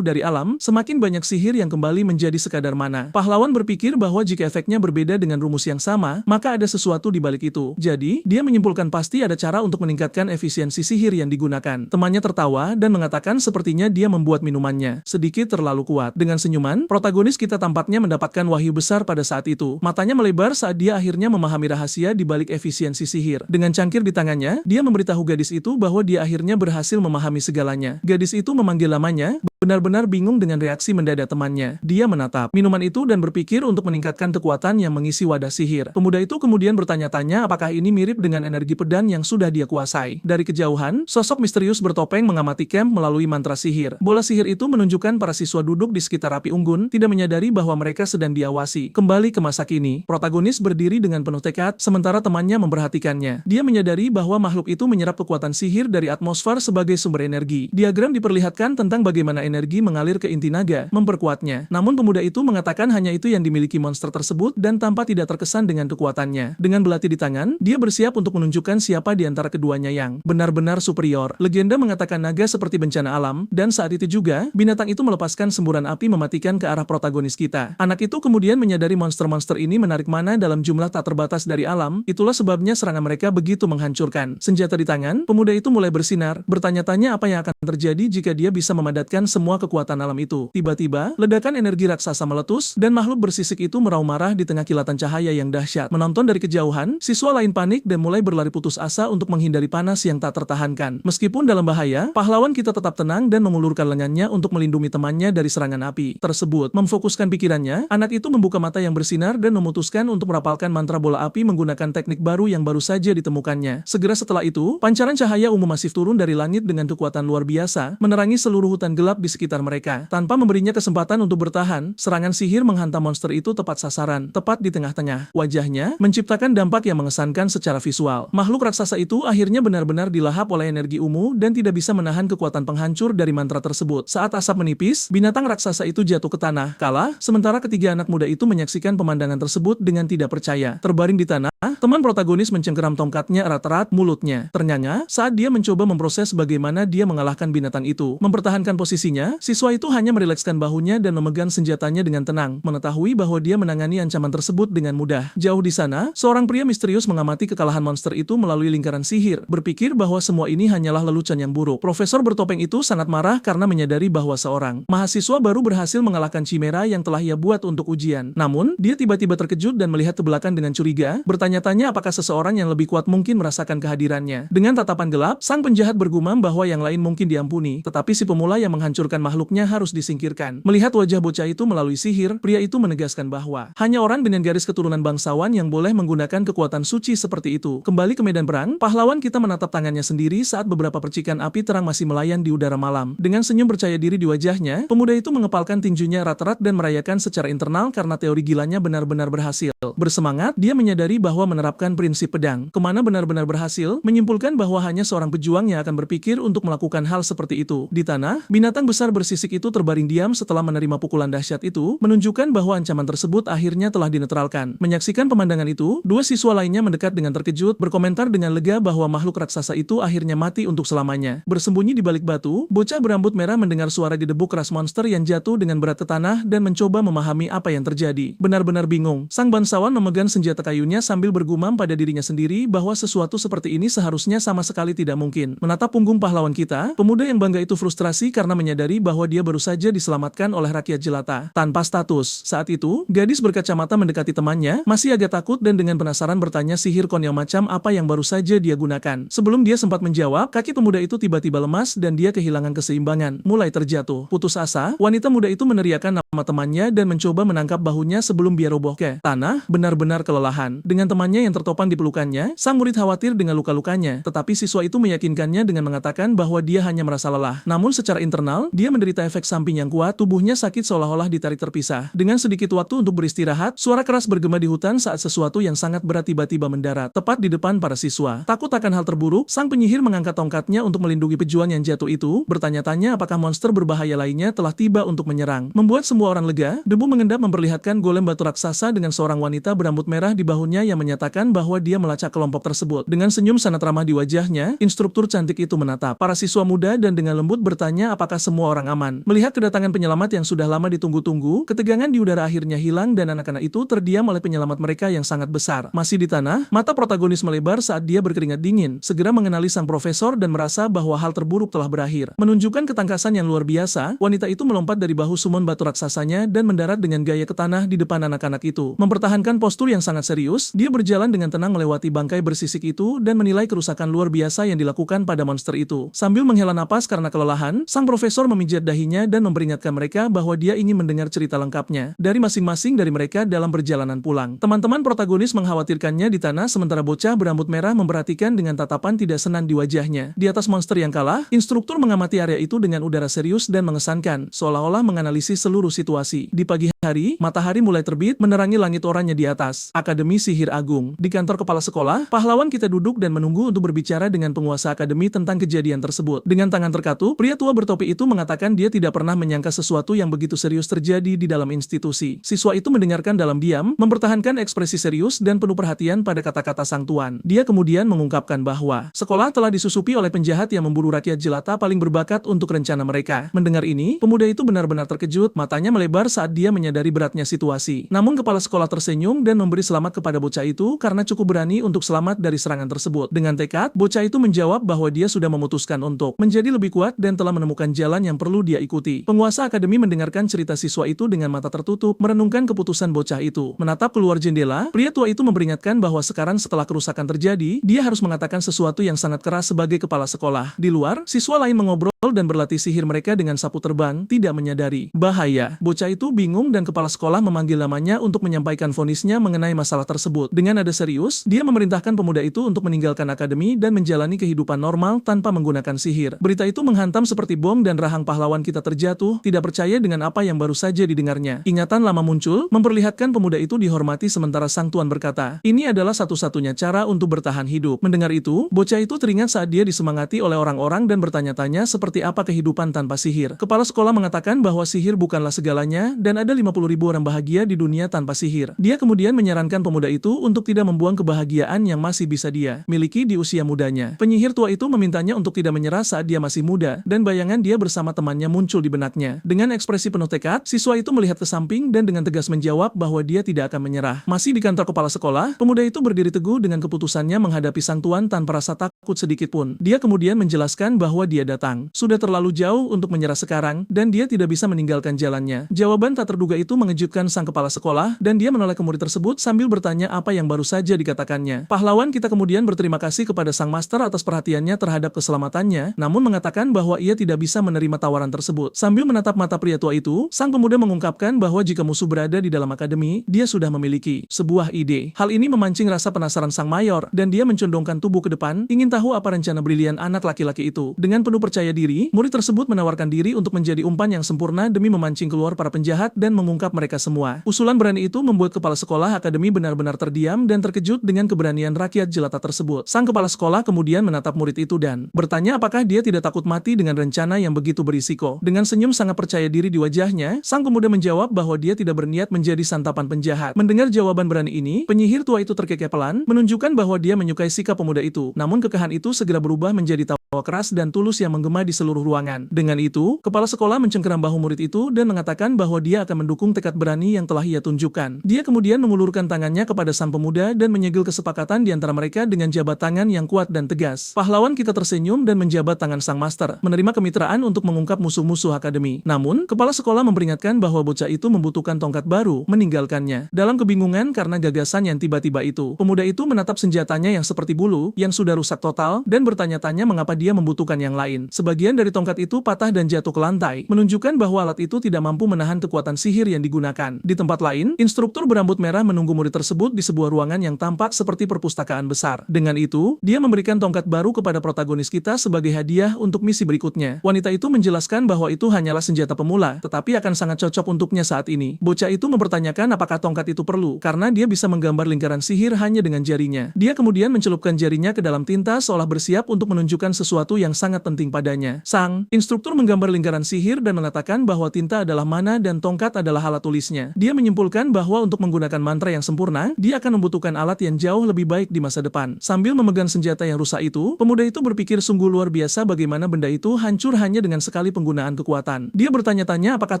dari alam, semakin banyak sihir yang kembali menjadi sekadar mana. Pahlawan berpikir bahwa jika efeknya berbeda dengan rumus yang sama, maka ada sesuatu di balik itu. Jadi, dia menyimpulkan pasti ada cara untuk meningkatkan efisiensi sihir yang digunakan. Temannya tertawa dan mengatakan sepertinya dia membuat minumannya sedikit terlalu kuat. Dengan senyuman, protagonis kita tampaknya mendapatkan wahyu besar pada saat itu. Matanya melebar saat dia akhirnya memahami rahasia di balik efisiensi sihir. Dengan cangkir di tangannya, dia memberitahu gadis itu bahwa dia akhirnya berhasil memahami segalanya. Gadis itu memanggil namanya, benar-benar bingung dengan reaksi mendadak temannya. Dia menatap minuman itu dan berpikir untuk meningkatkan kekuatan yang mengisi wadah sihir. Pemuda itu kemudian bertanya-tanya apakah ini mirip dengan energi pedang yang sudah dia kuasai. Dari kejauhan, sosok misterius bertopeng mengamati camp melalui mantra sihir. Bola sihir itu menunjukkan para siswa duduk di sekitar api unggun, tidak menyadari bahwa mereka sedang diawasi. Kembali ke masa kini, protagonis berdiri dengan penuh tekad, sementara temannya memperhatikannya. Dia menyadari bahwa makhluk itu menyerap kekuatan sihir dari atmosfer sebagai sumber energi. Diagram diperlihatkan tentang bagaimana energi mengalir ke inti naga, memperkuatnya. Namun pemuda itu mengatakan hanya itu yang dimiliki monster tersebut dan tampak tidak terkesan dengan kekuatannya. Dengan belati di tangan, dia bersiap untuk menunjukkan siapa di antara keduanya yang benar-benar superior. Legenda mengatakan naga seperti bencana alam, dan saat itu juga, binatang itu melepaskan semburan api mematikan ke arah protagonis kita. Anak itu kemudian menyadari monster-monster ini menarik mana dalam jumlah tak terbatas dari alam, itulah sebabnya serangan mereka begitu menghancurkan. Senjata di tangan, pemuda itu mulai bersinar, bertanya-tanya apa yang akan terjadi jika dia bisa memadatkan semua kekuatan alam itu. Tiba-tiba, ledakan energi raksasa meletus, dan makhluk bersisik itu meraung marah di tengah kilatan cahaya yang dahsyat. Menonton dari kejauhan, siswa lain panik dan mulai berlari putus asa untuk menghindari panas yang tak tertahankan. Meskipun dalam bahaya, pahlawan kita tetap tenang dan mengulurkan lengannya untuk melindungi temannya dari serangan api tersebut. Memfokuskan pikirannya, anak itu membuka mata yang bersinar dan memutuskan untuk merapalkan mantra bola api menggunakan teknik baru yang baru saja ditemukannya. Segera setelah itu, pancaran cahaya ungu masif turun dari langit dengan kekuatan luar biasa, menerangi seluruh hutan gelap di sekitar mereka. Tanpa memberinya kesempatan untuk bertahan, serangan sihir menghantam monster itu tepat sasaran, tepat di tengah-tengah wajahnya, menciptakan dampak yang mengesankan secara visual. Makhluk raksasa itu akhirnya benar-benar dilahap oleh energi ungu dan tidak bisa menahan kekuatan penghancur dari mantra tersebut. tersebut. Saat asap menipis, binatang raksasa itu jatuh ke tanah. Sementara ketiga anak muda itu menyaksikan pemandangan tersebut dengan tidak percaya. Terbaring di tanah, teman protagonis mencengkeram tongkatnya erat-erat mulutnya. Ternyata, saat dia mencoba memproses bagaimana dia mengalahkan binatang itu. Mempertahankan posisinya, siswa itu hanya merilekskan bahunya dan memegang senjatanya dengan tenang, mengetahui bahwa dia menangani ancaman tersebut dengan mudah. Jauh di sana, seorang pria misterius mengamati kekalahan monster itu melalui lingkaran sihir, berpikir bahwa semua ini hanyalah lelucon yang buruk. Profesor bertopeng itu sangat marah karena menyadari bahwa seorang mahasiswa baru berhasil mengalahkan chimera yang telah ia buat untuk ujian. Namun, dia tiba-tiba terkejut dan melihat ke belakang dengan curiga, bertanya-tanya apakah seseorang yang lebih kuat mungkin merasakan kehadirannya. Dengan tatapan gelap, sang penjahat bergumam bahwa yang lain mungkin diampuni, tetapi si pemula yang menghancurkan makhluknya harus disingkirkan. Melihat wajah bocah itu melalui sihir, pria itu menegaskan bahwa hanya orang dengan garis keturunan bangsawan yang boleh menggunakan kekuatan suci seperti itu. Kembali ke medan perang, pahlawan kita menatap tangannya sendiri saat beberapa percikan api terang masih melayang di udara malam. Dengan senyum percaya diri di wajahnya, pemuda itu mengepalkan tinjunya erat-erat dan merayakan secara internal karena teori gilanya benar-benar berhasil. Bersemangat, dia menyadari bahwa menerapkan prinsip pedang kemana benar-benar berhasil, menyimpulkan bahwa hanya seorang pejuang yang akan berpikir untuk melakukan hal seperti itu. Di tanah, binatang besar bersisik itu terbaring diam setelah menerima pukulan dahsyat itu, menunjukkan bahwa ancaman tersebut akhirnya telah dinetralkan. Menyaksikan pemandangan itu, dua siswa lainnya mendekat dengan terkejut, berkomentar dengan lega bahwa makhluk raksasa itu akhirnya mati untuk selamanya. Bersembunyi di balik batu, bocah berambut merah mendengar suara didebuk keras monster yang jatuh dengan berat ke tanah dan mencoba memahami apa yang terjadi. Benar-benar bingung, sang bangsawan memegang senjata kayunya sambil bergumam pada dirinya sendiri bahwa sesuatu seperti ini seharusnya sama sekali tidak mungkin. Menatap punggung pahlawan kita, pemuda yang bangga itu frustrasi karena menyadari bahwa dia baru saja diselamatkan oleh rakyat jelata tanpa status. Saat itu, gadis berkacamata mendekati temannya, masih agak takut dan dengan penasaran bertanya sihir konyol macam apa yang baru saja dia gunakan. Sebelum dia sempat menjawab, kaki pemuda itu tiba-tiba lemas dan dia kehilangan keseimbangan, mulai terjatuh. Putus asa, wanita muda itu meneriakkan nama temannya dan mencoba menangkap bahunya sebelum dia roboh ke tanah, benar-benar kelelahan. Dengan temannya yang tertopang di pelukannya, sang murid khawatir dengan luka-lukanya, tetapi siswa itu meyakinkannya dengan mengatakan bahwa dia hanya merasa lelah. Namun secara internal, dia menderita efek samping yang kuat, tubuhnya sakit seolah-olah ditarik terpisah. Dengan sedikit waktu untuk beristirahat, suara keras bergema di hutan saat sesuatu yang sangat berat tiba-tiba mendarat, tepat di depan para siswa. Takut akan hal terburuk, sang penyihir mengangkat tongkatnya untuk melindungi pejuang yang jatuh itu, bertanya-tanya apakah monster berbahaya lainnya telah tiba untuk menyerang. Membuat semua orang lega, debu mengendap memperlihatkan golem batu raksasa dengan seorang wanita berambut merah di bahunya yang menyatakan bahwa dia melacak kelompok tersebut. Dengan senyum sangat ramah di wajahnya, instruktur cantik itu menatap para siswa muda dan dengan lembut bertanya apakah semua orang aman. Melihat kedatangan penyelamat yang sudah lama ditunggu-tunggu, ketegangan di udara akhirnya hilang dan anak-anak itu terdiam oleh penyelamat mereka yang sangat besar. Masih di tanah, mata protagonis melebar saat dia berkeringat dingin, segera mengenali sang profesor dan merasa bahwa hal terburuk telah berakhir. Menunjukkan ketangkasan yang luar biasa, wanita itu melompat dari bahu summon batu raksasanya dan mendarat dengan gaya ke tanah di depan anak-anak itu. Mempertahankan postur yang sangat serius, dia berjalan dengan tenang melewati bangkai bersisik itu dan menilai kerusakan luar biasa yang dilakukan pada monster itu. Sambil menghela napas karena kelelahan, sang profesor memijat dahinya dan memperingatkan mereka bahwa dia ingin mendengar cerita lengkapnya dari masing-masing dari mereka dalam perjalanan pulang. Teman-teman protagonis mengkhawatirkannya di tanah sementara bocah berambut merah memperhatikan dengan tatapan tidak senang di wajahnya. Di atas monster yang kalah, instruktur mengamati area itu dengan udara serius dan mengesankan, seolah-olah menganalisis seluruh situasi. Di pagi hari, matahari mulai terbit menerangi langit oranye di atas Akademi Sihir Agung. Di kantor kepala sekolah, pahlawan kita duduk dan menunggu untuk berbicara dengan penguasa akademi tentang kejadian tersebut. Dengan tangan terkatup, pria tua bertopi itu mengatakan dia tidak pernah menyangka sesuatu yang begitu serius terjadi di dalam institusi. Siswa itu mendengarkan dalam diam, mempertahankan ekspresi serius dan penuh perhatian pada kata-kata sang tuan. Dia kemudian mengungkapkan bahwa sekolah telah disusupi oleh penjahat yang memburu rakyat jelata paling berbakat untuk rencana mereka. Mendengar ini, pemuda itu benar-benar terkejut, matanya melebar saat dia menyadari beratnya situasi. Namun kepala sekolah tersenyum dan memberi selamat kepada bocah itu karena cukup berani untuk selamat dari serangan tersebut. Dengan tekad, bocah itu menjawab bahwa dia sudah memutuskan untuk menjadi lebih kuat dan telah menemukan jalan yang perlu dia ikuti. Penguasa akademi mendengarkan cerita siswa itu dengan mata tertutup, merenungkan keputusan bocah itu. Menatap keluar jendela, pria tua itu memperingatkan bahwa sekarang setelah kerusakan terjadi, dia harus mengatakan sesuatu yang sangat keras sebagai kepala sekolah. Di luar, siswa lain mengobrol dan berlatih sihir mereka dengan sapu terbang, tidak menyadari bahaya. Bocah itu bingung dan dan kepala sekolah memanggil namanya untuk menyampaikan vonisnya mengenai masalah tersebut. Dengan nada serius, dia memerintahkan pemuda itu untuk meninggalkan akademi dan menjalani kehidupan normal tanpa menggunakan sihir. Berita itu menghantam seperti bom dan rahang pahlawan kita terjatuh, tidak percaya dengan apa yang baru saja didengarnya. Ingatan lama muncul, memperlihatkan pemuda itu dihormati sementara sang tuan berkata, ini adalah satu-satunya cara untuk bertahan hidup. Mendengar itu, bocah itu teringat saat dia disemangati oleh orang-orang dan bertanya-tanya seperti apa kehidupan tanpa sihir. Kepala sekolah mengatakan bahwa sihir bukanlah segalanya dan ada 50.000 orang bahagia di dunia tanpa sihir. Dia kemudian menyarankan pemuda itu untuk tidak membuang kebahagiaan yang masih bisa dia miliki di usia mudanya. Penyihir tua itu memintanya untuk tidak menyerah saat dia masih muda, dan bayangan dia bersama temannya muncul di benaknya. Dengan ekspresi penuh tekad, siswa itu melihat ke samping dan dengan tegas menjawab bahwa dia tidak akan menyerah. Masih di kantor kepala sekolah, pemuda itu berdiri teguh dengan keputusannya menghadapi sang tuan tanpa rasa takut sedikit pun. Dia kemudian menjelaskan bahwa dia datang sudah terlalu jauh untuk menyerah sekarang, dan dia tidak bisa meninggalkan jalannya. Jawaban tak terduga itu mengejutkan sang kepala sekolah, dan dia menoleh ke murid tersebut sambil bertanya apa yang baru saja dikatakannya. Pahlawan kita kemudian berterima kasih kepada sang master atas perhatiannya terhadap keselamatannya, namun mengatakan bahwa ia tidak bisa menerima tawaran tersebut. Sambil menatap mata pria tua itu, sang pemuda mengungkapkan bahwa jika musuh berada di dalam akademi, dia sudah memiliki sebuah ide. Hal ini memancing rasa penasaran sang mayor, dan dia mencondongkan tubuh ke depan, ingin tahu apa rencana brilian anak laki-laki itu. Dengan penuh percaya diri, murid tersebut menawarkan diri untuk menjadi umpan yang sempurna demi memancing keluar para penjahat dan mengungkap mereka semua. Usulan berani itu membuat kepala sekolah akademi benar-benar terdiam dan terkejut dengan keberanian rakyat jelata tersebut. Sang kepala sekolah kemudian menatap murid itu dan bertanya apakah dia tidak takut mati dengan rencana yang begitu berisiko. Dengan senyum sangat percaya diri di wajahnya, sang pemuda menjawab bahwa dia tidak berniat menjadi santapan penjahat. Mendengar jawaban berani ini, penyihir tua itu terkekeh pelan, menunjukkan bahwa dia menyukai sikap pemuda itu. Namun kekeh itu segera berubah menjadi tawa keras dan tulus yang menggema di seluruh ruangan. Dengan itu, kepala sekolah mencengkeram bahu murid itu dan mengatakan bahwa dia akan mendukung tekad berani yang telah ia tunjukkan. Dia kemudian mengulurkan tangannya kepada sang pemuda dan menyegel kesepakatan di antara mereka dengan jabat tangan yang kuat dan tegas. Pahlawan kita tersenyum dan menjabat tangan sang master, menerima kemitraan untuk mengungkap musuh-musuh akademi. Namun, kepala sekolah memperingatkan bahwa bocah itu membutuhkan tongkat baru, meninggalkannya. Dalam kebingungan karena gagasan yang tiba-tiba itu, pemuda itu menatap senjatanya yang seperti bulu, yang sudah rusak total, dan bertanya-tanya mengapa dia membutuhkan yang lain. Sebagian dari tongkat itu patah dan jatuh ke lantai, menunjukkan bahwa alat itu tidak mampu menahan kekuatan sihir yang digunakan. Di tempat lain, instruktur berambut merah menunggu murid tersebut di sebuah ruangan yang tampak seperti perpustakaan besar. Dengan itu, dia memberikan tongkat baru kepada protagonis kita sebagai hadiah untuk misi berikutnya. Wanita itu menjelaskan bahwa itu hanyalah senjata pemula, tetapi akan sangat cocok untuknya saat ini. Bocah itu mempertanyakan apakah tongkat itu perlu, karena dia bisa menggambar lingkaran sihir hanya dengan jarinya. Dia kemudian mencelupkan jarinya ke dalam tinta seolah bersiap untuk menunjukkan sesuatu yang sangat penting padanya. Sang instruktur menggambar lingkaran sihir dan mengatakan bahwa tinta adalah mana dan tongkat adalah alat tulisnya. Dia menyimpulkan bahwa untuk menggunakan mantra yang sempurna, dia akan membutuhkan alat yang jauh lebih baik di masa depan. Sambil memegang senjata yang rusak itu, pemuda itu berpikir sungguh luar biasa bagaimana benda itu hancur hanya dengan sekali penggunaan kekuatan. Dia bertanya-tanya apakah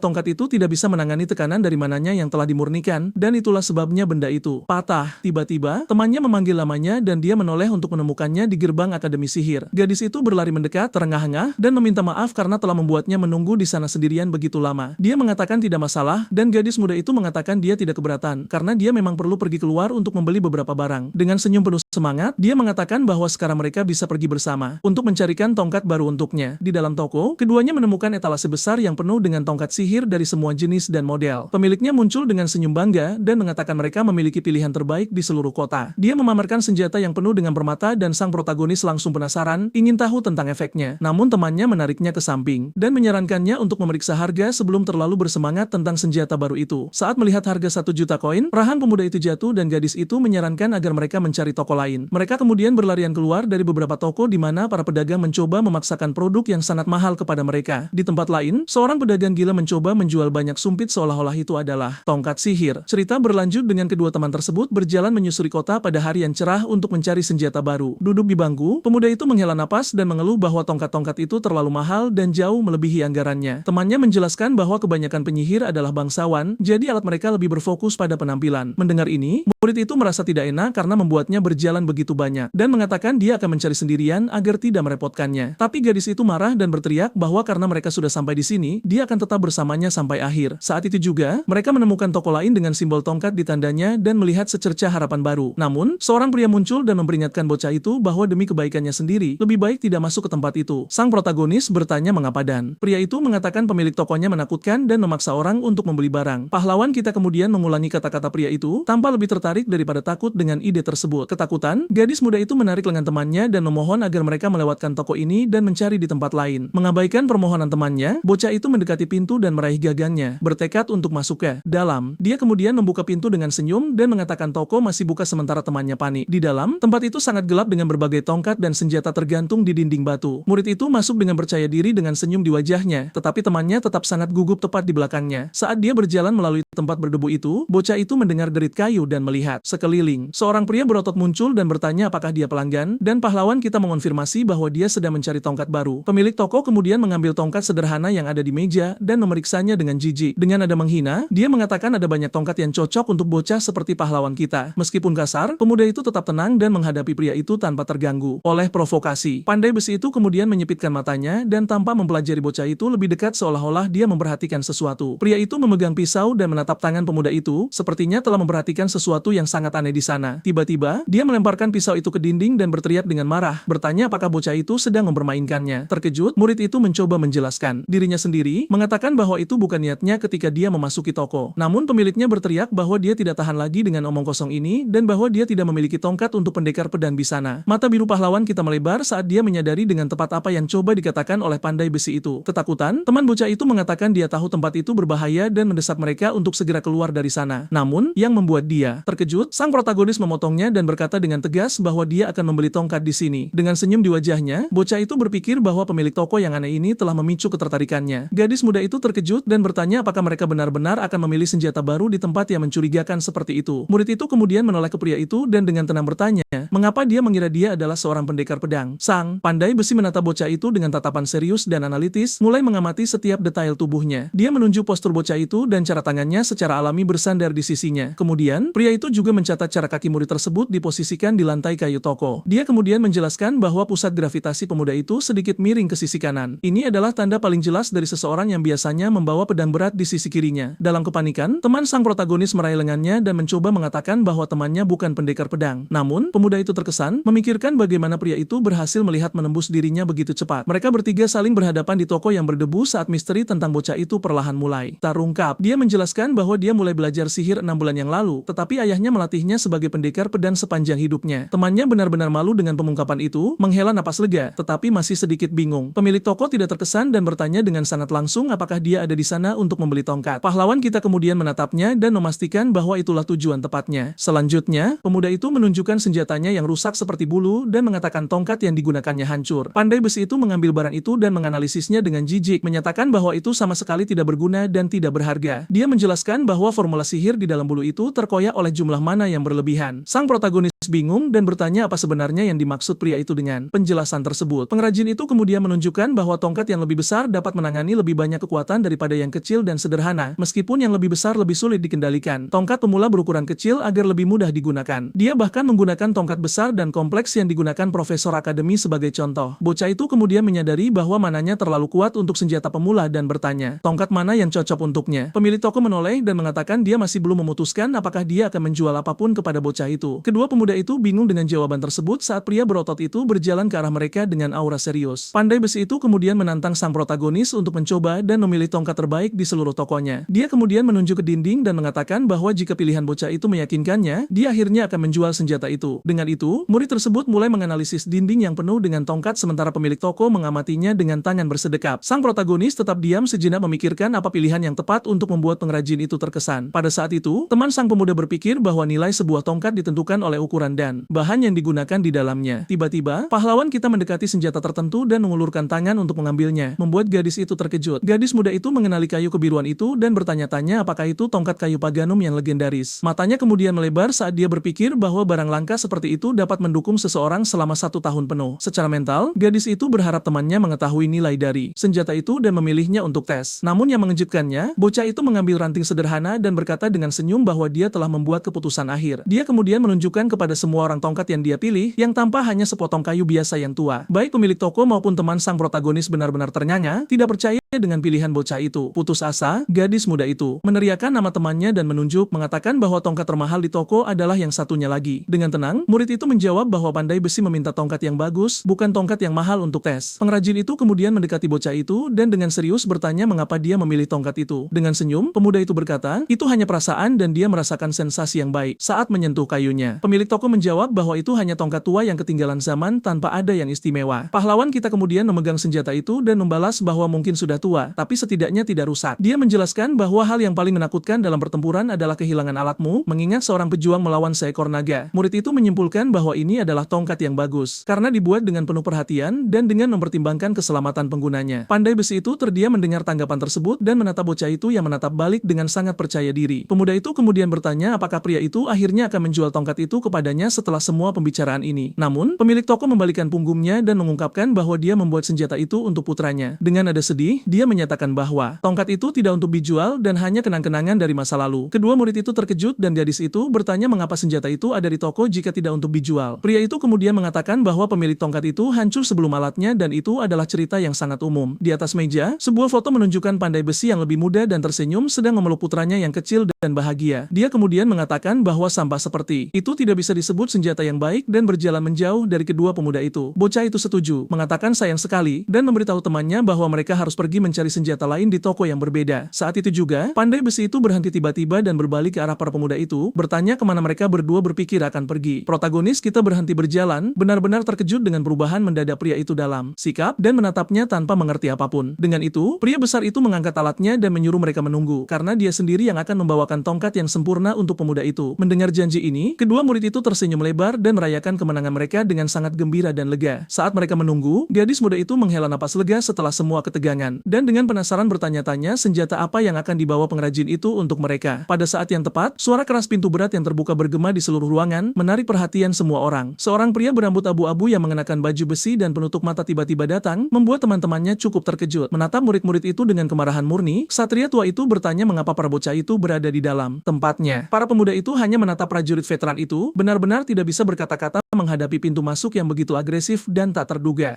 tongkat itu tidak bisa menangani tekanan dari mananya yang telah dimurnikan, dan itulah sebabnya benda itu patah. Tiba-tiba, temannya memanggil namanya dan dia menoleh untuk menemukannya di gerbang akademi sihir. Gadis itu berlari mendekat, terengah-engah, dan meminta maaf karena telah membuatnya menunggu di sana sendirian begitu lama. Dia mengatakan tidak masalah, dan gadis muda itu mengatakan dia tidak keberatan, karena dia memang perlu pergi keluar untuk membeli beberapa barang. Dengan senyum penuh semangat, dia mengatakan bahwa sekarang mereka bisa pergi bersama untuk mencarikan tongkat baru untuknya. Di dalam toko, keduanya menemukan etalase besar yang penuh dengan tongkat sihir dari semua jenis dan model. Pemiliknya muncul dengan senyum bangga dan mengatakan mereka memiliki pilihan terbaik di seluruh kota. Dia memamerkan senjata yang penuh dengan permata dan sang protagonis langsung penasaran, ingin tahu tentang efeknya. Namun temannya menariknya ke samping dan menyarankannya untuk memeriksa harga sebelum terlalu bersemangat tentang senjata baru itu. Saat melihat harga 1 juta koin, rahang pemuda itu jatuh dan gadis itu menyarankan agar mereka mencari toko lain. Mereka kemudian berlarian keluar dari beberapa toko di mana para pedagang mencoba memaksakan produk yang sangat mahal kepada mereka. Di tempat lain, seorang pedagang gila mencoba menjual banyak sumpit seolah-olah itu adalah tongkat sihir. Cerita berlanjut dengan kedua teman tersebut berjalan menyusuri kota pada hari yang cerah untuk mencari senjata baru. Duduk di bangku, pemuda itu menghela napas dan mengeluh bahwa tongkat-tongkat itu terlalu mahal dan jauh melebihi anggarannya. Temannya menjelaskan bahwa kebanyakan penyihir adalah bangsawan, jadi alat mereka lebih berfokus pada penampilan. Mendengar ini, murid itu merasa tidak enak karena membuatnya berjalan begitu banyak, dan mengatakan dia akan mencari sendirian agar tidak merepotkannya. Tapi gadis itu marah dan berteriak bahwa karena mereka sudah sampai di sini, dia akan tetap bersamanya sampai akhir. Saat itu juga, mereka menemukan toko lain dengan simbol tongkat di tandanya dan melihat secercah harapan baru. Namun, seorang pria muncul dan memperingatkan bocah itu bahwa demi kebaikannya sendiri, lebih baik tidak masuk ke tempat itu. Sang protagonis bertanya mengapa dan pria itu mengatakan pemilik tokonya menakutkan dan memaksa orang untuk membeli barang. Pahlawan kita kemudian mengulangi kata-kata pria itu tanpa lebih tertarik daripada takut dengan ide tersebut. Ketakutan, gadis muda itu menarik lengan temannya dan memohon agar mereka melewatkan toko ini dan mencari di tempat lain. Mengabaikan permohonan temannya, bocah itu mendekati pintu dan meraih gagangnya, bertekad untuk masuk ke dalam. Dia kemudian membuka pintu dengan senyum dan mengatakan toko masih buka sementara temannya panik. Di dalam, tempat itu sangat gelap dengan berbagai tongkat dan senjata tergantung di dinding batu. Murid itu masuk dengan percaya diri dengan senyum di wajahnya, tetapi temannya tetap sangat gugup tepat di belakangnya. Saat dia berjalan melalui tempat berdebu itu, bocah itu mendengar derit kayu dan melihat sekeliling. Seorang pria berotot muncul dan bertanya apakah dia pelanggan, dan pahlawan kita mengonfirmasi bahwa dia sedang mencari tongkat baru. Pemilik toko kemudian mengambil tongkat sederhana yang ada di meja dan memeriksanya dengan jijik. Dengan nada menghina, dia mengatakan ada banyak tongkat yang cocok untuk bocah seperti pahlawan kita. Meskipun kasar, pemuda itu tetap tenang dan menghadapi pria itu tanpa terganggu oleh provokasi. Pandai besi itu kemudian menyipitkan matanya dan tanpa mempelajari bocah itu lebih dekat seolah-olah dia memperhatikan sesuatu. Pria itu memegang pisau dan menatap tangan pemuda itu, sepertinya telah memperhatikan sesuatu yang sangat aneh di sana. Tiba-tiba, dia melemparkan pisau itu ke dinding dan berteriak dengan marah, bertanya apakah bocah itu sedang mempermainkannya. Terkejut, murid itu mencoba menjelaskan dirinya sendiri, mengatakan bahwa itu bukan niatnya ketika dia memasuki toko. Namun pemiliknya berteriak bahwa dia tidak tahan lagi dengan omong kosong ini dan bahwa dia tidak memiliki tongkat untuk pendekar pedang di sana. Mata biru pahlawan kita melebar saat dia menyadari dengan tepat apa yang coba dikatakan oleh pandai besi itu. Ketakutan, teman bocah itu mengatakan dia tahu tempat itu berbahaya dan mendesak mereka untuk segera keluar dari sana. Namun, yang membuat dia terkejut, sang protagonis memotongnya dan berkata dengan tegas bahwa dia akan membeli tongkat di sini. Dengan senyum di wajahnya, bocah itu berpikir bahwa pemilik toko yang aneh ini telah memicu ketertarikannya. Gadis muda itu terkejut dan bertanya apakah mereka benar-benar akan memilih senjata baru di tempat yang mencurigakan seperti itu. Murid itu kemudian menoleh ke pria itu dan dengan tenang bertanya, mengapa dia mengira dia adalah seorang pendekar pedang. Sang pandai besi menatap bocah itu dengan tatapan serius dan analitis, mulai mengamati setiap detail tubuhnya. Dia menunjuk postur bocah itu dan cara tangannya secara alami bersandar di sisinya. Kemudian, pria itu juga mencatat cara kaki murid tersebut diposisikan di lantai kayu toko. Dia kemudian menjelaskan bahwa pusat gravitasi pemuda itu sedikit miring ke sisi kanan. Ini adalah tanda paling jelas dari seseorang yang biasanya membawa pedang berat di sisi kirinya. Dalam kepanikan, teman sang protagonis meraih lengannya dan mencoba mengatakan bahwa temannya bukan pendekar pedang. Namun, pemuda itu terkesan, memikirkan bagaimana pria itu berhasil melihat menembus dirinya begitu cepat. Mereka bertiga saling berhadapan di toko yang berdebu saat misteri tentang bocah itu perlahan mulai terungkap. Dia menjelaskan bahwa dia mulai belajar sihir 6 bulan yang lalu, tetapi ayahnya melatihnya sebagai pendekar pedang sepanjang hidupnya. Temannya benar-benar malu dengan pengungkapan itu, menghela napas lega, tetapi masih sedikit bingung. Pemilik toko tidak terkesan dan bertanya dengan sangat langsung apakah dia ada di sana untuk membeli tongkat. Pahlawan kita kemudian menatapnya dan memastikan bahwa itulah tujuan tepatnya. Selanjutnya, pemuda itu menunjukkan senjatanya yang rusak seperti bulu dan mengatakan tongkat yang digunakannya hancur. Pandai besi itu mengambil barang itu dan menganalisisnya dengan jijik, menyatakan bahwa itu sama sekali tidak berguna dan tidak berharga. Dia menjelaskan bahwa formula sihir di dalam bulu itu terkoyak oleh jumlah mana yang berlebihan. Sang protagonis bingung dan bertanya apa sebenarnya yang dimaksud pria itu dengan penjelasan tersebut. Pengrajin itu kemudian menunjukkan bahwa tongkat yang lebih besar dapat menangani lebih banyak kekuatan daripada yang kecil dan sederhana, meskipun yang lebih besar lebih sulit dikendalikan. Tongkat pemula berukuran kecil agar lebih mudah digunakan. Dia bahkan menggunakan tongkat besar dan kompleks yang digunakan profesor akademi sebagai contoh. Bocah itu kemudian menyadari bahwa mananya terlalu kuat untuk senjata pemula dan bertanya, tongkat mana yang cocok untuknya? Pemilik toko menoleh dan mengatakan dia masih belum memutuskan apakah dia akan menjual apapun kepada bocah itu. Kedua pemuda itu bingung dengan jawaban tersebut saat pria berotot itu berjalan ke arah mereka dengan aura serius. Pandai besi itu kemudian menantang sang protagonis untuk mencoba dan memilih tongkat terbaik di seluruh tokonya. Dia kemudian menunjuk ke dinding dan mengatakan bahwa jika pilihan bocah itu meyakinkannya, dia akhirnya akan menjual senjata itu. Dengan itu, murid tersebut mulai menganalisis dinding yang penuh dengan tongkat sementara pemilik toko mengamatinya dengan tangan bersedekap. Sang protagonis tetap diam sejenak memikirkan apa pilihan yang tepat untuk membuat pengrajin itu terkesan. Pada saat itu, teman sang pemuda berpikir bahwa nilai sebuah tongkat ditentukan oleh ukuran dan bahan yang digunakan di dalamnya. Tiba-tiba, pahlawan kita mendekati senjata tertentu dan mengulurkan tangan untuk mengambilnya, membuat gadis itu terkejut. Gadis muda itu mengenali kayu kebiruan itu dan bertanya-tanya apakah itu tongkat kayu paganum yang legendaris. Matanya kemudian melebar saat dia berpikir bahwa barang langka seperti itu dapat mendukung seseorang selama 1 tahun penuh. Secara mental, gadis itu berharap temannya mengetahui nilai dari senjata itu dan memilihnya untuk tes. Namun yang mengejutkannya, bocah itu mengambil ranting sederhana dan berkata dengan senyum bahwa dia telah membuat keputusan akhir. Dia kemudian menunjukkan kepada semua orang tongkat yang dia pilih, yang tampak hanya sepotong kayu biasa yang tua. Baik pemilik toko maupun teman sang protagonis benar-benar ternyanya, tidak percaya dengan pilihan bocah itu. Putus asa, gadis muda itu meneriakkan nama temannya dan menunjuk, mengatakan bahwa tongkat termahal di toko adalah yang satunya lagi. Dengan tenang, murid itu menjawab bahwa pandai besi meminta tongkat yang bagus, bukan tongkat yang mahal untuk tes. Pengrajin itu kemudian mendekati bocah itu dan dengan serius bertanya mengapa dia memilih tongkat itu. Dengan senyum, pemuda itu berkata, itu hanya perasaan dan dia merasakan sensasi yang baik saat menyentuh kayunya. Pemilik toko menjawab bahwa itu hanya tongkat tua yang ketinggalan zaman tanpa ada yang istimewa. Pahlawan kita kemudian memegang senjata itu dan membalas bahwa mungkin sudah tua, tapi setidaknya tidak rusak. Dia menjelaskan bahwa hal yang paling menakutkan dalam pertempuran adalah kehilangan alatmu, mengingat seorang pejuang melawan seekor naga. Murid itu menyimpulkan bahwa ini adalah tongkat yang bagus, karena dibuat dengan penuh perhatian dan dengan mempertimbangkan keselamatan penggunanya. Pandai besi itu terdiam mendengar tanggapan tersebut dan menatap bocah itu yang menatap balik dengan sangat percaya diri. Pemuda itu kemudian bertanya apakah pria itu akhirnya akan menjual tongkat itu kepadanya setelah semua pembicaraan ini. Namun, pemilik toko membalikan punggungnya dan mengungkapkan bahwa dia membuat senjata itu untuk putranya. Dengan nada sedih, dia menyatakan bahwa tongkat itu tidak untuk dijual dan hanya kenang-kenangan dari masa lalu. Kedua murid itu terkejut dan gadis itu bertanya mengapa senjata itu ada di toko jika tidak untuk dijual. Pria itu kemudian mengatakan bahwa pemilik tongkat itu hancur sebelum alatnya dan itu adalah cerita yang sangat umum. Di atas meja, sebuah foto menunjukkan pandai besi yang lebih muda dan tersenyum sedang memeluk putranya yang kecil dan bahagia. Dia kemudian mengatakan bahwa sampah seperti itu tidak bisa disebut senjata yang baik dan berjalan menjauh dari kedua pemuda itu. Bocah itu setuju, mengatakan sayang sekali dan memberitahu temannya bahwa mereka harus pergi mencari senjata lain di toko yang berbeda. Saat itu juga, pandai besi itu berhenti tiba-tiba dan berbalik ke arah para pemuda itu, bertanya kemana mereka berdua berpikir akan pergi. Protagonis kita berhenti berjalan, benar-benar terkejut dengan perubahan mendadak pria itu dalam sikap dan menatapnya tanpa mengerti apapun. Dengan itu, pria besar itu mengangkat alatnya dan menyuruh mereka menunggu, karena dia sendiri yang akan membawakan tongkat yang sempurna untuk pemuda itu. Mendengar janji ini, kedua murid itu tersenyum lebar dan merayakan kemenangan mereka dengan sangat gembira dan lega. Saat mereka menunggu, gadis muda itu menghela napas lega setelah semua ketegangan, dan dengan penasaran bertanya-tanya senjata apa yang akan dibawa pengrajin itu untuk mereka. Pada saat yang tepat, suara keras pintu berat yang terbuka bergema di seluruh ruangan, menarik perhatian semua orang. Seorang pria berambut abu-abu yang mengenakan baju besi dan penutup mata tiba-tiba datang, membuat teman-temannya cukup terkejut. Menatap murid-murid itu dengan kemarahan murni, satria tua itu bertanya mengapa para bocah itu berada di dalam tempatnya. Para pemuda itu hanya menatap prajurit veteran itu, benar-benar tidak bisa berkata-kata menghadapi pintu masuk yang begitu agresif dan tak terduga.